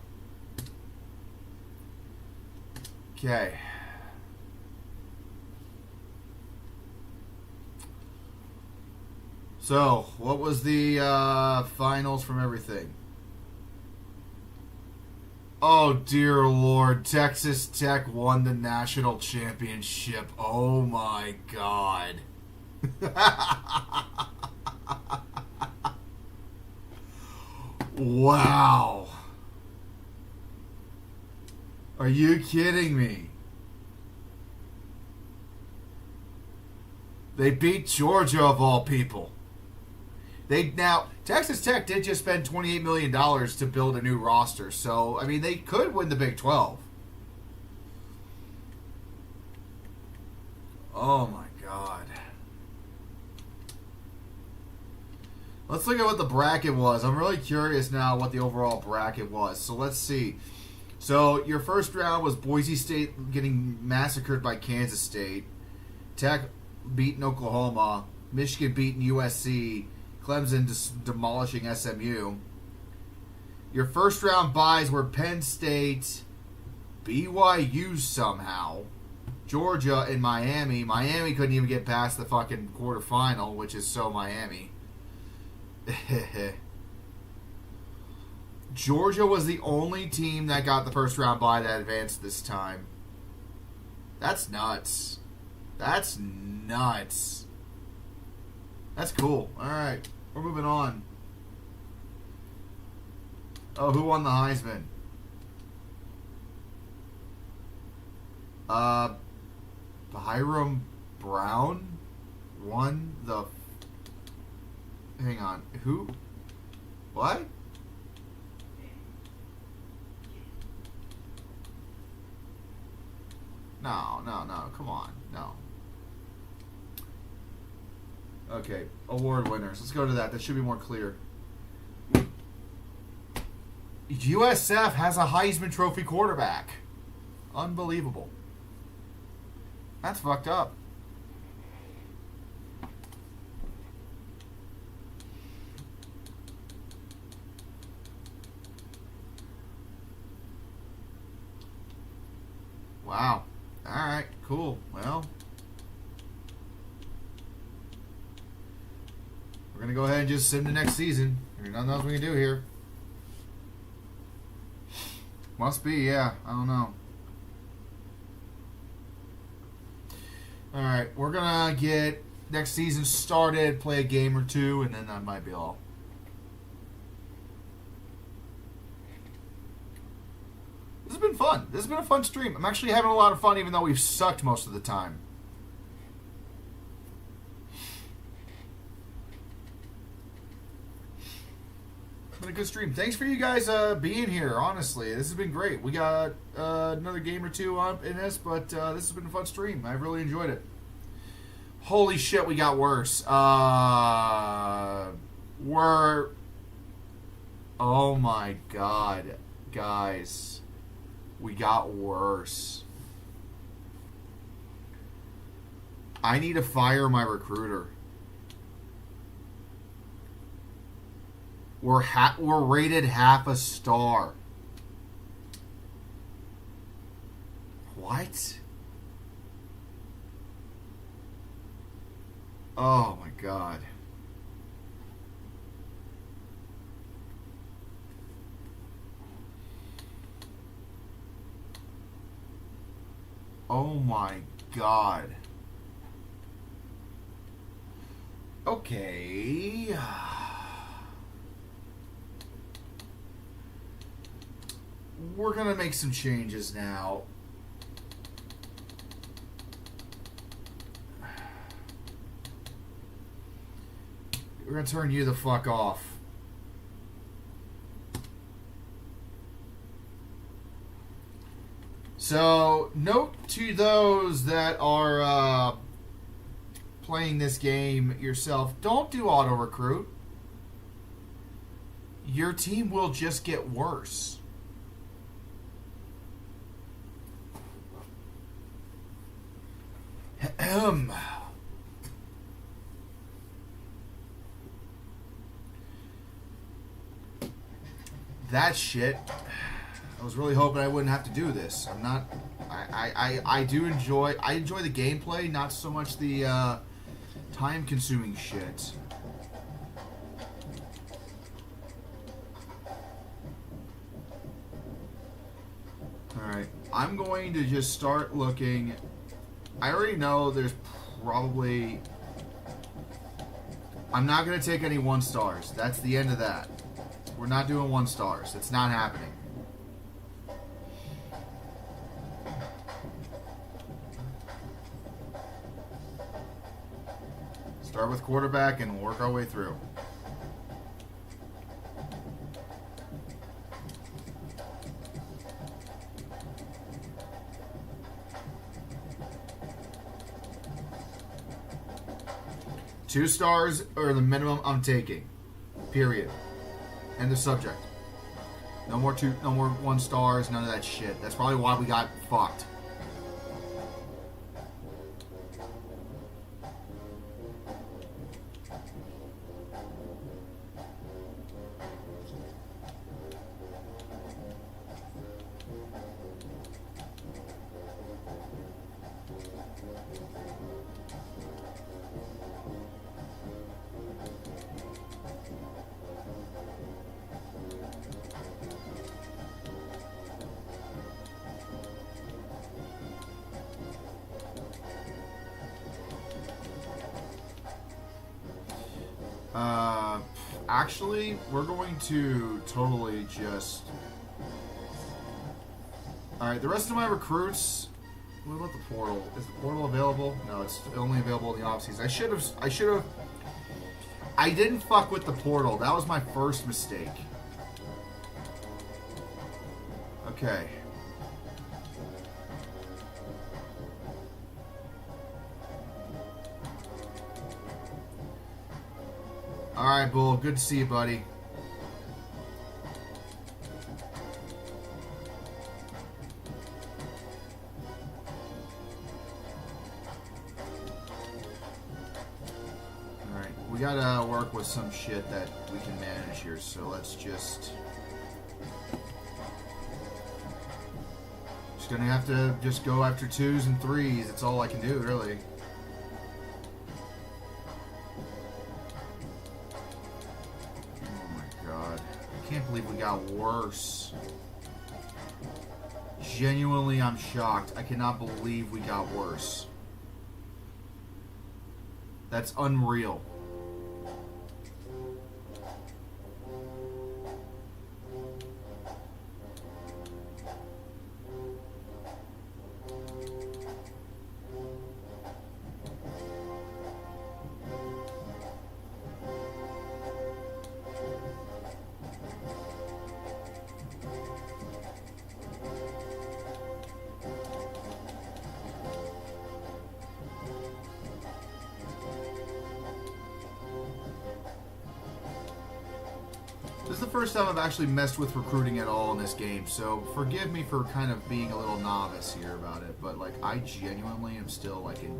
Speaker 1: Okay. So, what was the finals from everything? Oh, dear Lord. Texas Tech won the national championship. Oh, my God. Wow. Are you kidding me? They beat Georgia of all people. Texas Tech did just spend $28 million to build a new roster. So, I mean, they could win the Big 12. Oh, my God. Let's look at what the bracket was. I'm really curious now what the overall bracket was. So, let's see. So, your first round was Boise State getting massacred by Kansas State. Tech beating Oklahoma. Michigan beating USC. Clemson demolishing SMU. Your first round buys were Penn State, BYU somehow, Georgia, and Miami. Miami couldn't even get past the fucking quarterfinal, which is so Miami. Georgia was the only team that got the first round bye that advanced this time. That's nuts. That's nuts. That's cool. Alright, we're moving on. Oh, who won the Heisman? Hiram Brown won the... Hang on. Who? What? No. Come on. No. Okay. Award winners. Let's go to that. That should be more clear. USF has a Heisman Trophy quarterback. Unbelievable. That's fucked up. Wow. Alright, cool. Well, we're going to go ahead and just send the next season. There's nothing else we can do here. Must be, yeah. I don't know. Alright, we're going to get next season started, play a game or two, and then that might be all. This has been fun. This has been a fun stream. I'm actually having a lot of fun even though we've sucked most of the time. It's been a good stream. Thanks for you guys being here, honestly. This has been great. We got another game or two up in this, but this has been a fun stream. I've really enjoyed it. Holy shit, we got worse. We're... Oh my god. Guys. We got worse. I need to fire my recruiter. We're rated half a star. What? Oh my god. Oh my god. Okay. We're gonna make some changes now. We're gonna turn you the fuck off. So, note to those that are playing this game yourself, don't do auto-recruit. Your team will just get worse. That shit... I was really hoping I wouldn't have to do this. I'm not... I do enjoy... I enjoy the gameplay, not so much the time-consuming shit. Alright. I'm going to just start looking... I already know there's probably... I'm not going to take any 1 stars. That's the end of that. We're not doing 1 stars. It's not happening. Start with quarterback and we'll work our way through. Two stars are the minimum I'm taking. Period. End of subject. No more 1 stars, none of that shit. That's probably why we got fucked. actually, we're going to totally just... Alright, the rest of my recruits... What about the portal? Is the portal available? No, it's only available in the off-season. I should have... I didn't fuck with the portal. That was my first mistake. Okay. Alright, Bull. Good to see you, buddy. Alright, we gotta work with some shit that we can manage here, so let's just... Just gonna have to just go after 2s and 3s. That's all I can do, really. I can't believe we got worse. Genuinely, I'm shocked. I cannot believe we got worse. That's unreal. This is the first time I've actually messed with recruiting at all in this game, so forgive me for kind of being a little novice here about it, but like I genuinely am still like in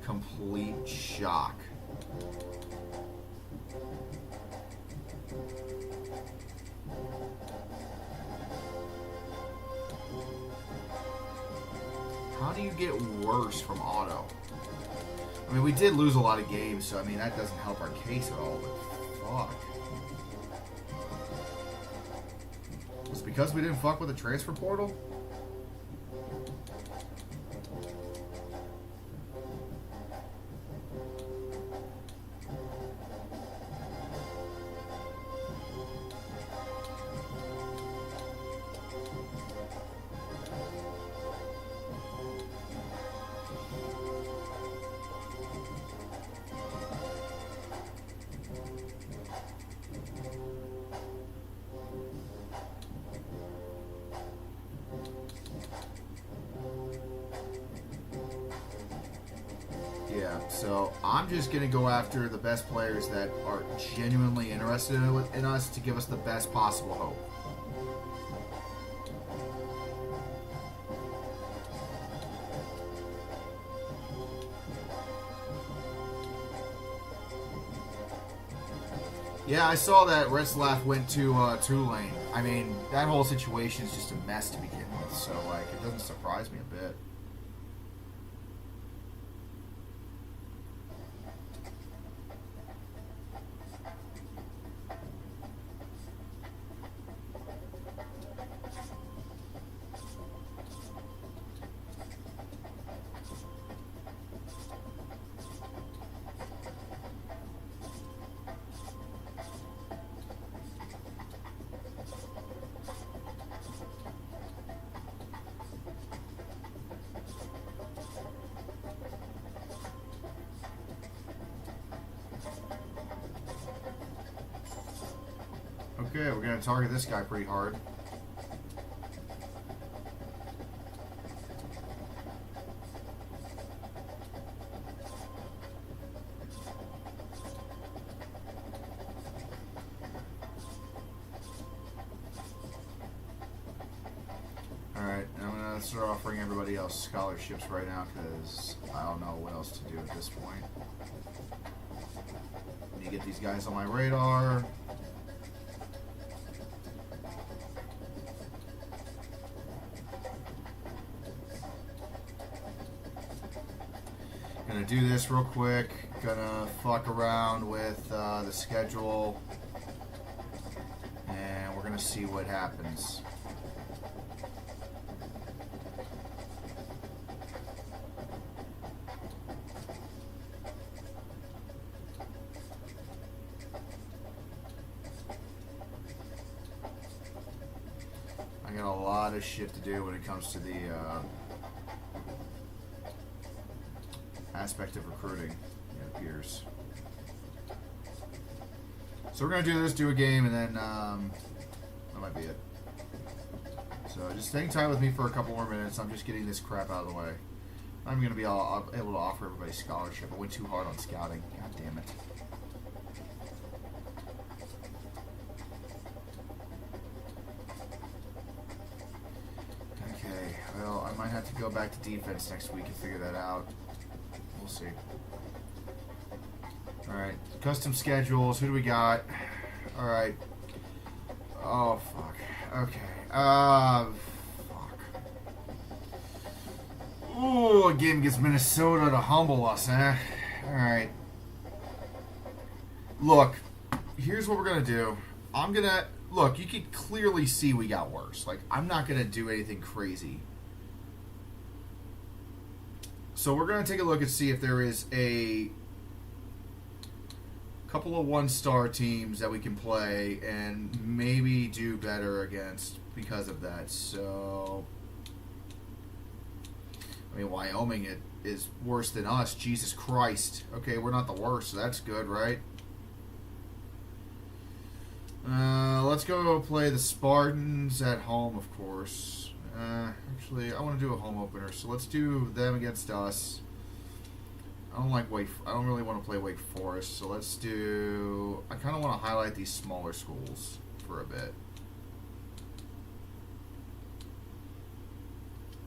Speaker 1: complete shock. How do you get worse from auto? I mean, we did lose a lot of games, so I mean that doesn't help our case at all, but fuck. Was it because we didn't fuck with the transfer portal? Yeah, so I'm just going to go after the best players that are genuinely interested in us to give us the best possible hope. Yeah, I saw that Retzlaff went to Tulane. I mean, that whole situation is just a mess to begin with, so like it doesn't surprise me a bit. Okay, we're going to target this guy pretty hard. Alright, I'm going to start offering everybody else scholarships right now because I don't know what else to do at this point. Need to get these guys on my radar. Gonna do this real quick. Gonna fuck around with the schedule, and we're gonna see what happens. got a lot of shit to do when it comes to the aspect of recruiting, it appears. So we're going to do this, do a game, and then that might be it. So just hang tight with me for a couple more minutes. I'm just getting this crap out of the way. I'm going to be able to offer everybody scholarship. I went too hard on scouting. God damn it. Okay, well, I might have to go back to defense next week and figure that out. We'll see. Alright, custom schedules. Who do we got? Alright. Oh, fuck. Okay. Fuck. Ooh, a game against Minnesota to humble us, eh? Alright. Look, here's what we're going to do. I'm going to... Look, you can clearly see we got worse. Like, I'm not going to do anything crazy. So we're going to take a look and see if there is a couple of one-star teams that we can play and maybe do better against because of that. So, I mean, Wyoming is worse than us. Jesus Christ. Okay, we're not the worst, so that's good, right? Let's go play the Spartans at home, of course. Actually, I want to do a home opener, so let's do them against us. I don't really want to play Wake Forest, so let's do... I kind of want to highlight these smaller schools for a bit.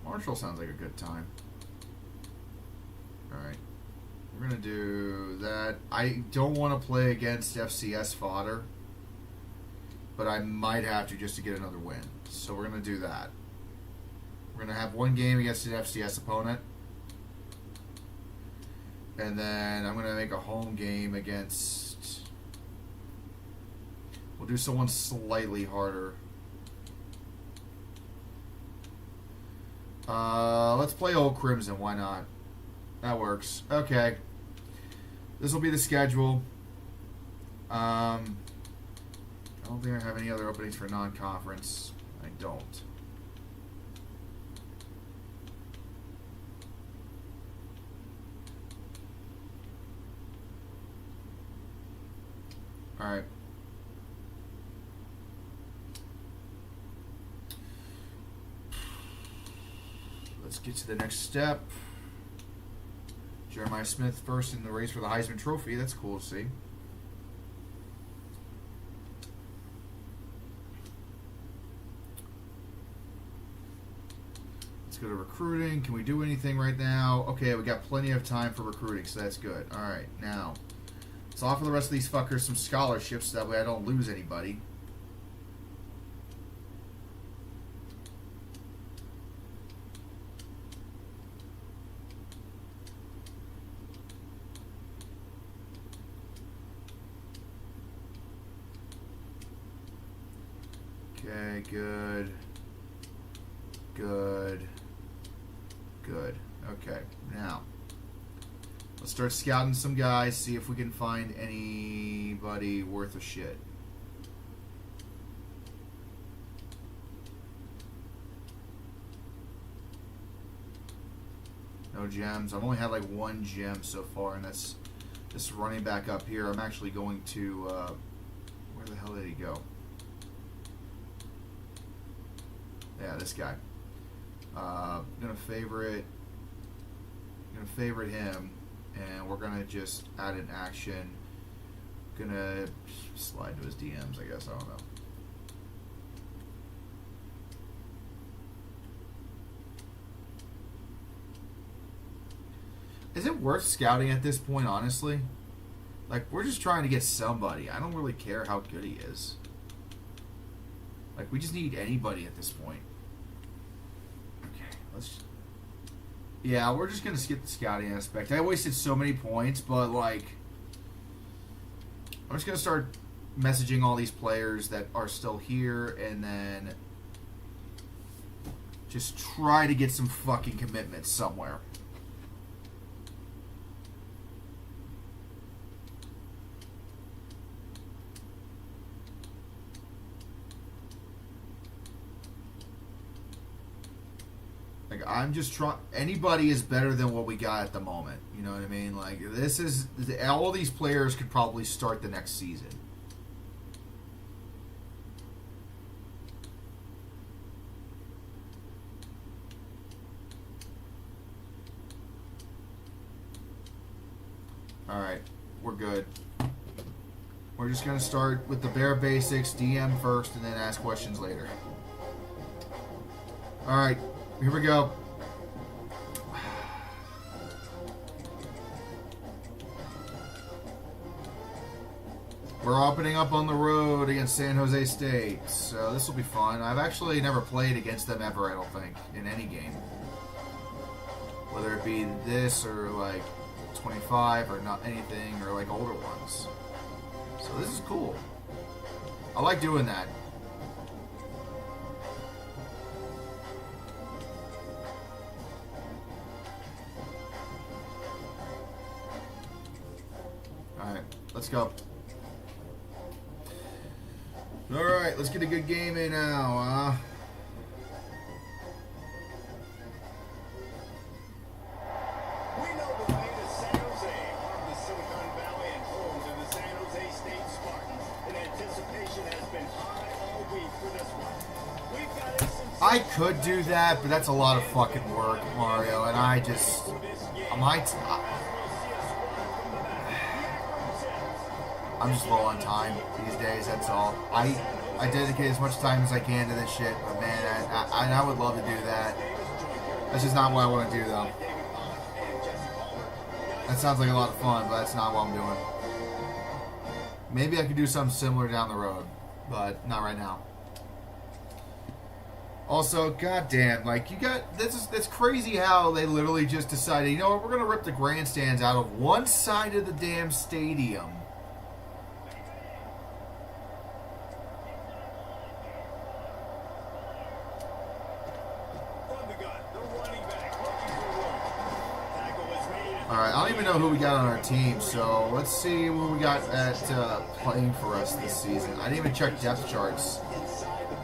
Speaker 1: Marshall sounds like a good time. Alright. We're going to do that. I don't want to play against FCS fodder, but I might have to just to get another win. So we're going to do that. We're going to have one game against an FCS opponent. And then I'm going to make a home game against... We'll do someone slightly harder. Let's play Old Crimson. Why not? That works. Okay. This will be the schedule. I don't think I have any other openings for non-conference. I don't. Alright. Let's get to the next step. Jeremiah Smith first in the race for the Heisman Trophy. That's cool to see. Let's go to recruiting. Can we do anything right now? Okay, we got plenty of time for recruiting, so that's good. Alright, now... let's offer the rest of these fuckers some scholarships, so that way I don't lose anybody. Okay, good. Good. Good. Okay, now... let's start scouting some guys, see if we can find anybody worth a shit. No gems. I've only had like one gem so far, and that's this running back up here. I'm actually going to... where the hell did he go? Yeah, this guy. I'm gonna favorite him. And we're going to just add an action. Gonna slide to his DMs, I guess. I don't know. Is it worth scouting at this point, honestly? Like, we're just trying to get somebody. I don't really care how good he is. Like, we just need anybody at this point. Okay, let's... yeah, we're just going to skip the scouting aspect. I wasted so many points, but, like... I'm just going to start messaging all these players that are still here, and then... just try to get some fucking commitments somewhere. Like, I'm just trying. Anybody is better than what we got at the moment. You know what I mean? Like, this is all these players could probably start the next season. All right, we're good. We're just gonna start with the bare basics, DM first, and then ask questions later. All right, here we go. We're opening up on the road against San Jose State, so this will be fun. I've actually never played against them ever, I don't think, in any game. Whether it be this or like 25 or not anything, or like older ones. So this is cool. I like doing that. Alright, let's go. Alright, let's get a good game in now,
Speaker 2: We know the way to San Jose, home to Silicon Valley and home to the San Jose State Spartans. And anticipation has been high all week for this one. We've got a sincere
Speaker 1: I could do that, but that's a lot of fucking work, Mario, and I just... I'm just low on time these days, that's all. I dedicate as much time as I can to this shit, but man, I would love to do that. That's just not what I want to do, though. That sounds like a lot of fun, but that's not what I'm doing. Maybe I could do something similar down the road, but not right now. Also, goddamn, like, you got... That's crazy how they literally just decided, you know what, we're going to rip the grandstands out of one side of the damn stadium. Alright, I don't even know who we got on our team, so let's see who we got at playing for us this season. I didn't even check depth charts.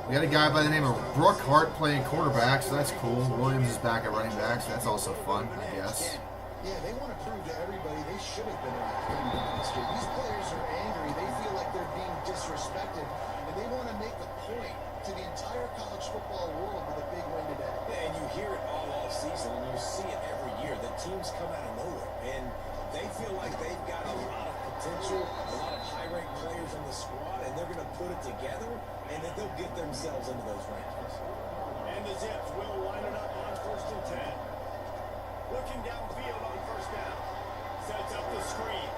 Speaker 1: We got a guy by the name of Brooke Hart playing quarterback, so that's cool. Williams is back at running back, so that's also fun, I guess.
Speaker 4: Yeah, they want to prove to everybody they should have been around last year. These players are angry. They feel like they're being disrespected, and they want to make a point to the entire college football world with a big win today.
Speaker 3: Yeah, and you hear it all season, and you see it every year. The teams come out of nowhere, and they feel like they've got a lot of potential, a lot of high-ranked players on the squad, and they're going to put it together, and then they'll get themselves into those rankings.
Speaker 2: And the Zips will line it up on 1st and 10. Looking downfield on 1st down. Sets up the screen.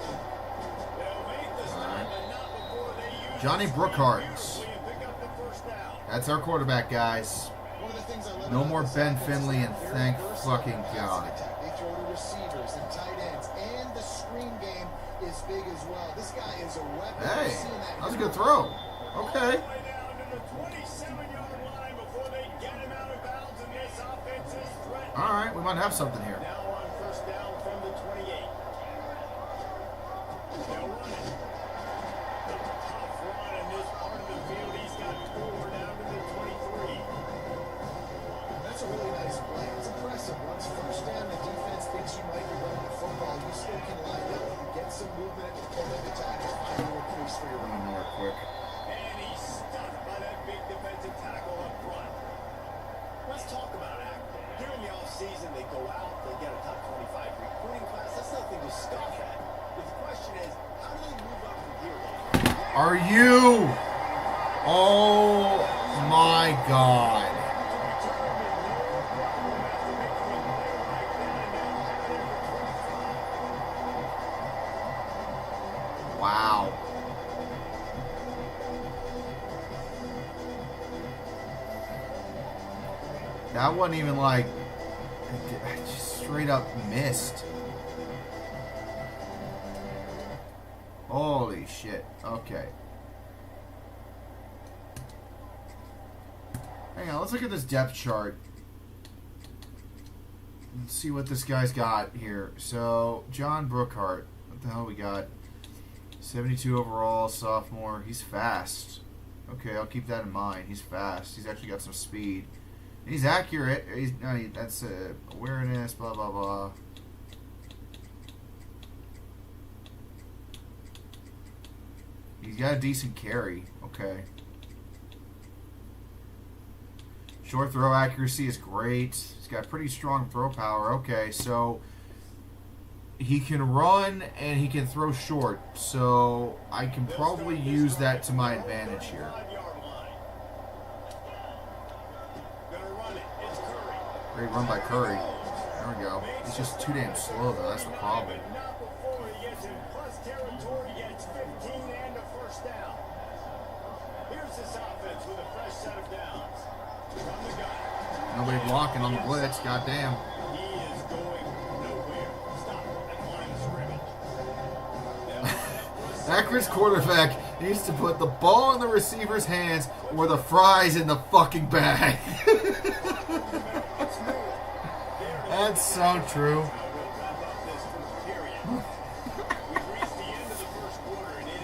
Speaker 2: They'll make the stop, but not before they use
Speaker 1: Johnny Brookhart.
Speaker 2: and pick up the 1st down.
Speaker 1: That's our quarterback, guys.
Speaker 4: One of the things I love
Speaker 1: No
Speaker 4: about
Speaker 1: more
Speaker 4: this
Speaker 1: Ben
Speaker 4: offense
Speaker 1: Finley,
Speaker 4: is
Speaker 1: and
Speaker 4: they're
Speaker 1: thank
Speaker 4: very
Speaker 1: fucking
Speaker 4: versatile
Speaker 1: God.
Speaker 4: passing attack. They throw to receivers and tight ends, and the screen game is big as well. This guy is a weapon.
Speaker 1: Hey,
Speaker 4: We've seen
Speaker 1: that was a good throw. Okay.
Speaker 2: Way down to the 27-yard line before they get him out of bounds, and this offense is threatening.
Speaker 1: All right, we might have something here.
Speaker 2: Now on 1st down from the 28. They'll run it. The tough run in this part of the field. He's got 4 down to the 23.
Speaker 4: That's a really nice play. It's impressive. Once 1st down, the defense thinks you might be running the football. You still can line up, get some movement at the point of attack, and find a little crease for your
Speaker 1: Let me
Speaker 4: running.
Speaker 1: know it quick.
Speaker 2: And he's stunned by that big defensive tackle up front. Let's talk about Akron. During the offseason, they go out, they get a top 25 recruiting class. That's nothing to scoff at. But the question is, how do they move up from here?
Speaker 1: Are you? Oh my God. Wow. That wasn't even like, I just straight up missed. Holy shit. Okay. Hang on, let's look at this depth chart. Let's see what this guy's got here. So, John Brookhart. What the hell we got? 72 overall, sophomore. He's fast. Okay, I'll keep that in mind. He's fast. He's actually got some speed. He's accurate. That's awareness, blah, blah, blah. He's got a decent carry. Okay. Short throw accuracy is great. He's got pretty strong throw power. Okay, so he can run and he can throw short. So I can probably use that to my advantage here. Great run by Curry. There we go. He's just too damn slow, though. That's the problem. Nobody blocking on the blitz. Goddamn. Akron's quarterback needs to put the ball in the receiver's hands or the fries in the fucking bag. That's so true.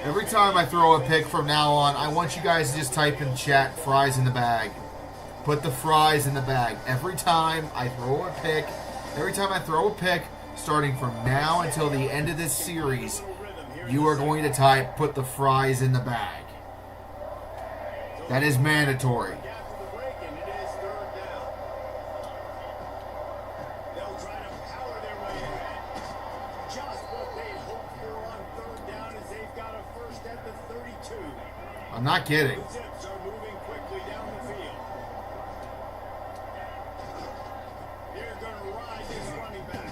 Speaker 1: Every time I throw a pick from now on, I want you guys to just type in chat, fries in the bag. Put the fries in the bag. Every time I throw a pick, starting from now until the end of this series, you are going to type, put the fries in the bag. That is mandatory. I'm not kidding.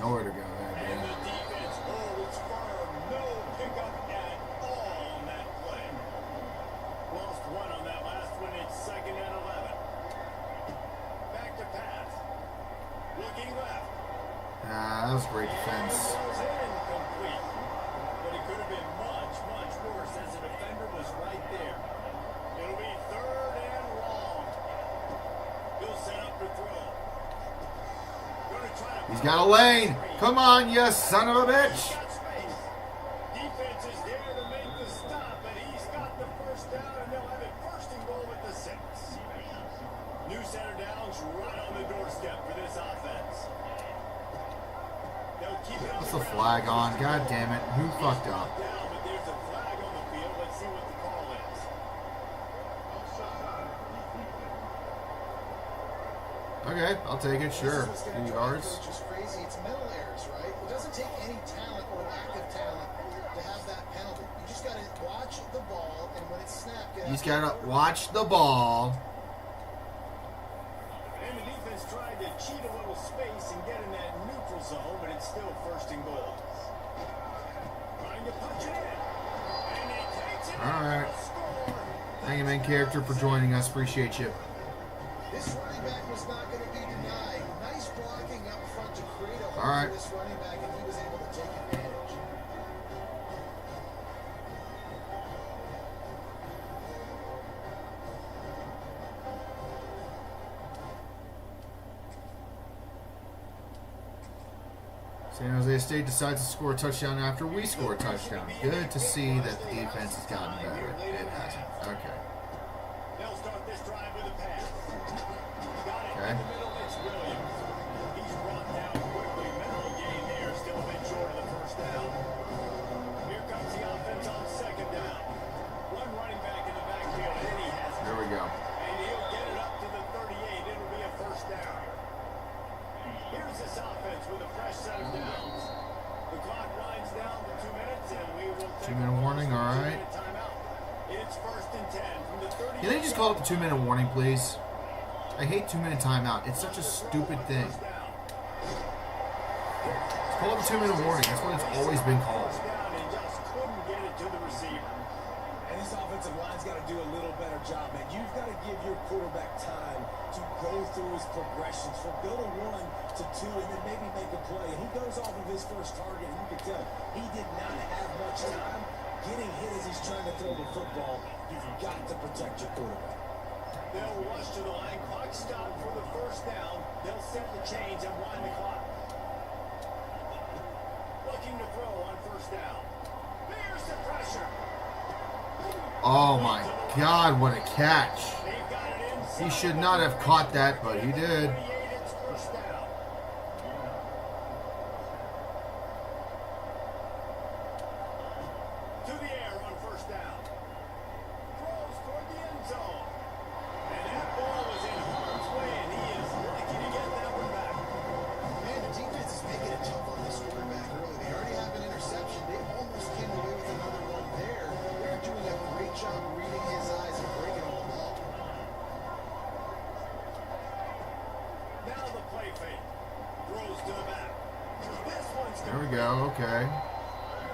Speaker 1: Nowhere to go there, man.
Speaker 2: Lost one on that last one. It's 2nd and 11. Back to pass. Looking left.
Speaker 1: That was great defense.
Speaker 2: Incomplete. But it could have been much, much worse as the defender was right there. It'll be 3rd and long. He'll set up for throw.
Speaker 1: He's got a lane. Come on, you son of a bitch.
Speaker 2: Defense is there to make the stop, and he's got the first down, and they'll have it 1st and goal at the 6. New center downs right on the doorstep for this offense. They'll keep it.
Speaker 1: What's the flag on? God damn it. Who fucked up?
Speaker 2: But there's a flag on the field. Let's see what the call is.
Speaker 1: Okay, I'll take it. Sure. 2 yards.
Speaker 4: Which is crazy. It's mental errors, right? It doesn't take any talent or lack of talent to have that penalty. You just got to watch the ball, and when it's snapped,
Speaker 1: You just got to watch the ball.
Speaker 2: And the defense tried to cheat a little space and get in that neutral zone, but it's still 1st and goal. Trying to punch it in. And he takes it.
Speaker 1: All right. Thank you, main character, for joining us. Appreciate you.
Speaker 4: This running back was not going to be denied. Nice blocking up front to create a hole
Speaker 1: All right.
Speaker 4: for this running back, and he was able to take advantage.
Speaker 1: San Jose State decides to score a touchdown after we score a touchdown. Good to see that the defense has gotten better. It hasn't. Okay.
Speaker 2: They'll start this drive with a pass. Got it
Speaker 1: Okay.
Speaker 2: in the middle. It's Williams. He's brought down quickly. Mental gain there. Still a bit short of the 1st down. Here comes the offense on 2nd down. One running back in the backfield, and he has it.
Speaker 1: There we go.
Speaker 2: And he'll get it up to the 38. It'll be a 1st down. Here's this offense with a fresh set of downs. The clock winds down to 2 minutes, and we will take
Speaker 1: 2-minute warning, all right.
Speaker 2: timeout. It's 1st and 10 from the 30.
Speaker 1: Can they just call it the 2-minute warning, please? I hate 2-minute timeout. It's such a stupid thing. It's called the 2-minute warning. That's what it's always been called.
Speaker 2: Down and just couldn't get it to the receiver.
Speaker 3: And this offensive line's got to do a little better job, man. You've got to give your quarterback time to go through his progressions from go to 1 to 2 and then maybe make a play. And he goes off of his first target, and you can tell he did not have much time getting hit as he's trying to throw the football. You've got to protect your quarterback.
Speaker 2: They'll rush to the line. Clock stop for the 1st down. They'll set the chains and wind the clock. Looking to throw on 1st down. There's the pressure.
Speaker 1: Oh my God, what a catch.
Speaker 2: They've got it inside.
Speaker 1: He should not have caught that, but he did.
Speaker 2: It's first down. To the air on first down. Throws toward the end zone. And that ball was in harm's way, and he is lucky to get that one back.
Speaker 4: Man, the defense is making it tough on this quarterback early. They already have an interception. They almost came away with another one there. They're doing a great job reading his eyes and breaking them all.
Speaker 2: Now the play fake. Throws to the back. This one's
Speaker 1: There we go. Okay.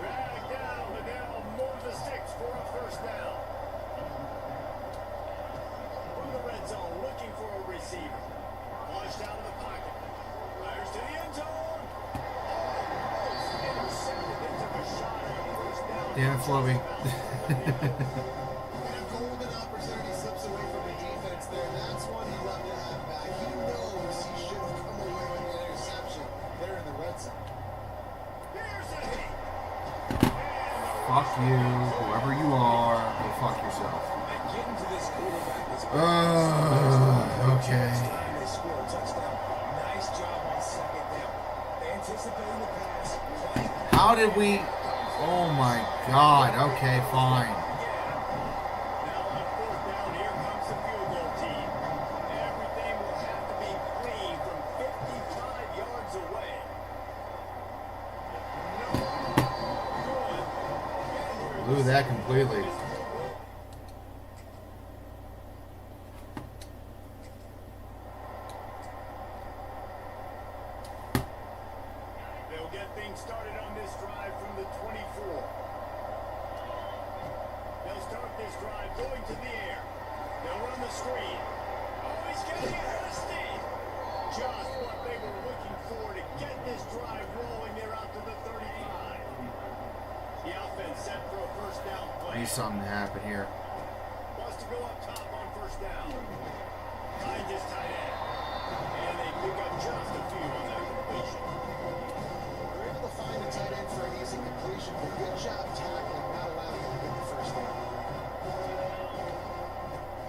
Speaker 2: dragged down, but now more to the sticks for a first down. From the red zone, looking for a receiver. Flushed out of the pocket. Fires to the end zone. Almost intercepted. They took a shot at first down.
Speaker 1: Damn it, Flovey.
Speaker 4: And a golden opportunity slips away from the defense there. That's one he'd love to have back. He knows he should have come away with an interception there in the red zone.
Speaker 2: Here's a hit.
Speaker 1: Fuck you, whoever you are. Go fuck yourself.
Speaker 3: And getting to this quarterback is
Speaker 1: Okay.
Speaker 3: They score a touchdown. Nice job on second down. Anticipating the pass. Playing
Speaker 1: How did we? Oh my God. Okay, fine.
Speaker 2: Now on fourth down, here comes the field goal team. Everything will have to be clean from 55 yards away. No good.
Speaker 1: Blew that completely.
Speaker 2: They'll get things started on this drive from the 24. They'll start this drive going to the air. They'll run the screen. Oh, he's getting ahead of steam. Just what they were looking for to get this drive rolling. They're out to the 35. The offense set for a first down play.
Speaker 1: Needs something to happen here.
Speaker 2: Wants to go up top on first down. Finds his tight end. And they pick up just a few on that completion.
Speaker 4: They're able to find the tight end for an easy completion, but good job tackling, not allowing him to get the first down.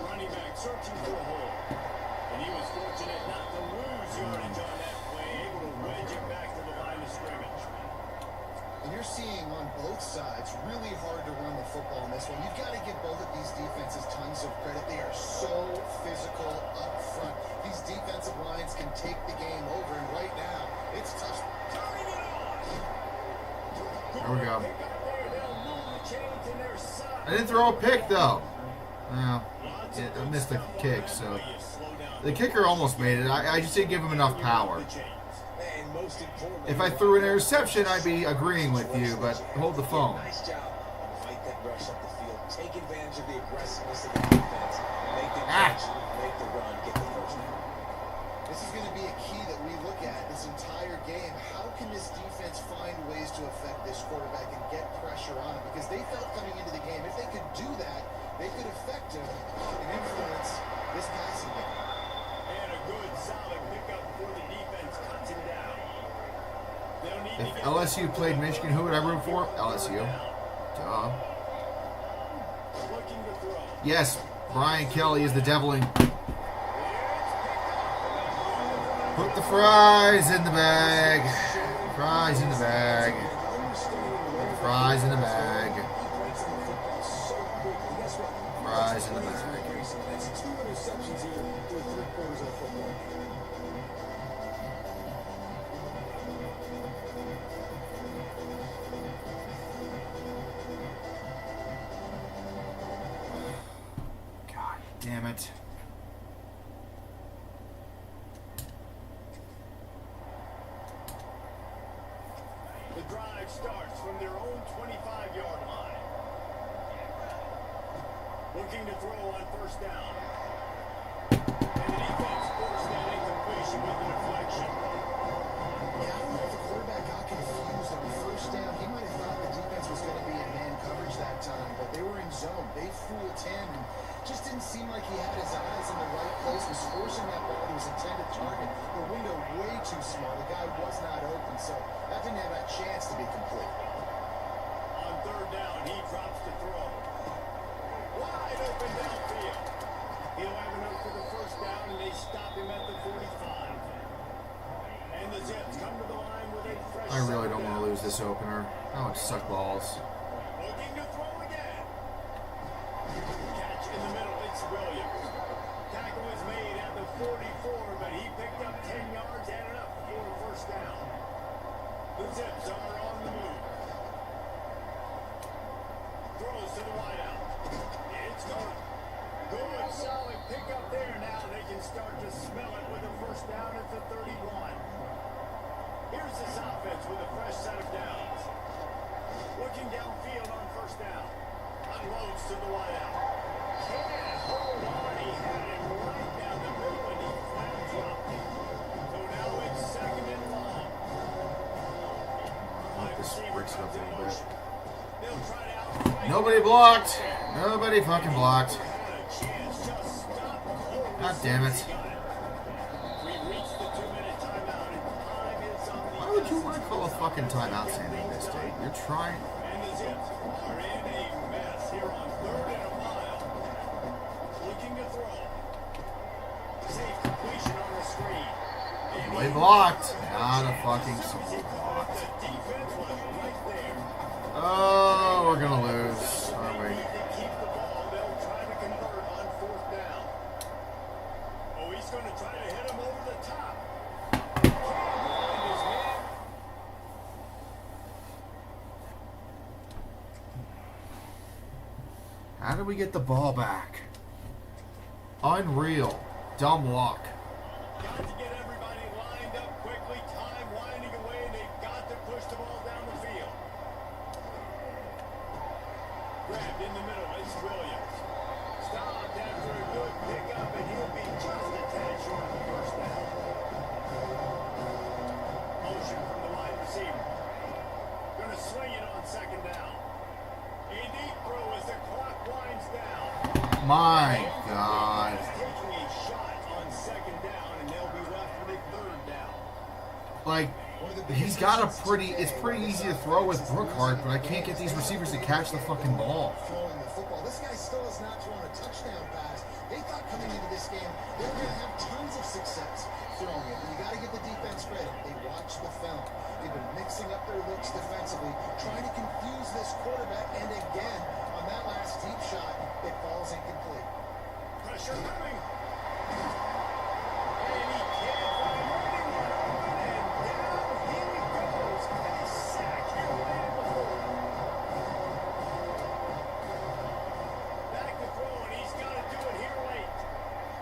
Speaker 2: Running back searching for a hole. And he was fortunate not to lose yardage on that play, able to wedge it back to the line of scrimmage.
Speaker 4: And you're seeing on both sides really hard to run the football in this one. You've got to give both of these defenses tons of credit. They are so physical up front. These defensive lines can take the game over, and right now, it's tough.
Speaker 2: Turning it on.
Speaker 1: There we go.
Speaker 2: They got there, they'll move the chains in their side.
Speaker 1: I didn't throw a pick though. Well, I missed the kick, so the kicker almost made it. I just didn't give him enough power.
Speaker 3: And most importantly,
Speaker 1: If I threw an interception, I'd be agreeing with you, but hold the phone.
Speaker 3: nice job. Fight that rush up the field. Take advantage of the aggressiveness of the defense. Make the catch, make the run, get the first down.
Speaker 4: This is going to be a key that we look at this entire game. How can this defense find ways to affect this quarterback and get pressure on him? Because they felt coming into the game, if they could do that, they could affect him and influence this passing game.
Speaker 2: And a good, solid pickup for the defense. Cuts him down. They'll need
Speaker 1: If
Speaker 2: to get
Speaker 1: LSU played Michigan, who would I root for? LSU. Duh.
Speaker 2: looking to throw.
Speaker 1: Yes, Brian Kelly is the deviling. Put the fries in the bag. Fries in the bag. Put the fries in the bag. Fries in the bag.
Speaker 3: That's 2 interceptions here through 3 quarters of football.
Speaker 1: God damn it.
Speaker 2: The drive starts from their own 25-yard line. Looking to throw on first down. And the defense forced that incompletion with the deflection.
Speaker 4: Yeah, I don't know if the quarterback got confused on the first down. He might have thought the defense was going to be in man coverage that time, but they were in zone. They fooled him and just didn't seem like he had his eyes in the right place. Was forcing that ball to his intended target. The window way too small. The guy was not open, so that didn't have a chance to be complete.
Speaker 2: On third down, he drops to throw. Wide open downfield. He'll have enough for the first down, and they stop him at the 45. And the Zips come to the line with a fresh
Speaker 1: I really don't
Speaker 2: second
Speaker 1: want to
Speaker 2: down.
Speaker 1: lose this opener. I want to suck balls.
Speaker 2: Looking to throw again. Catch in the middle. It's Williams. Tackle is made at the 44, but he picked up 10 yards and enough for a first down. The Zips are on the move. Throws to the wideout. It's going. Good, solid pickup there. Now they can start to smell it with a first down at the 31. Here's this offense with a fresh set of downs. Looking downfield on first down. Unloads to the wideout. Can't hold on. He had it right down the middle and he flat dropped it. So now it's second and long.
Speaker 1: This breaks it up a little bit.
Speaker 2: They'll try to outplay.
Speaker 1: Nobody blocked. Nobody fucking blocked. God damn it. Why would you want to call a fucking timeout standing this date? You're trying.
Speaker 2: And the Zips are in a mess here on 3rd and a mile. Looking to throw. Safe completion on the screen.
Speaker 1: They blocked. Not a fucking soul blocked.
Speaker 2: The defense was right there.
Speaker 1: Oh, we're gonna lose, aren't we?
Speaker 2: They need to keep the ball. They'll try to convert on 4th down. Oh, he's going to try to hit him over the top. Can't find his man.
Speaker 1: How do we get the ball back? Unreal. Dumb luck.
Speaker 2: Got to get everybody lined up quickly. Time winding away, and they've got to push the ball down the field. Grabbed in the middle. It's Williams. Stopped after a good pickup, and he'll be just a tad short of the first down. Motion from the wide receiver. Going to swing it on second down. A deep throw as the clock winds down.
Speaker 1: My God.
Speaker 2: Taking a shot on second down, and they'll be left with a 3rd down.
Speaker 1: Like, he's got a pretty, it's pretty easy to throw with Brookhart, but I can't get these receivers to catch the fucking ball.
Speaker 4: Throwing the football. This guy still has not thrown a touchdown pass. They thought coming into this game they were going to have tons of success throwing it. And you got to give the defense credit. They watched the film. They've been mixing up their looks defensively, trying to confuse this quarterback. And again, on that last deep shot, it falls incomplete.
Speaker 2: Pressure coming. And he can't find anyone open, and down he goes. And he's sacked here late in the 4th. Back to throw, and he's got to do it here late.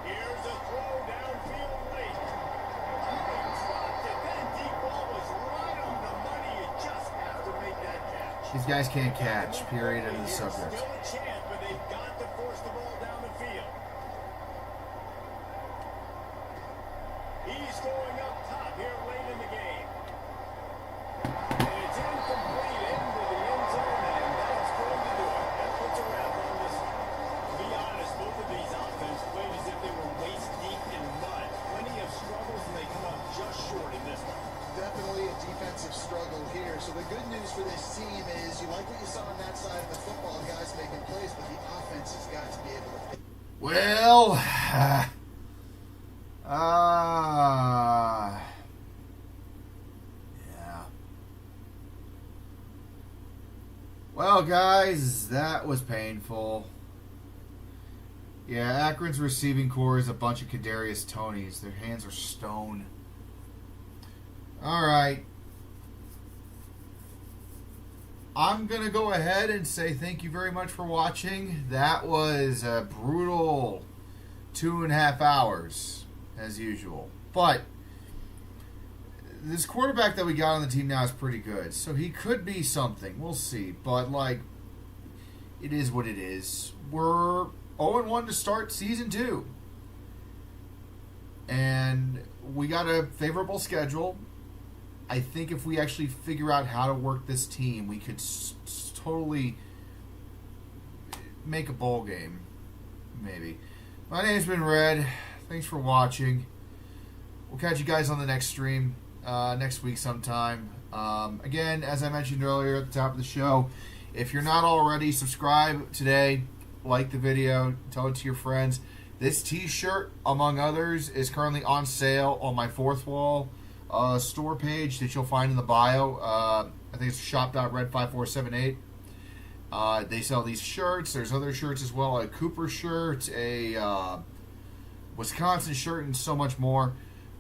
Speaker 2: Here's a throw downfield late. Oh, he dropped it. That deep ball was right on the money. You just have to make that catch.
Speaker 1: These guys can't catch, period, end of the subject.
Speaker 2: Still a chance, but they've got to force the ball down the field. He's going up top here late in the game. And it's incomplete into the end zone, and that's going to do it. That puts a wrap on this one. To be honest, both of these offenses played as if they were waist deep in mud. Plenty of struggles, and they come up just short in this one.
Speaker 4: Definitely a defensive struggle here. So the good news for this team is you like what you saw on that side of the football, guys making plays, but the offense has got to be able to.
Speaker 1: Well, yeah. Well, guys, that was painful. Yeah, Akron's receiving core is a bunch of Kadarius Tonys. Their hands are stone. All right. I'm going to go ahead and say thank you very much for watching. That was a brutal 2.5 hours, as usual. But this quarterback that we got on the team now is pretty good. So he could be something. We'll see. But, like, it is what it is. We're 0-1 to start Season 2. And we got a favorable schedule. I think if we actually figure out how to work this team, we could totally make a bowl game. Maybe. My name's been Red. Thanks for watching. We'll catch you guys on the next stream next week sometime. Again, as I mentioned earlier at the top of the show, if you're not already, subscribe today. Like the video. Tell it to your friends. This t-shirt, among others, is currently on sale on my Fourth Wall store page that you'll find in the bio. I think it's shop.red5478. They sell these shirts. There's other shirts as well, a Cooper shirt, a Wisconsin shirt, and so much more.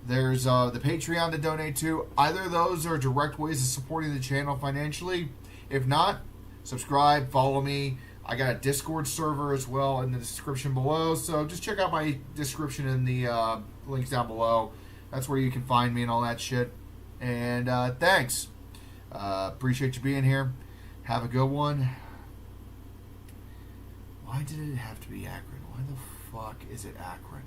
Speaker 1: There's the Patreon to donate to. Either of those are direct ways of supporting the channel financially. If not, subscribe, follow me. I got a Discord server as well in the description below. So just check out my description in the links down below. That's where you can find me and all that shit. And thanks. Appreciate you being here. Have a good one. Why did it have to be Akron? Why the fuck is it Akron?